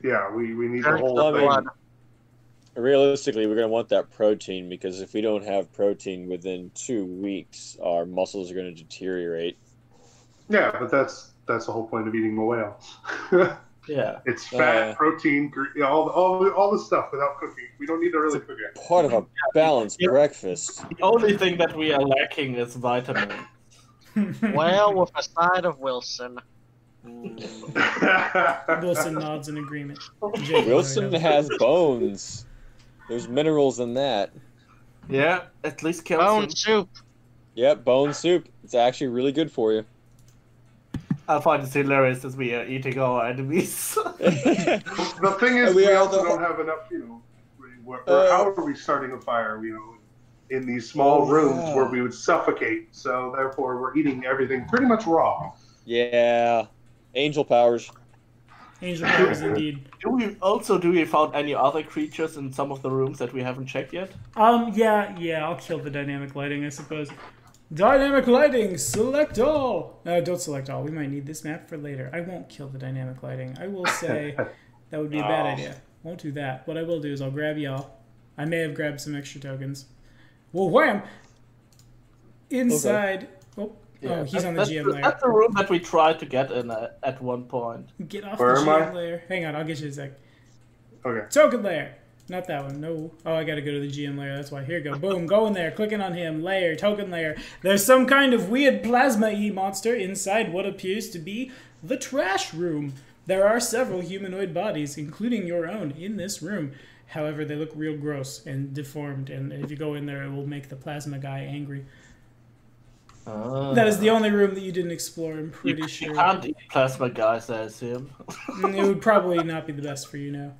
yeah, we need the Drink whole the thing. blood. Realistically, we're going to want that protein because if we don't have protein within 2 weeks, our muscles are going to deteriorate. Yeah, but that's the whole point of eating a whale. Yeah. It's fat, Yeah. protein, all the stuff without cooking. We don't need to really cook it. Part of a balanced breakfast. The only thing that we are lacking is vitamins. Well, with a side of Wilson. Wilson nods in agreement. Jake, Wilson has bones. There's minerals in that. Yeah, at least Bone calcium. soup. Yep, bone soup. It's actually really good for you. I find it hilarious as we are eating our enemies. The thing is, We we are also the- don't have enough, or how are we starting a fire, in these small rooms where we would suffocate. So therefore, we're eating everything pretty much raw. Yeah. Angel powers. Angel powers, indeed. Do we found any other creatures in some of the rooms that we haven't checked yet? Yeah, I'll kill the dynamic lighting, I suppose. Dynamic lighting, select all! Don't select all, we might need this map for later. I won't kill the dynamic lighting. I will say that would be a bad idea. Won't do that. What I will do is I'll grab y'all. I may have grabbed some extra tokens. Well, wham! Inside... Okay. Oh, he's on the GM layer. That's the room that we tried to get in at one point. Get off Where the am GM I? layer. Hang on, I'll get you in a sec. Okay. Token layer. Not that one. No. Oh, I gotta go to the GM layer. That's why. Here you go. Boom. Go in there. Clicking on him. Layer. Token layer. There's some kind of weird plasma-y monster inside what appears to be the trash room. There are several humanoid bodies, including your own, in this room. However, they look real gross and deformed, and if you go in there, it will make the plasma guy angry. That is the only room that you didn't explore, I'm pretty sure. You can't eat plasma guys, I assume. It would probably not be the best for you now.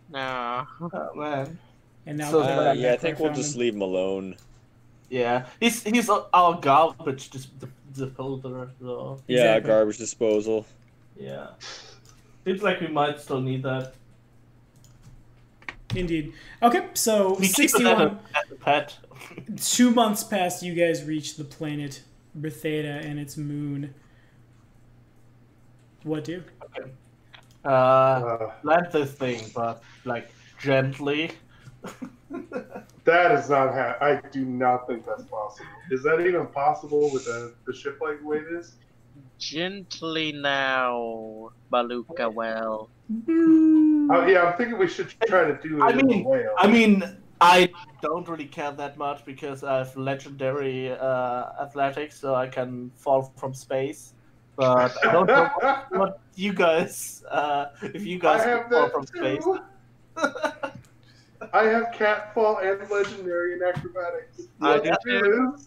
No. Oh, man. And now, Yeah, I think we'll just leave him alone. Yeah, he's our garbage disposer. So. Yeah, Exactly. garbage disposal. Yeah. Seems like we might still need that. Indeed. Okay, so We keep it 61. as a pet. 2 months past, you guys reach the planet Bethesda and its moon. What do? Land this thing, but like gently. That is not I do not think that's possible. Is that even possible with the ship like the way it is? Gently now, Baluka well. Yeah, I'm thinking we should try to do it in the whale. I mean, I don't really care that much because I have legendary athletics, so I can fall from space. But I don't know what you guys, if you guys can fall from space. I have catfall and legendary in acrobatics. I do too.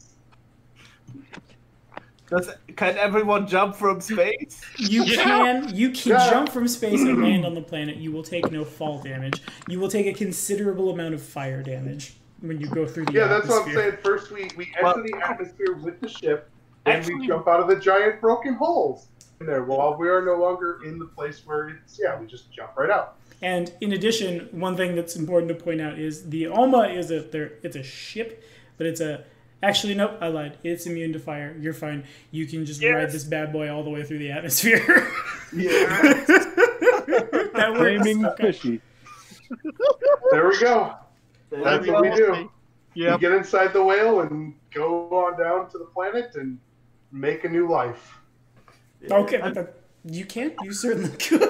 Can everyone jump from space? You can jump from space and land on the planet. You will take no fall damage. You will take a considerable amount of fire damage when you go through the atmosphere. That's what I'm saying. First we enter the atmosphere with the ship, and we jump out of the giant broken holes in there while we are no longer in the place where it's, we just jump right out. And in addition, one thing that's important to point out is the Alma is it's a ship, but it's a... Actually, nope, I lied. It's immune to fire. You're fine. You can just ride this bad boy all the way through the atmosphere. That works. Flaming fishy. There we go. That's what we do. Yep. We get inside the whale and go on down to the planet and make a new life. Okay, you can. You certainly could.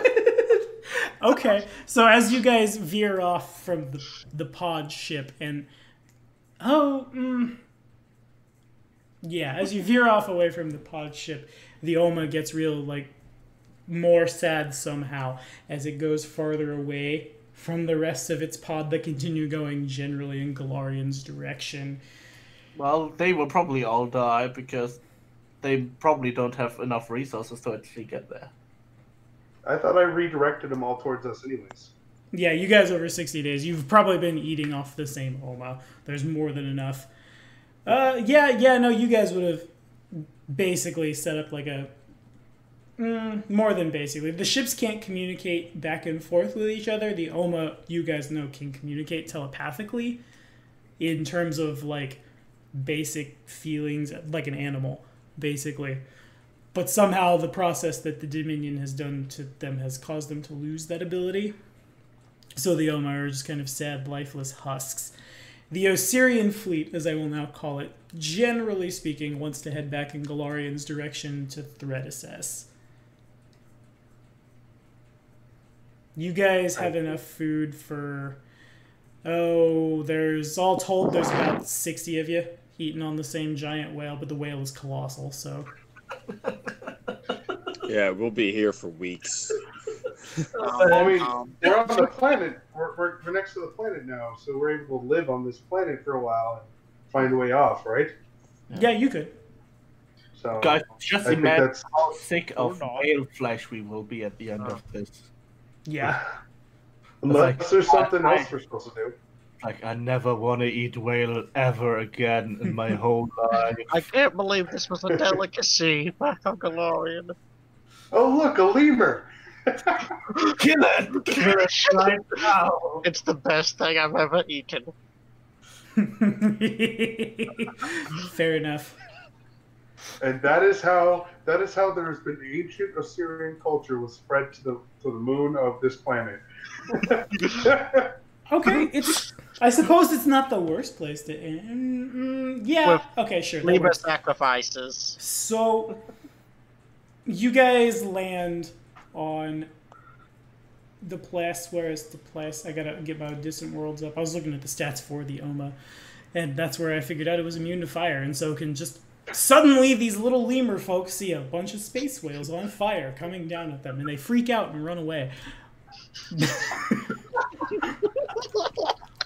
Okay, so as you guys veer off from the pod ship and... as you veer off away from the pod ship, the Oma gets real, more sad somehow as it goes farther away from the rest of its pod that continue going generally in Galarian's direction. Well, they will probably all die because they probably don't have enough resources to actually get there. I thought I redirected them all towards us anyways. Yeah, you guys over 60 days, you've probably been eating off the same Oma. There's more than enough. No, you guys would have basically set up more than basically. The ships can't communicate back and forth with each other. The Oma, you guys know, can communicate telepathically in terms of, basic feelings, like an animal, basically. But somehow the process that the Dominion has done to them has caused them to lose that ability. So the Oma are just kind of sad, lifeless husks. The Osirian fleet, as I will now call it, generally speaking, wants to head back in Galarian's direction to threat assess. You guys have enough food for... there's about 60 of you eating on the same giant whale, but the whale is colossal, so... Yeah, we'll be here for weeks. We're on the planet. We're next to the planet now, so we're able to live on this planet for a while and find a way off, right? Yeah, you could. So Guys, just imagine how sick of whale flesh we will be at the end of this. Yeah. Unless there's something else we're supposed to do. Like, I never want to eat whale ever again in my whole life. I can't believe this was a delicacy back on Galorian. Oh, look, a lemur. Kill it! Kill it right now! It's the best thing I've ever eaten. Fair enough. And that is how there's been ancient Assyrian culture was spread to the moon of this planet. Okay, I suppose it's not the worst place to end. Yeah. With Okay, sure. that Lemur works. sacrifices. So, you guys land on the place. Where is the place? I gotta get my distant worlds up. I was looking at the stats for the Oma, and that's where I figured out it was immune to fire, and so can just suddenly these little lemur folks see a bunch of space whales on fire coming down at them, and they freak out and run away.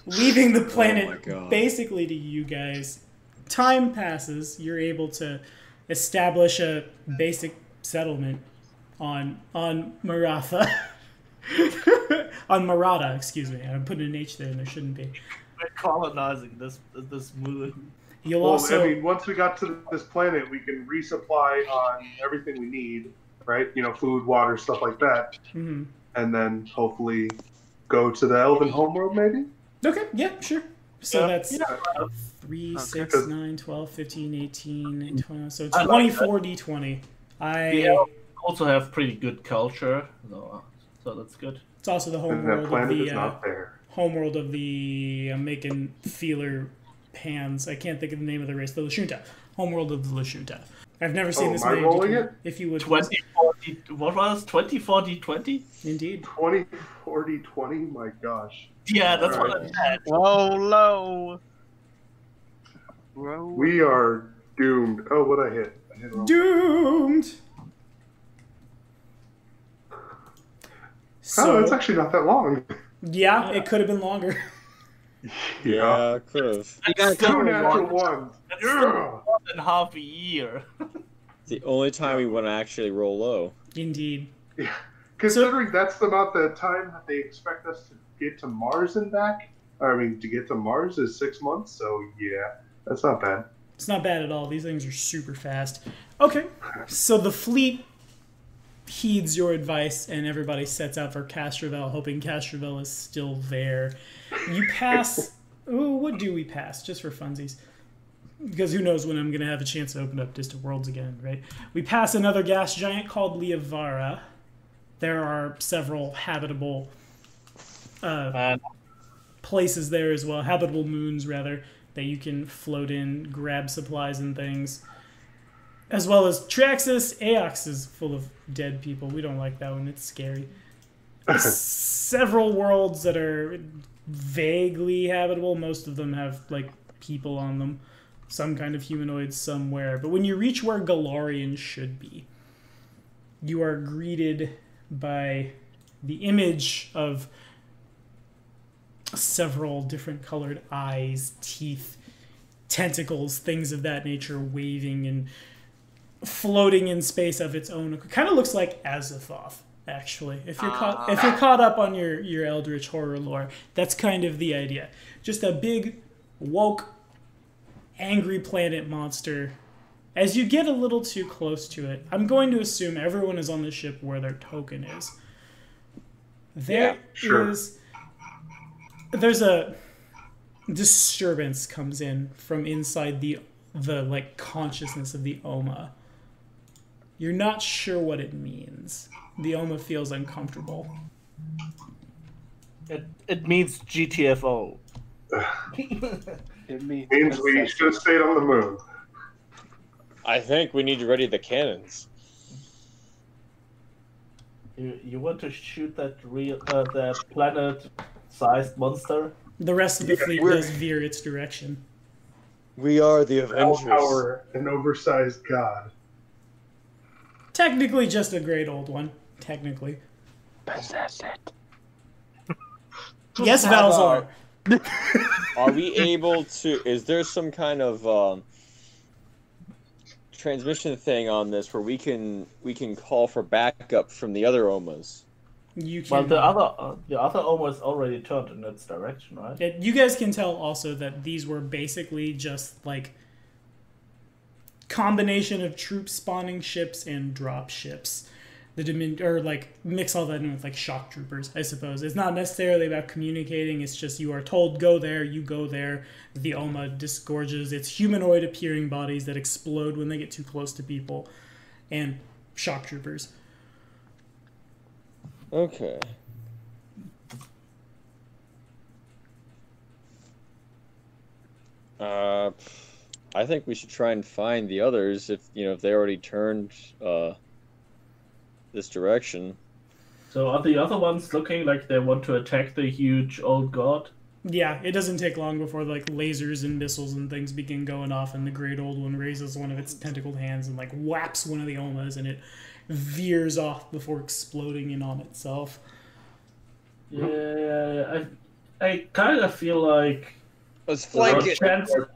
Leaving the planet basically to you guys. Time passes. You're able to establish a basic settlement on Maratha. On Marata, excuse me. I'm putting an H there and there shouldn't be. We're colonizing this moon. You'll Well, also... I mean, once we got to this planet, we can resupply on everything we need, right? You know, food, water, stuff like that. Mhm. And then hopefully go to the Elven homeworld, maybe? Okay, yeah, sure. So that's Yeah. 3, Okay. 6, 9, 12, 15, 18, 20. So it's I like 24 D20. The elves also have pretty good culture, so that's good. It's also the And homeworld that of planet is the not there. homeworld of the I'm making feeler hands. I can't think of the name of the race. The Lashunta. Homeworld of the Lashunta. I've never seen this am I name. rolling it? If you would. 20, 40, what was 20, 40, 20? Indeed. 20, 40, 20? My gosh. Yeah, that's what I Alright. said. Roll low. Roll. We are doomed. Oh, what I hit? I hit it wrong. Doomed. Oh, So it's actually not that long. yeah, it could have been longer. Yeah, could have. You gotta Still Two count natural one. ones. That's still more than half a year. The only time we want to actually roll low. Indeed. Yeah. Considering that's about the time that they expect us to get to Mars and back. I mean, to get to Mars is 6 months, so yeah, that's not bad. It's not bad at all. These things are super fast. Okay, so the fleet heeds your advice, and everybody sets out for Castrovel, hoping Castrovel is still there. You pass... Ooh, what do we pass? Just for funsies. Because who knows when I'm going to have a chance to open up Distant Worlds again, right? We pass another gas giant called Liavara. There are several habitable places there as well. Habitable moons, rather, that you can float in, grab supplies and things. As well as Traxxas. Aox is full of dead people. We don't like that one. It's scary. Several worlds that are vaguely habitable. Most of them have, like, people on them. Some kind of humanoids somewhere. But when you reach where Galarian should be, you are greeted by the image of several different colored eyes, teeth, tentacles, things of that nature waving and floating in space of its own. It kind of looks like Azathoth, actually. If you're caught up on your Eldritch horror lore, that's kind of the idea. Just a big, woke, angry planet monster. As you get a little too close to it, I'm going to assume everyone is on the ship where their token is. There's a disturbance comes in from inside the like consciousness of the Oma. You're not sure what it means. The Oma feels uncomfortable. It means GTFO. It means We should have stayed on the moon. I think we need to ready the cannons. You want to shoot that that planet-sized monster? The rest of the fleet does veer its direction. We are the Avengers. Power, an oversized god. Technically just a great old one. Technically. Possess it. Yes, Valzar. Are we able to... Is there some kind of transmission thing on this where we can call for backup from the other Omas? You can. Well, the other almost already turned in its direction, right? You guys can tell also that these were basically just like combination of troop spawning ships and drop ships. Or like mix all that in with like shock troopers, I suppose. It's not necessarily about communicating, it's just you are told go there, you go there. The Oma disgorges its humanoid appearing bodies that explode when they get too close to people. And shock troopers. Okay. I think we should try and find the others if they already turned this direction. So are the other ones looking like they want to attack the huge old god? Yeah, it doesn't take long before like lasers and missiles and things begin going off, and the great old one raises one of its tentacled hands and like whaps one of the Omas, and it veers off before exploding in on itself. Yeah, I kind of feel like let's flank it.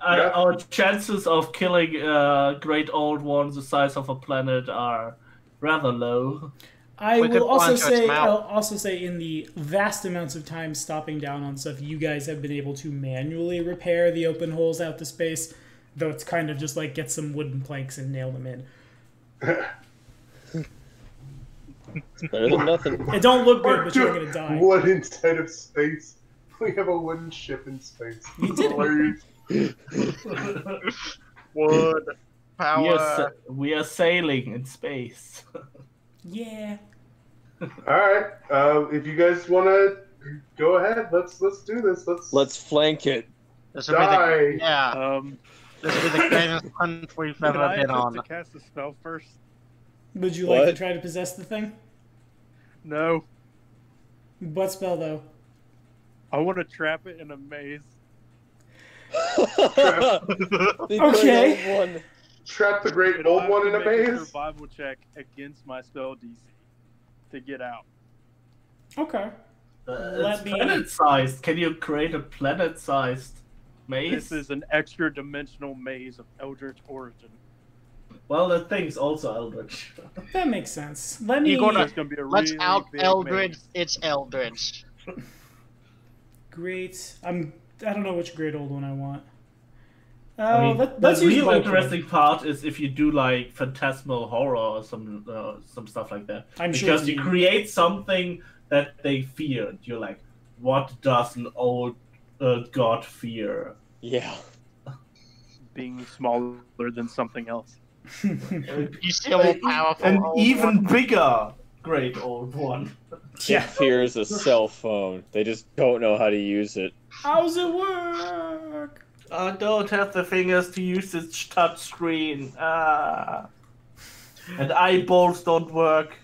Our chances of killing great old ones the size of a planet are rather low. I'll also say in the vast amounts of time stopping down on stuff, you guys have been able to manually repair the open holes out to space, though it's kind of just like get some wooden planks and nail them in. It's better than nothing. It don't look good, but you're gonna die. Wood inside of space. We have a wooden ship in space. You did it. Wood power. We are sailing in space. Yeah. Alright. If you guys want to go ahead, let's do this. Let's flank it. This will be this will be the greatest hunt we've ever been on. To cast a spell first? Would you like to try to possess the thing? No. What spell, though? I want to trap it in a maze. Okay. Trap the great old one in a maze? A survival check against my spell DC to get out. Okay. It's planet-sized. Can you create a planet-sized maze? This is an extra-dimensional maze of Eldritch origin. Well, the thing's also Eldritch. That makes sense. Let's really out Eldritch. maze. It's Eldritch. Great. I don't know which great old one I want. The real interesting part is if you do like phantasmal horror or some stuff like that. Because you create something that they fear. And you're like, what does an old god fear? Yeah. Being smaller than something else. You see a more powerful An old even one? bigger great old one. It fears a cell phone. They just don't know how to use it. How's it work? I don't have the fingers to use this touch screen. And eyeballs don't work.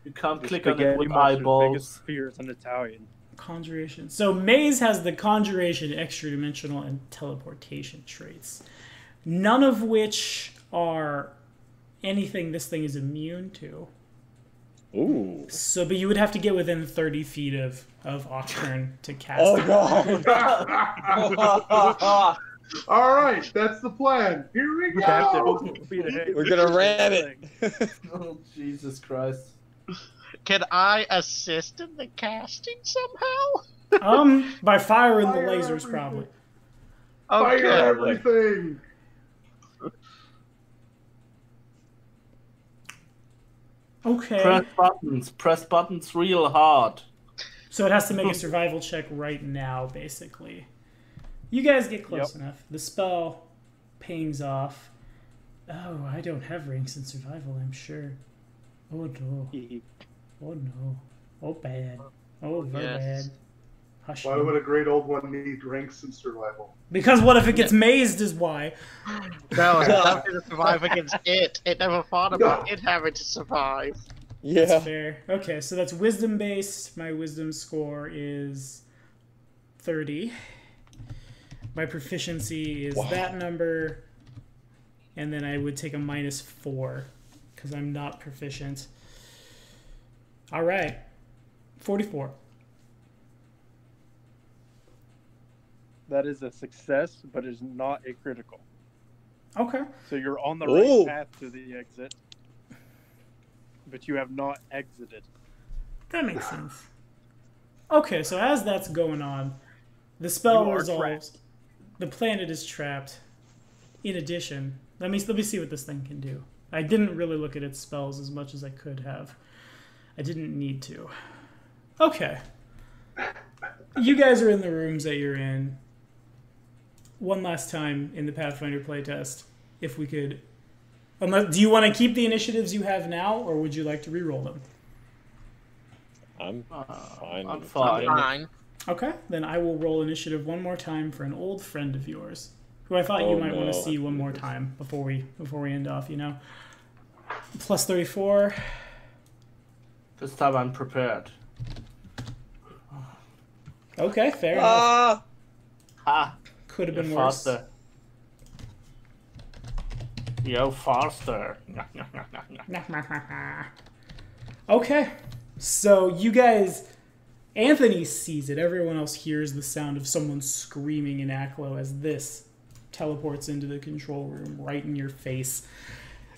You can't click on it with eyeballs. Biggest fear is an Italian. Conjuration. So Maze has the Conjuration, Extra Dimensional, and Teleportation traits. None of which are anything this thing is immune to. Ooh. So, but you would have to get within 30 feet of Ochturn to cast it. Oh god! Alright, that's the plan. Here we go! We're gonna ram it! Oh, Jesus Christ. Can I assist in the casting somehow? By firing the Fire lasers, everything. probably. Fire Okay. everything! Okay. Press buttons real hard. So it has to make a survival check right now, basically. You guys get close enough. The spell pings off. Oh, I don't have ranks in survival, I'm sure. Oh no. Oh no. Oh bad. Oh very bad. Hush. Why would a great old one need ranks in survival? Because what if it gets mazed is why. No, it's not going to survive against it. It never thought about it having to survive. Yeah. That's fair. Okay, so that's wisdom based. My wisdom score is 30. My proficiency is that number. And then I would take a -4 because I'm not proficient. All right. 44. That is a success, but is not a critical. Okay. So you're on the right path to the exit, but you have not exited. That makes sense. Okay, so as that's going on, the spell You are resolves. The planet is trapped. In addition, let me see what this thing can do. I didn't really look at its spells as much as I could have. I didn't need to. Okay. You guys are in the rooms that you're in. One last time in the Pathfinder playtest, if we could... do you want to keep the initiatives you have now, or would you like to re-roll them? I'm fine. I'm with fine. Fine. Okay, then I will roll initiative one more time for an old friend of yours, who I thought you might want to see one more time before we end off. You know, plus 34. This time I'm prepared. Okay, fair enough. Ha! Could have been You're worse. faster. Yo, faster. Okay, so you guys, Anthony sees it. Everyone else hears the sound of someone screaming in Aklo as this teleports into the control room right in your face.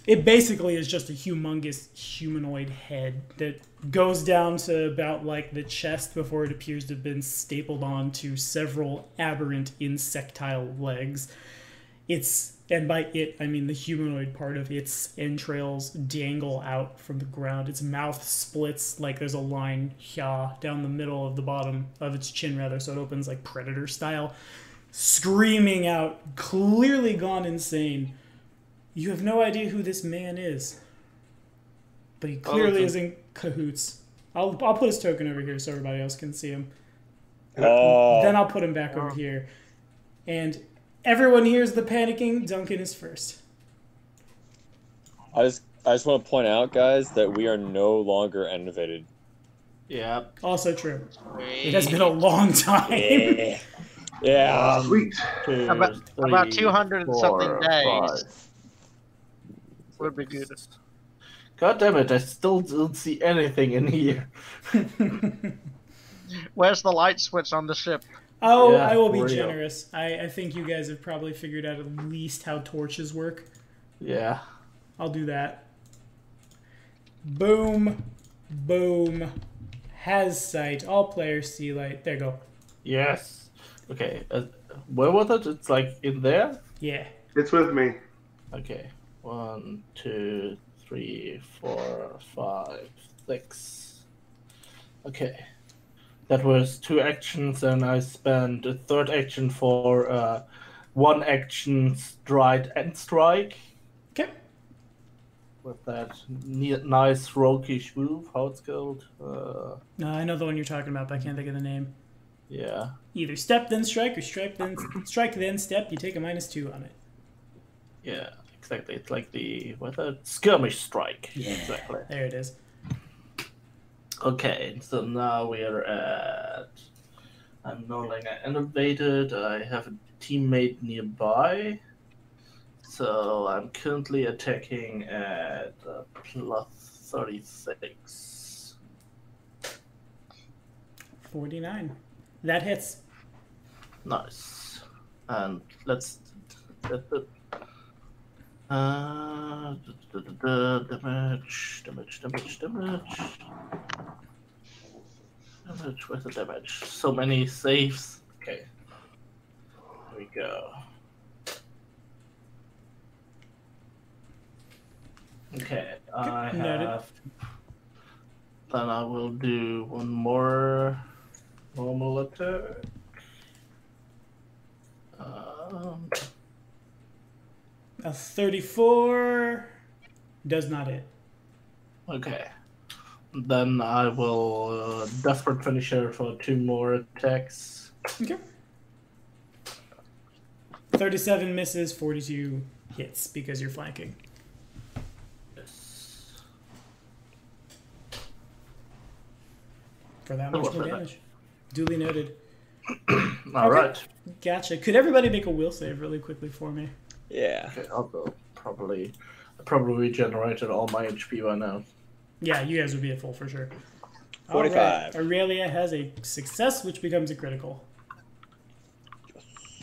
It basically is just a humongous humanoid head that goes down to about like the chest before it appears to have been stapled onto several aberrant insectile legs. And by it, I mean the humanoid part of its entrails dangle out from the ground. Its mouth splits like there's a line down the middle of the bottom of its chin, rather, so it opens like Predator style, screaming out, clearly gone insane. You have no idea who this man is, but he clearly is in cahoots. I'll put his token over here so everybody else can see him. Oh. Then I'll put him back over here. And everyone hears the panicking. Duncan is first. I just want to point out, guys, that we are no longer innovated. Yeah. Also true. It has been a long time. Yeah. Yeah. Sweet. About 200 and something days. Would be good. God damn it, I still don't see anything in here. Where's the light switch on the ship? Oh, Yeah, I will be for real. generous. I think you guys have probably figured out at least how torches work. Yeah. I'll do that. Boom. Boom. Has sight. All players see light. There you go. Yes. Okay. Where was it? It's like in there? Yeah. It's with me. Okay. 1, 2, 3, 4, 5, 6. Okay. That was 2 actions, and I spent a third action for 1 action stride and strike. Okay. With that nice roguish move, how it's called. No, I know the one you're talking about, but I can't think of the name. Yeah. Either step then strike or strike then step. You take a -2 on it. Yeah, exactly. It's like what's that? Skirmish strike. Yeah. Exactly. There it is. Okay, so now we are at... I'm no longer innovated. I have a teammate nearby. So I'm currently attacking at plus 36. 49. That hits. Nice. And let's... damage. Where's the damage? So many saves. Okay. Here we go. Okay, I Noted. have... Then I will do one more normal attack. A 34 does not hit. Okay. Then I will Desperate Finisher for 2 more attacks. Okay. 37 misses, 42 hits because you're flanking. Yes. For that much more damage. Duly noted. Alright. Gotcha. Could everybody make a will save really quickly for me? Yeah. Okay, I'll go. I probably regenerated all my HP by now. Yeah, you guys would be at full for sure. 45. Alright, Aurelia has a success, which becomes a critical.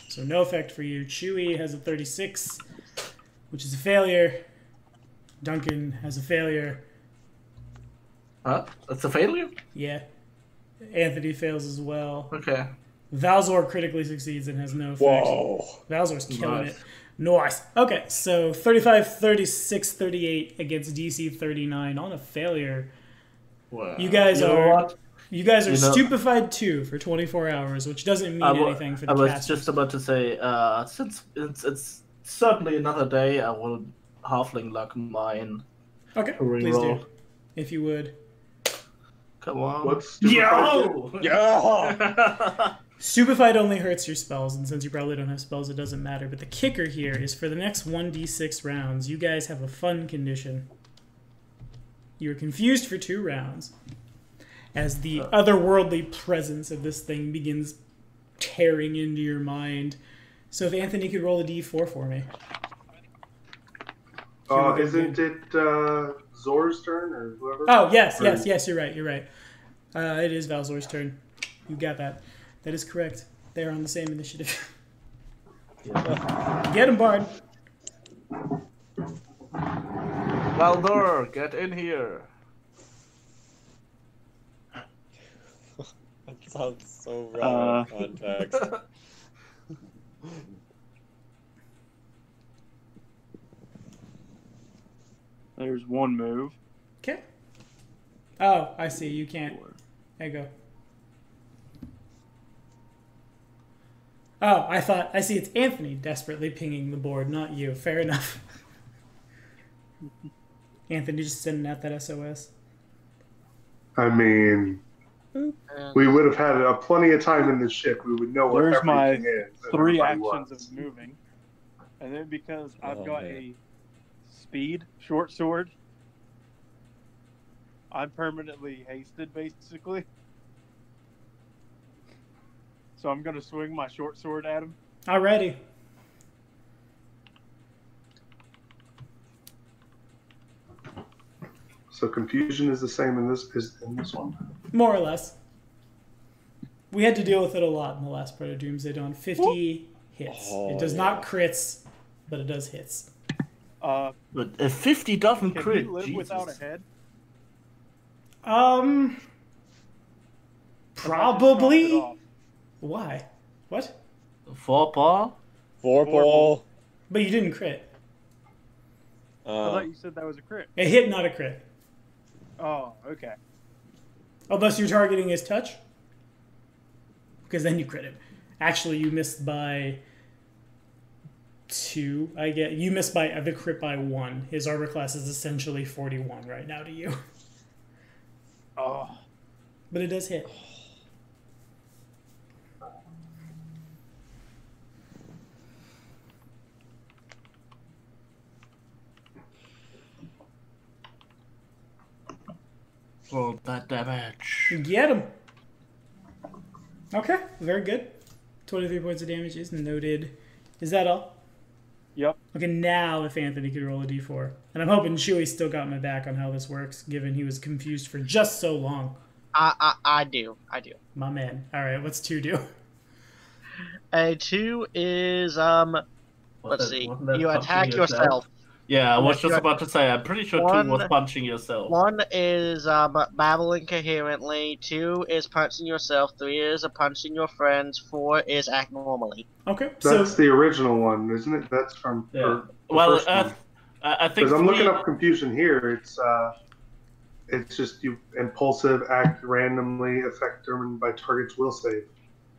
So no effect for you. Chewie has a 36, which is a failure. Duncan has a failure. Huh? That's a failure? Yeah. Anthony fails as well. Okay. Valzor critically succeeds and has no effect. Whoa. Valzor's killing Nice. it. Nice. Okay, so 35, 36, 38 against DC 39 on a failure. Well, You guys know are what? stupefied 2 for 24 hours, which doesn't mean anything for the I was casters. just about to say, since it's certainly another day, I will halfling luck mine. Okay, to please reroll. do. If you would. Come on. What's Yo! Yeah. Stupefied only hurts your spells, and since you probably don't have spells, it doesn't matter. But the kicker here is for the next 1d6 rounds, you guys have a fun condition. You're confused for 2 rounds as the otherworldly presence of this thing begins tearing into your mind. So if Anthony could roll a d4 for me. Isn't it Zor's turn or whoever? Oh, yes, you're right. It is Valzor's turn. You got that. That is correct. They're on the same initiative. Get him, Bard. Valdor, get in here. That sounds so wrong in context. There's one move. Okay. Oh, I see. You can't. There you go. Oh, I see it's Anthony desperately pinging the board, not you. Fair enough. Anthony just sending out that SOS. I mean, we would have had plenty of time in this ship. We would know what There's everything my is. and 3 everybody actions was. of moving. And then because I've Oh, got man. a speed short sword, I'm permanently hasted, basically. So I'm going to swing my short sword at him. Alrighty. So confusion is the same in this one. More or less. We had to deal with it a lot in the last part of Doomsday Dawn. 50 hits. Oh, It does not crits, but it does hits. Can But if 50 doesn't he crit, live Jesus. without a head? Probably. Off. Why? What? 4 paw? 4 ball. But you didn't crit. I thought you said that was a crit. A hit, not a crit. Oh, okay. Unless you're targeting his touch. Because then you crit him. Actually, you missed by 2. You missed by the crit by 1. His armor class is essentially 41 right now to you. Oh. But it does hit. Roll that damage. Get him. Okay, very good. 23 points of damage is noted. Is that all? Yep. Okay, now if Anthony could roll a d4. And I'm hoping Chewie still got my back on how this works, given he was confused for just so long. I do. My man. Alright, what's 2 do? A 2 is let's see. Wasn't that You punching attack yourself. Yeah, I was Yes, just about to say, I'm pretty sure 2 was punching yourself. 1 is babbling coherently. 2 is punching yourself. 3 is punching your friends. 4 is act normally. Okay, That's the original one, isn't it? That's from Yeah. the Well, first one. I think Because I'm looking 3 up confusion here. It's just you impulsive act randomly affect determined by target's will save.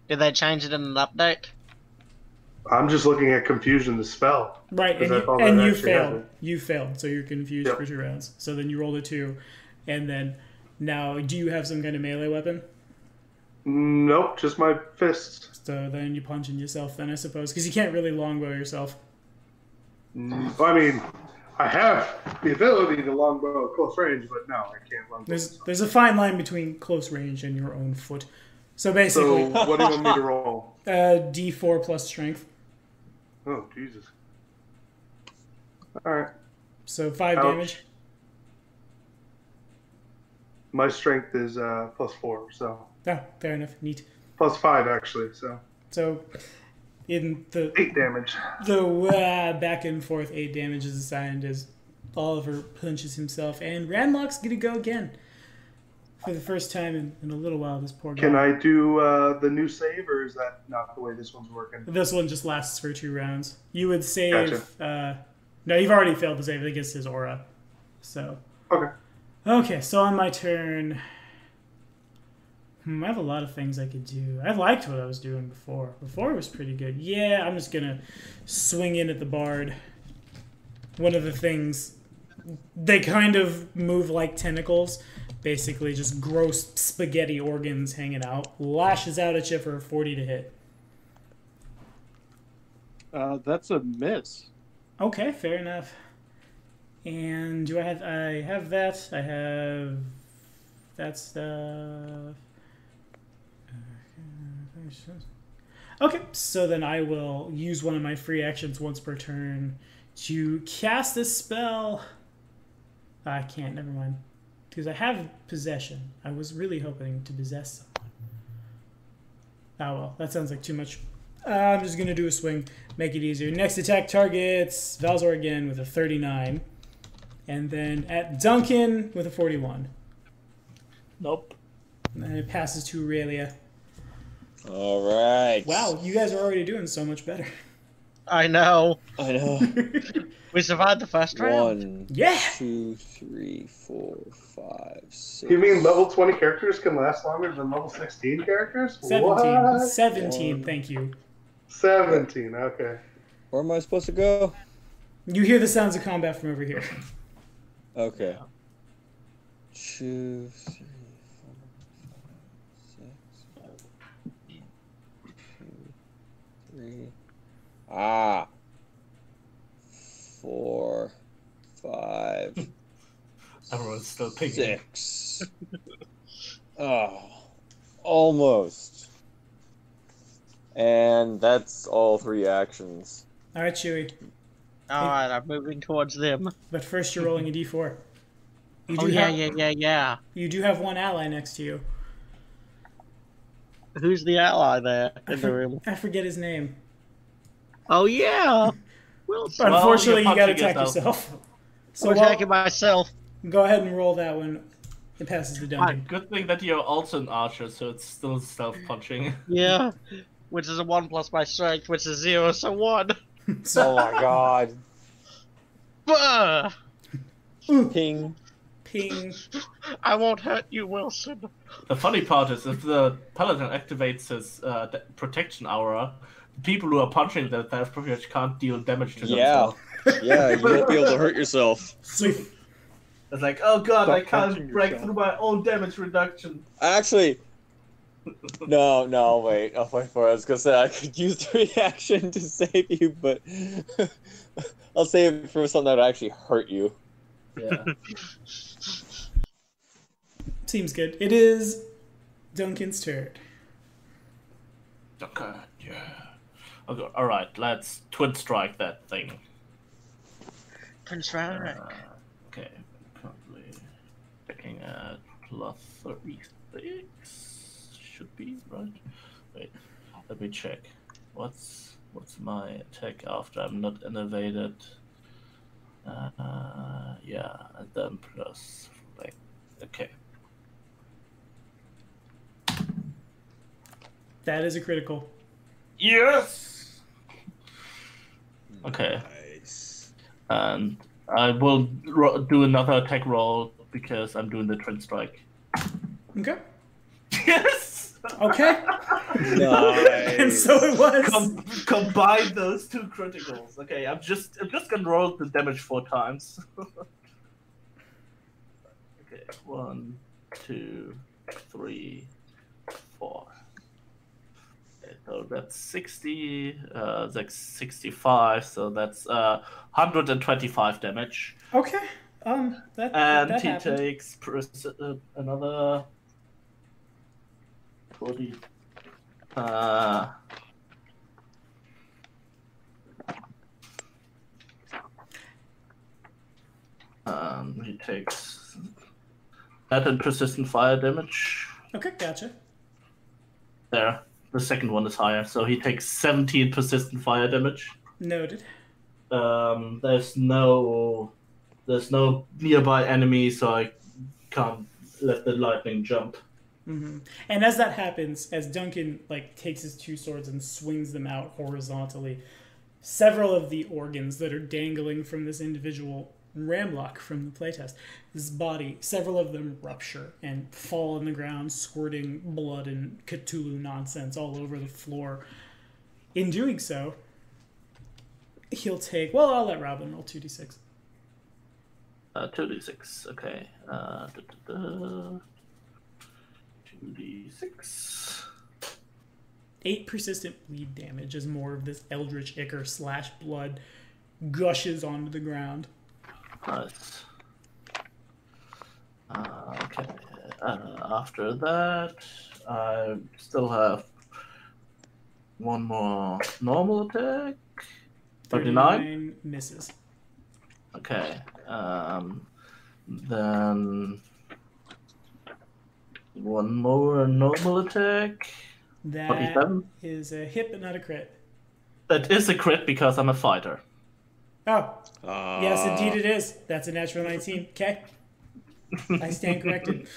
Did they change it in an update? I'm just looking at confusion, the spell. Right, and Because I thought you that actually failed. happened. You failed, so you're confused Yep. for 2 rounds. So then you rolled a 2. And then, now, do you have some kind of melee weapon? Nope, just my fists. So then you punching yourself then, I suppose. Because you can't really longbow yourself. I mean, I have the ability to longbow at close range, but no, I can't longbow. There's a fine line between close range and your own foot. So basically, So what do you want me to roll? D4 plus strength. Oh, Jesus. All right. So 5 Ouch. damage. My strength is +4, so Oh, fair enough. Neat. +5 actually. So In the 8 damage. back and forth 8 damage is assigned as Oliver punches himself, and Ranlock's gonna go again. for the first time in a little while. This poor guy. Can I do the new save, or is that not the way this one's working? This one just lasts for 2 rounds. You would save. No, you've already failed to save against his aura. So. Okay. Okay, so on my turn. I have a lot of things I could do. I liked what I was doing before. Before it was pretty good. Yeah, I'm just gonna swing in at the bard. One of the things, they kind of move like tentacles. Basically, just gross spaghetti organs hanging out. Lashes out at you for a 40 to hit. That's a miss. Okay, fair enough. And do I have that. I have that stuff. Okay, so then I will use one of my free actions once per turn to cast this spell. I can't, never mind. Because I have possession. I was really hoping to possess someone. Oh well, that sounds like too much. I'm just going to do a swing, make it easier. Next attack targets Valzor again with a 39. And then at Duncan with a 41. Nope. And then it passes to Aurelia. All right. Wow, you guys are already doing so much better. I know. I know. We survived the first round. 1, Yeah! 2, 3, 4, 5, 6. You mean level 20 characters can last longer than level 16 characters? 17. What? 17, thank you. 17, okay. Where am I supposed to go? You hear the sounds of combat from over here. Okay. 2, 3, 4, 5, 6. 2, 3. 4, 5. Everyone's still picking. 6. Oh, almost. And that's all 3 actions. All right, Chewie. All right, I'm moving towards them. But first, you're rolling a d4. You Oh, yeah. You do have one ally next to you. Who's the ally there in the room? I forget his name. Oh, yeah. Wilson. Unfortunately, you're you got to punching attack yourself. So I'm attacking myself. go ahead and roll that one. It passes the Duncan. Good thing that you're also an archer, so it's still self-punching. Yeah. Which is a 1 plus my strength, which is 0, so 1. Oh my god. Bah! Ping. Ping. I won't hurt you, Wilson. The funny part is, if the paladin activates his protection aura, the people who are punching that have privilege can't deal damage to Yeah. themselves. Yeah, you won't be able to hurt yourself. Sweet. It's like, oh god, Stop I can't punching break yourself. through my own damage reduction. Actually, no, wait. I'll wait for it. I was gonna say I could use the reaction to save you, but I'll save it for something that would actually hurt you. Yeah. Seems good. It is Duncan's turn. Okay, yeah. Okay, alright, let's twin strike that thing. Constraint. Okay, currently checking at plus 36. Should be, right? Wait, let me check. What's my attack after I'm not innovated? Yeah, and then plus, like, okay. That is a critical. Yes! Okay. Nice. And I will do another attack roll because I'm doing the twin strike. Okay. Yes! Okay. Nice. And so it was. Combine those 2 criticals. Okay, I'm just gonna roll the damage 4 times. Okay, 1, 2, 3, 4. Okay, so that's 60. That's 65. So that's 125 damage. Okay. And that he happened. takes another 40. He takes that and persistent fire damage. Okay, gotcha. There, the second one is higher, so he takes 17 persistent fire damage. Noted. There's no nearby enemy, so I can't let the lightning jump. Mm-hmm. And as that happens, as Duncan takes his two swords and swings them out horizontally, several of the organs that are dangling from this individual Ramlock from the playtest, his body, several of them rupture and fall on the ground, squirting blood and Cthulhu nonsense all over the floor. In doing so, he'll take... Well, I'll let Robin roll 2d6. 2d6, okay. 2d6. 8 persistent bleed damage as more of this eldritch ichor / blood gushes onto the ground. Nice. Okay. After that, I still have one more normal attack. 39 misses. Okay. Then one more normal attack. That 47. is a hit, but not a crit. That is a crit because I'm a fighter. Oh, yes, indeed it is. That's a natural 19. Okay. I stand corrected.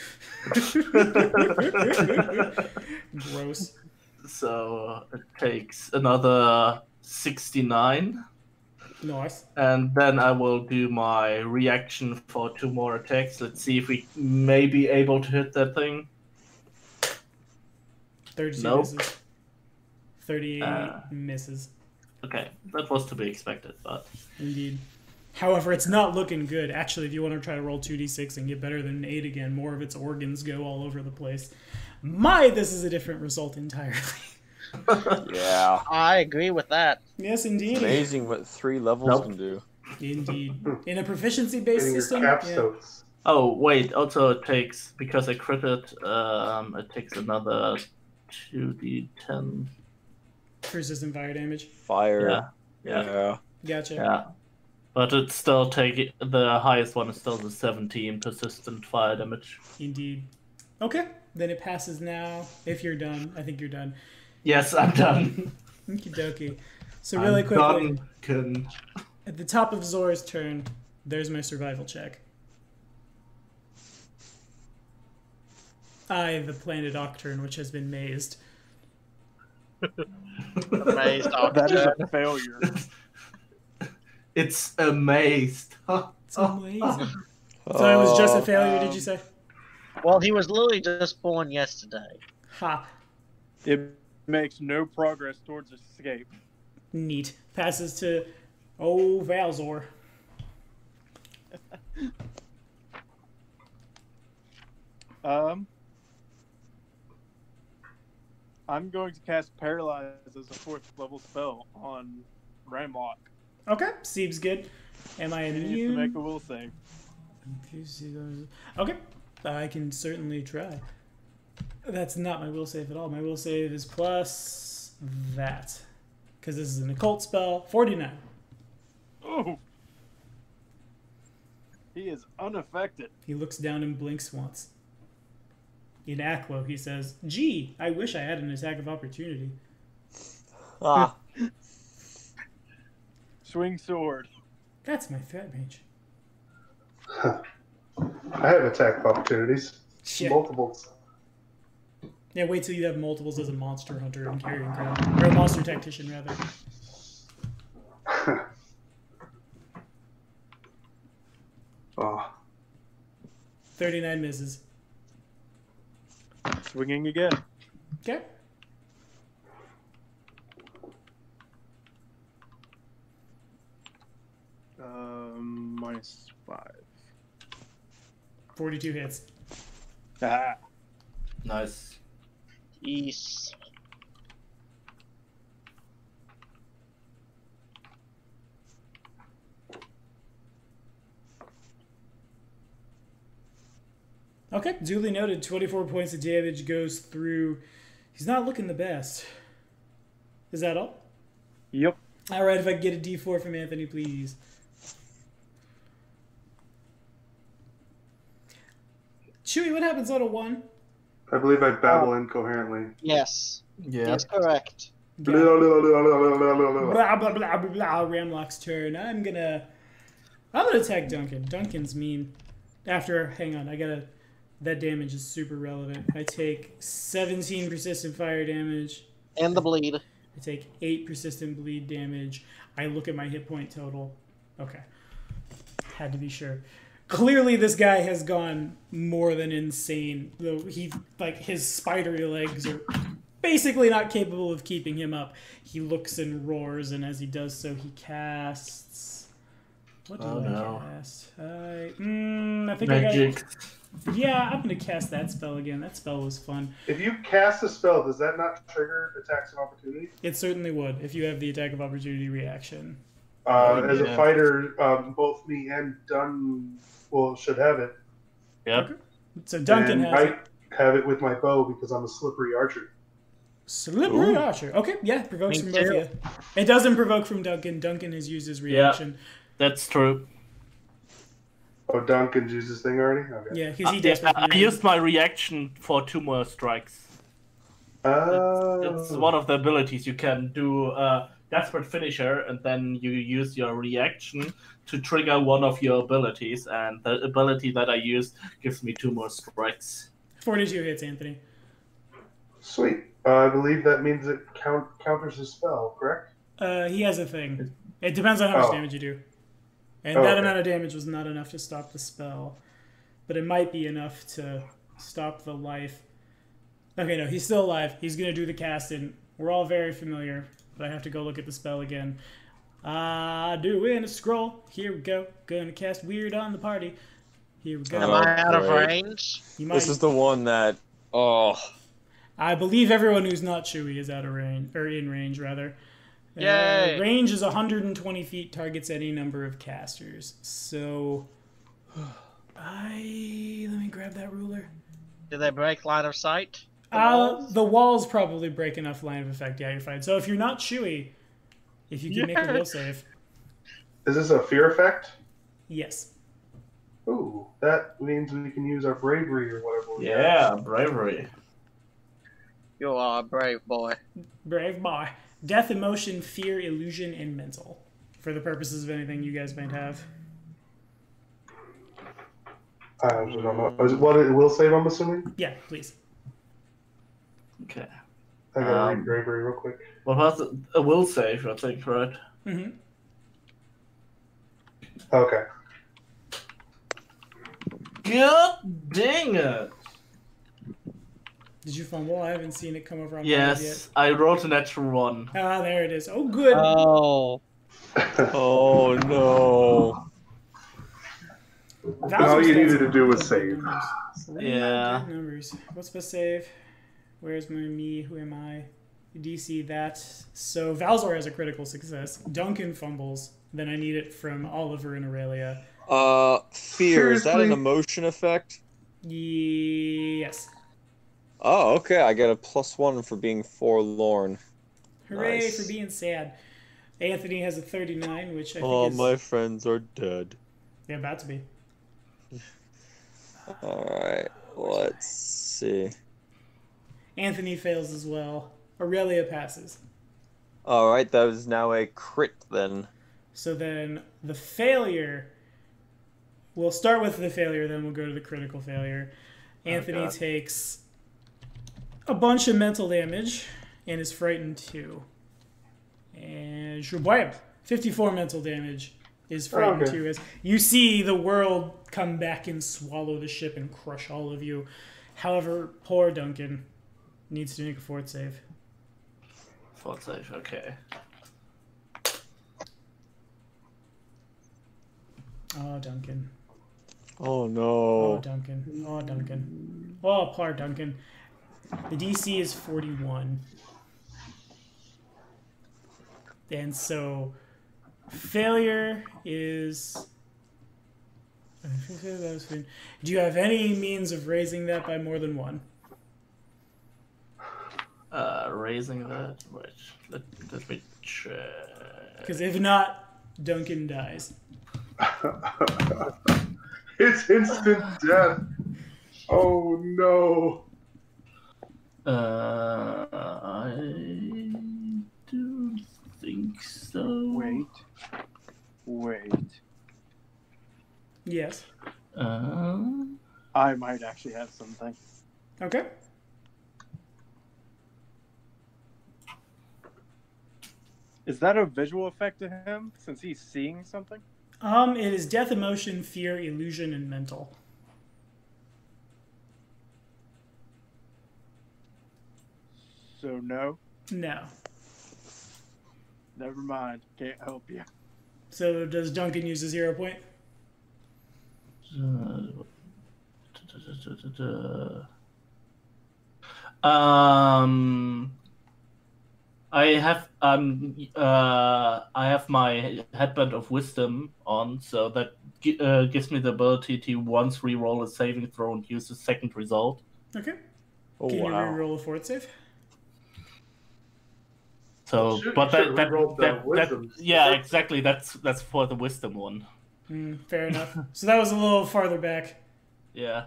Gross. So it takes another 69. Nice. And then I will do my reaction for 2 more attacks. Let's see if we may be able to hit that thing. 32 Nope. misses. 38 misses. Okay, that was to be expected, but... Indeed. However, it's not looking good. Actually, if you want to try to roll 2d6 and get better than an 8 again, more of its organs go all over the place. This is a different result entirely. Yeah. I agree with that. Yes, indeed. Amazing what 3 levels can do. Indeed. In a proficiency-based Getting your system, yeah. capstones. Oh, wait, also it takes... Because I critted, it takes another 2d10. Persistent fire damage. Fire. Yeah. Gotcha. Yeah. But it's still taking... The highest one is still the 17 persistent fire damage. Indeed. Okay, then it passes now. If you're done, I think you're done. Yes, I'm done. Okie dokie. So really quickly, Done. at the top of Zora's turn, there's my survival check. The planet Octurne, which has been mazed. Amazed. That is a failure. It's amazed. It's amazing. So it was just a failure, did you say? Well, he was literally just born yesterday. Ha. It makes no progress towards escape. Neat. Passes to Valzor. I'm going to cast Paralyze as a 4th level spell on Ramlock. Okay, seems good. Am I He needs to immune? make a will save. Okay, I can certainly try. That's not my will save at all. My will save is plus that. Because this is an occult spell. 49. Oh! He is unaffected. He looks down and blinks once. In Aquo, he says, "Gee, I wish I had an attack of opportunity." Ah. Swing sword. That's my threat mage. I have attack opportunities. Shit. Multiples. Yeah, wait till you have multiples as a monster hunter and carrying ground. Or a monster tactician, rather. Oh. 39 misses. Swinging again. Okay. -5. 42 hits. Ah. Nice. Yes. Okay, duly noted. 24 points of damage goes through. He's not looking the best. Is that all? Yep. All right, if I can get a D4 from Anthony, please. Chewy, what happens on a 1? I believe I babble incoherently. Yes. Yeah. That's correct. Blah, blah, blah, blah, blah, blah. Ramlock's turn. I'm gonna attack Duncan. Duncan's mean. Hang on, I gotta That damage is super relevant. I take 17 persistent fire damage. And the bleed. I take 8 persistent bleed damage. I look at my hit point total. Okay. Had to be sure. Clearly this guy has gone more than insane. Though his spidery legs are basically not capable of keeping him up. He looks and roars, and as he does so, he casts... What do I cast? I think Magic. Yeah, I'm going to cast that spell again. That spell was fun. If you cast a spell, does that not trigger attacks of opportunity? It certainly would, if you have the attack of opportunity reaction. As a fighter, both me and Dunn should have it. Yep. Okay. So Duncan has it. I have it with my bow because I'm a slippery archer. Slippery archer. Okay, yeah, provokes from both of you. It doesn't provoke from Duncan. Duncan has used his reaction. Yeah, that's true. Oh, Duncan's used his thing already? Okay. Yeah, because he desperately... I used my reaction for 2 more strikes. It's one of the abilities. You can do Desperate Finisher, and then you use your reaction to trigger one of your abilities, and the ability that I used gives me 2 more strikes. 42 hits, Anthony. Sweet. I believe that means it counters his spell, correct? He has a thing. It depends on how much damage you do. And that amount of damage was not enough to stop the spell. But it might be enough to stop the life. Okay, no, he's still alive. He's going to do the casting. We're all very familiar, but I have to go look at the spell again. Doing a scroll. Here we go. Gonna cast Weird on the party. Here we go. Am I out of range? This is the one that... I believe everyone who's not Chewy is out of range, or in range, rather. Yay! Range is 120 feet, targets any number of casters. So, let me grab that ruler. Did they break line of sight? The walls probably break enough line of effect. Yeah, you're fine. So if you're not Chewy, if you can make a will save. Is this a fear effect? Yes. Ooh, that means we can use our bravery or whatever. Yeah, bravery. You are a brave boy. Brave boy. Death, emotion, fear, illusion, and mental. For the purposes of anything you guys might have. I actually don't know. What it will save, I'm assuming? Yeah, please. Okay. I gotta read bravery real quick. What was it? A will save, I think, right? Mm-hmm. Okay. God dang it! Did you fumble? I haven't seen it come over on my head yet. Yes, I wrote a natural 1. Ah, there it is. Oh, good. Oh. Oh, no. All you needed to do was save. Yeah. Numbers. What's the save? Where's my me? Who am I? DC that. So Valzor has a critical success. Duncan fumbles. Then I need it from Oliver and Aurelia. Fear. Is that an emotion effect? Yes. Oh, okay. I get a +1 for being forlorn. Hooray Nice. for being sad. Anthony has a 39, which I think All is... my friends are dead. Yeah, about to be. Alright, let's see. Anthony fails as well. Aurelia passes. Alright, that is now a crit then. So then the failure... We'll start with the failure, then we'll go to the critical failure. Anthony takes a bunch of mental damage and is frightened too. And 54 mental damage is frightened too. As you see the world come back and swallow the ship and crush all of you. However, poor Duncan needs to make a fort save. Fort save, okay. Oh, Duncan. Oh no. Oh, Duncan. Oh, Duncan. Oh, poor Duncan. The DC is 41. And so, failure is... Do you have any means of raising that by more than 1? Raising that? Wait, let me check. Because if not, Duncan dies. It's instant death. Oh no. I don't think so. Wait. Yes. I I might actually have something. Okay. Is that a visual effect to him since he's seeing something? It is death, emotion, fear, illusion, and mental. So no, No. never mind. Can't help you. So does Duncan use a 0 point? I have my headband of wisdom on, so that gives me the ability to once re-roll a saving throw and use the second result. Okay. Oh, Can you wow. re-roll a fort save? So, Shoot, but you should've re-rolled the wisdom. yeah, exactly. That's for the wisdom one. Fair enough. So that was a little farther back. Yeah,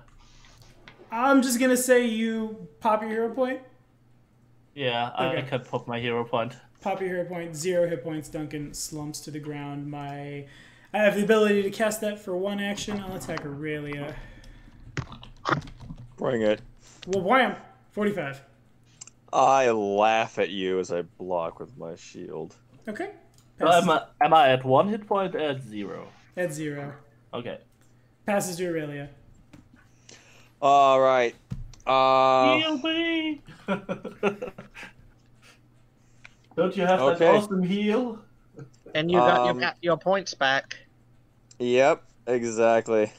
I'm just gonna say you pop your hero point. yeah. I Okay. can pop my hero point. Pop your hero point. 0 hit points. Duncan slumps to the ground. I have the ability to cast that for 1 action. I'll attack Aurelia. Bring it. Well, wham! 45. I laugh at you as I block with my shield. Okay. So am I at 1 hit point or at 0? At 0. Okay. Passes to Aurelia. All right. Heal me! Don't you have that Okay. awesome heal? And you got your points back. Yep, exactly.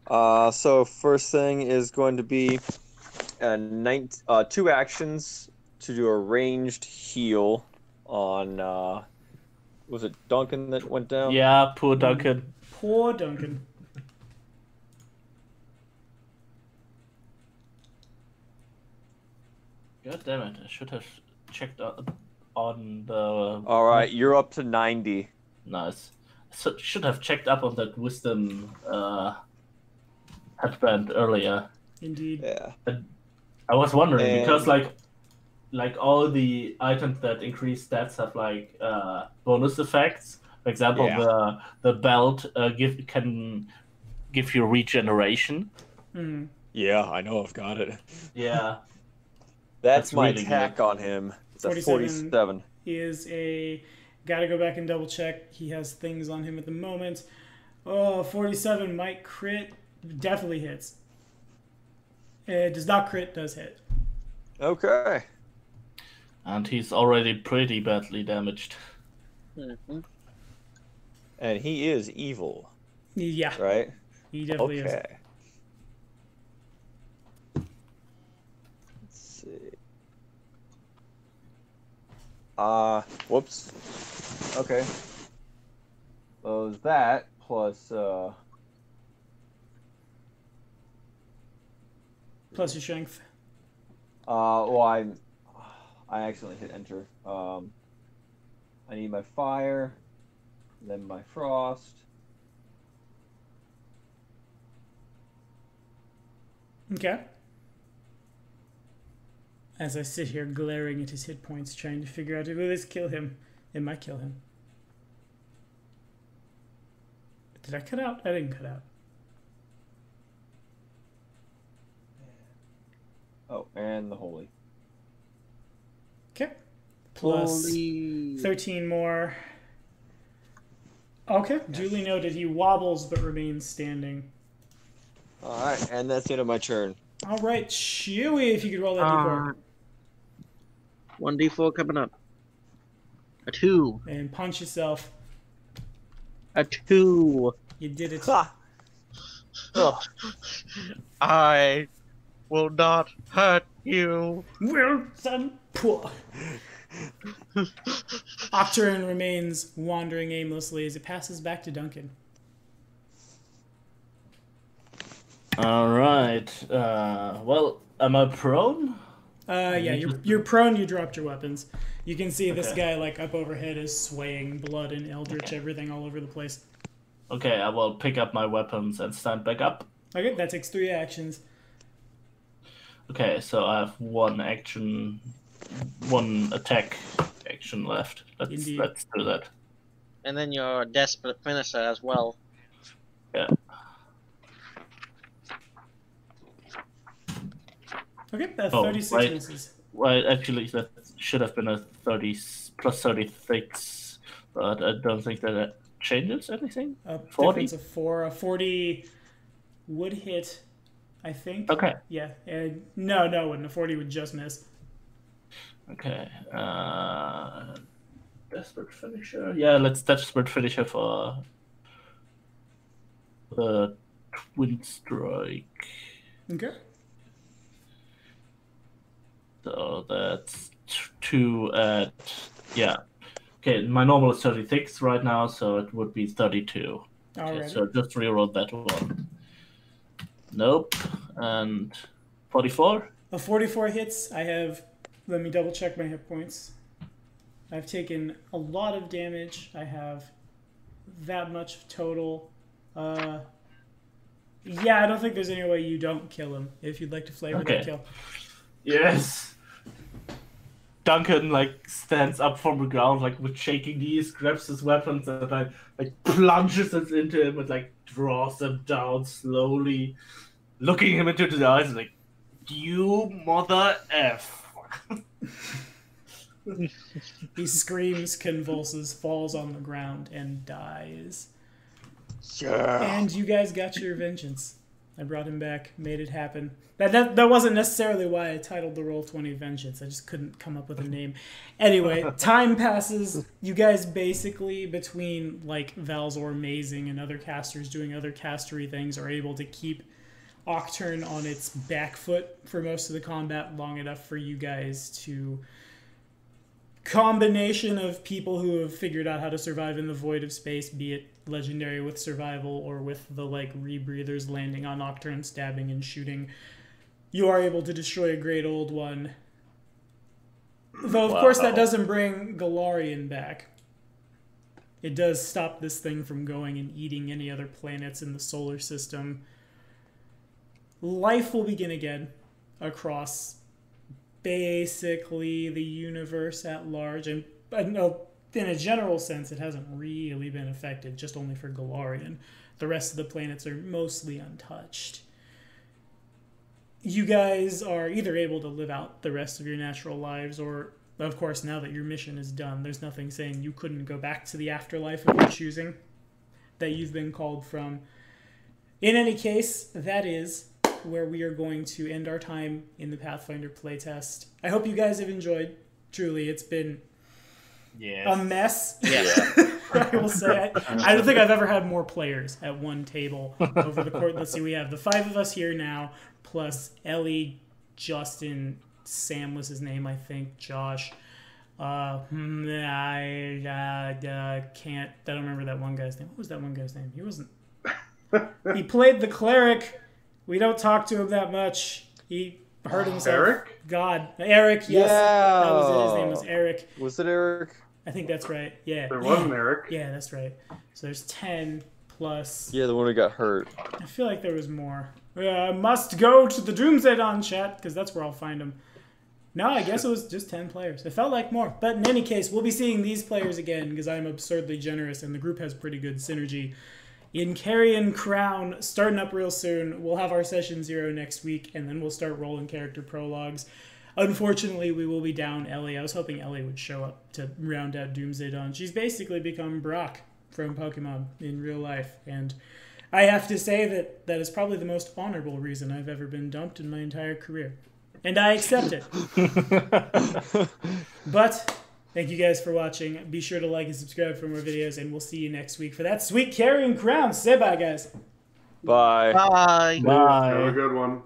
So first thing is going to be 2 actions to do a ranged heal on. Was it Duncan that went down? Yeah, poor Duncan. Poor Duncan. God damn it! I should have checked on the. All right, you're up to 90. Nice. So, should have checked up on that wisdom headband earlier. Indeed. Yeah. I was wondering And- because like all the items that increase stats have like bonus effects. For example, Yeah. the belt can give you regeneration. Mm. Yeah, I know. I've got it. Yeah. That's That's my really attack good. on him. It's a 47. 47. He is a. Gotta go back and double check. He has things on him at the moment. Oh, 47 might crit. Definitely hits. It does not crit, does hit. Okay. And he's already pretty badly damaged. Mm-hmm. And he is evil, Yeah, right? he definitely is. Okay. Let's see. Whoops. Okay. So that plus Plus your strength. well I accidentally hit enter. I need my fire, then my frost. Okay. As I sit here glaring at his hit points, trying to figure out, will this kill him? It might kill him. Did I cut out? I didn't cut out. Oh, and the holy. Okay. Plus Holy. 13 more. Okay, duly noted. He wobbles but remains standing. All right, and that's the end of my turn. All right, Chewie, if you could roll that d4. 1d4 coming up. A 2. And punch yourself. A 2. You did it. Ha! Ugh. I will not hurt you. Wilson, poor. Octarine remains wandering aimlessly as it passes back to Duncan. All right. Well, am I prone? Yeah, you're prone. You dropped your weapons. You can see this Okay. guy like up overhead is swaying, blood and eldritch, everything all over the place. Okay, I will pick up my weapons and stand back up. Okay, that takes 3 actions. Okay, so I have one attack action left. Indeed. Let's do that. And then your desperate finisher as well. Yeah. Okay, Oh, 36 right. misses. Well, actually, that should have been a 30 plus 36, but I don't think that changes anything. A 40? difference of 4. A 40 would hit, I think. Okay. Yeah. And no, it wouldn't. A 40 would just miss. Okay. Desperate Finisher. Yeah, let's Desperate Finisher for the Twin Strike. Okay. So that's 2 at... Yeah. Okay, my normal is 36 right now, so it would be 32. Okay, Alright. so just reroll that one. Nope. And 44? A 44 hits. I have... Let me double check my hit points. I've taken a lot of damage. I have that much total. Yeah, I don't think there's any way you don't kill him. If you'd like to flavor that kill. Yes. Duncan stands up from the ground with shaking knees, grabs his weapons and plunges it into him and draws them down slowly, looking him into the eyes like, "You mother F." He screams, convulses, falls on the ground, and dies. Yeah. And you guys got your vengeance. I brought him back, made it happen. That wasn't necessarily why I titled the Roll20 Vengeance. I just couldn't come up with a name. Anyway, time passes. You guys basically, between Valzor mazing and other casters doing other castery things, are able to keep Octurne on its back foot for most of the combat long enough for you guys to... Combination of people who have figured out how to survive in the void of space, be it legendary with survival or with the rebreathers landing on Nocturne, stabbing and shooting. You are able to destroy a great old one. Though, of course, that doesn't bring Galarian back. It does stop this thing from going and eating any other planets in the solar system. Life will begin again across basically the universe at large. And no, in a general sense, it hasn't really been affected, just only for Galarian. The rest of the planets are mostly untouched. You guys are either able to live out the rest of your natural lives, or, of course, now that your mission is done, there's nothing saying you couldn't go back to the afterlife of your choosing that you've been called from. In any case, that is where we are going to end our time in the Pathfinder playtest. I hope you guys have enjoyed. Truly, it's been a mess. Yeah. I will say. I don't think I've ever had more players at one table over the course. Let's see, we have the 5 of us here now, plus Ellie, Justin, Sam was his name, I think, Josh. I don't remember that one guy's name. What was that one guy's name? He wasn't... He played the cleric. We don't talk to him that much. He hurt himself. Eric? God. Eric, yes. Yeah. That was it. His name was Eric. Was it Eric? I think that's right. Yeah. There was an Eric. Yeah, that's right. So there's 10 plus... Yeah, the one who got hurt. I feel like there was more. Must go to the Doomsday Dawn chat, because that's where I'll find them. No, I guess it was just 10 players. It felt like more. But in any case, we'll be seeing these players again, because I'm absurdly generous, and the group has pretty good synergy. In Carrion Crown, starting up real soon. We'll have our session 0 next week, and then we'll start rolling character prologues. Unfortunately, we will be down Ellie. I was hoping Ellie would show up to round out Doomsday Dawn. She's basically become Brock from Pokemon in real life, and I have to say that that is probably the most honorable reason I've ever been dumped in my entire career. And I accept it. But thank you guys for watching. Be sure to like and subscribe for more videos, and we'll see you next week for that sweet Carrion Crown. Say bye, guys. Bye. Bye. Bye. Have a good one.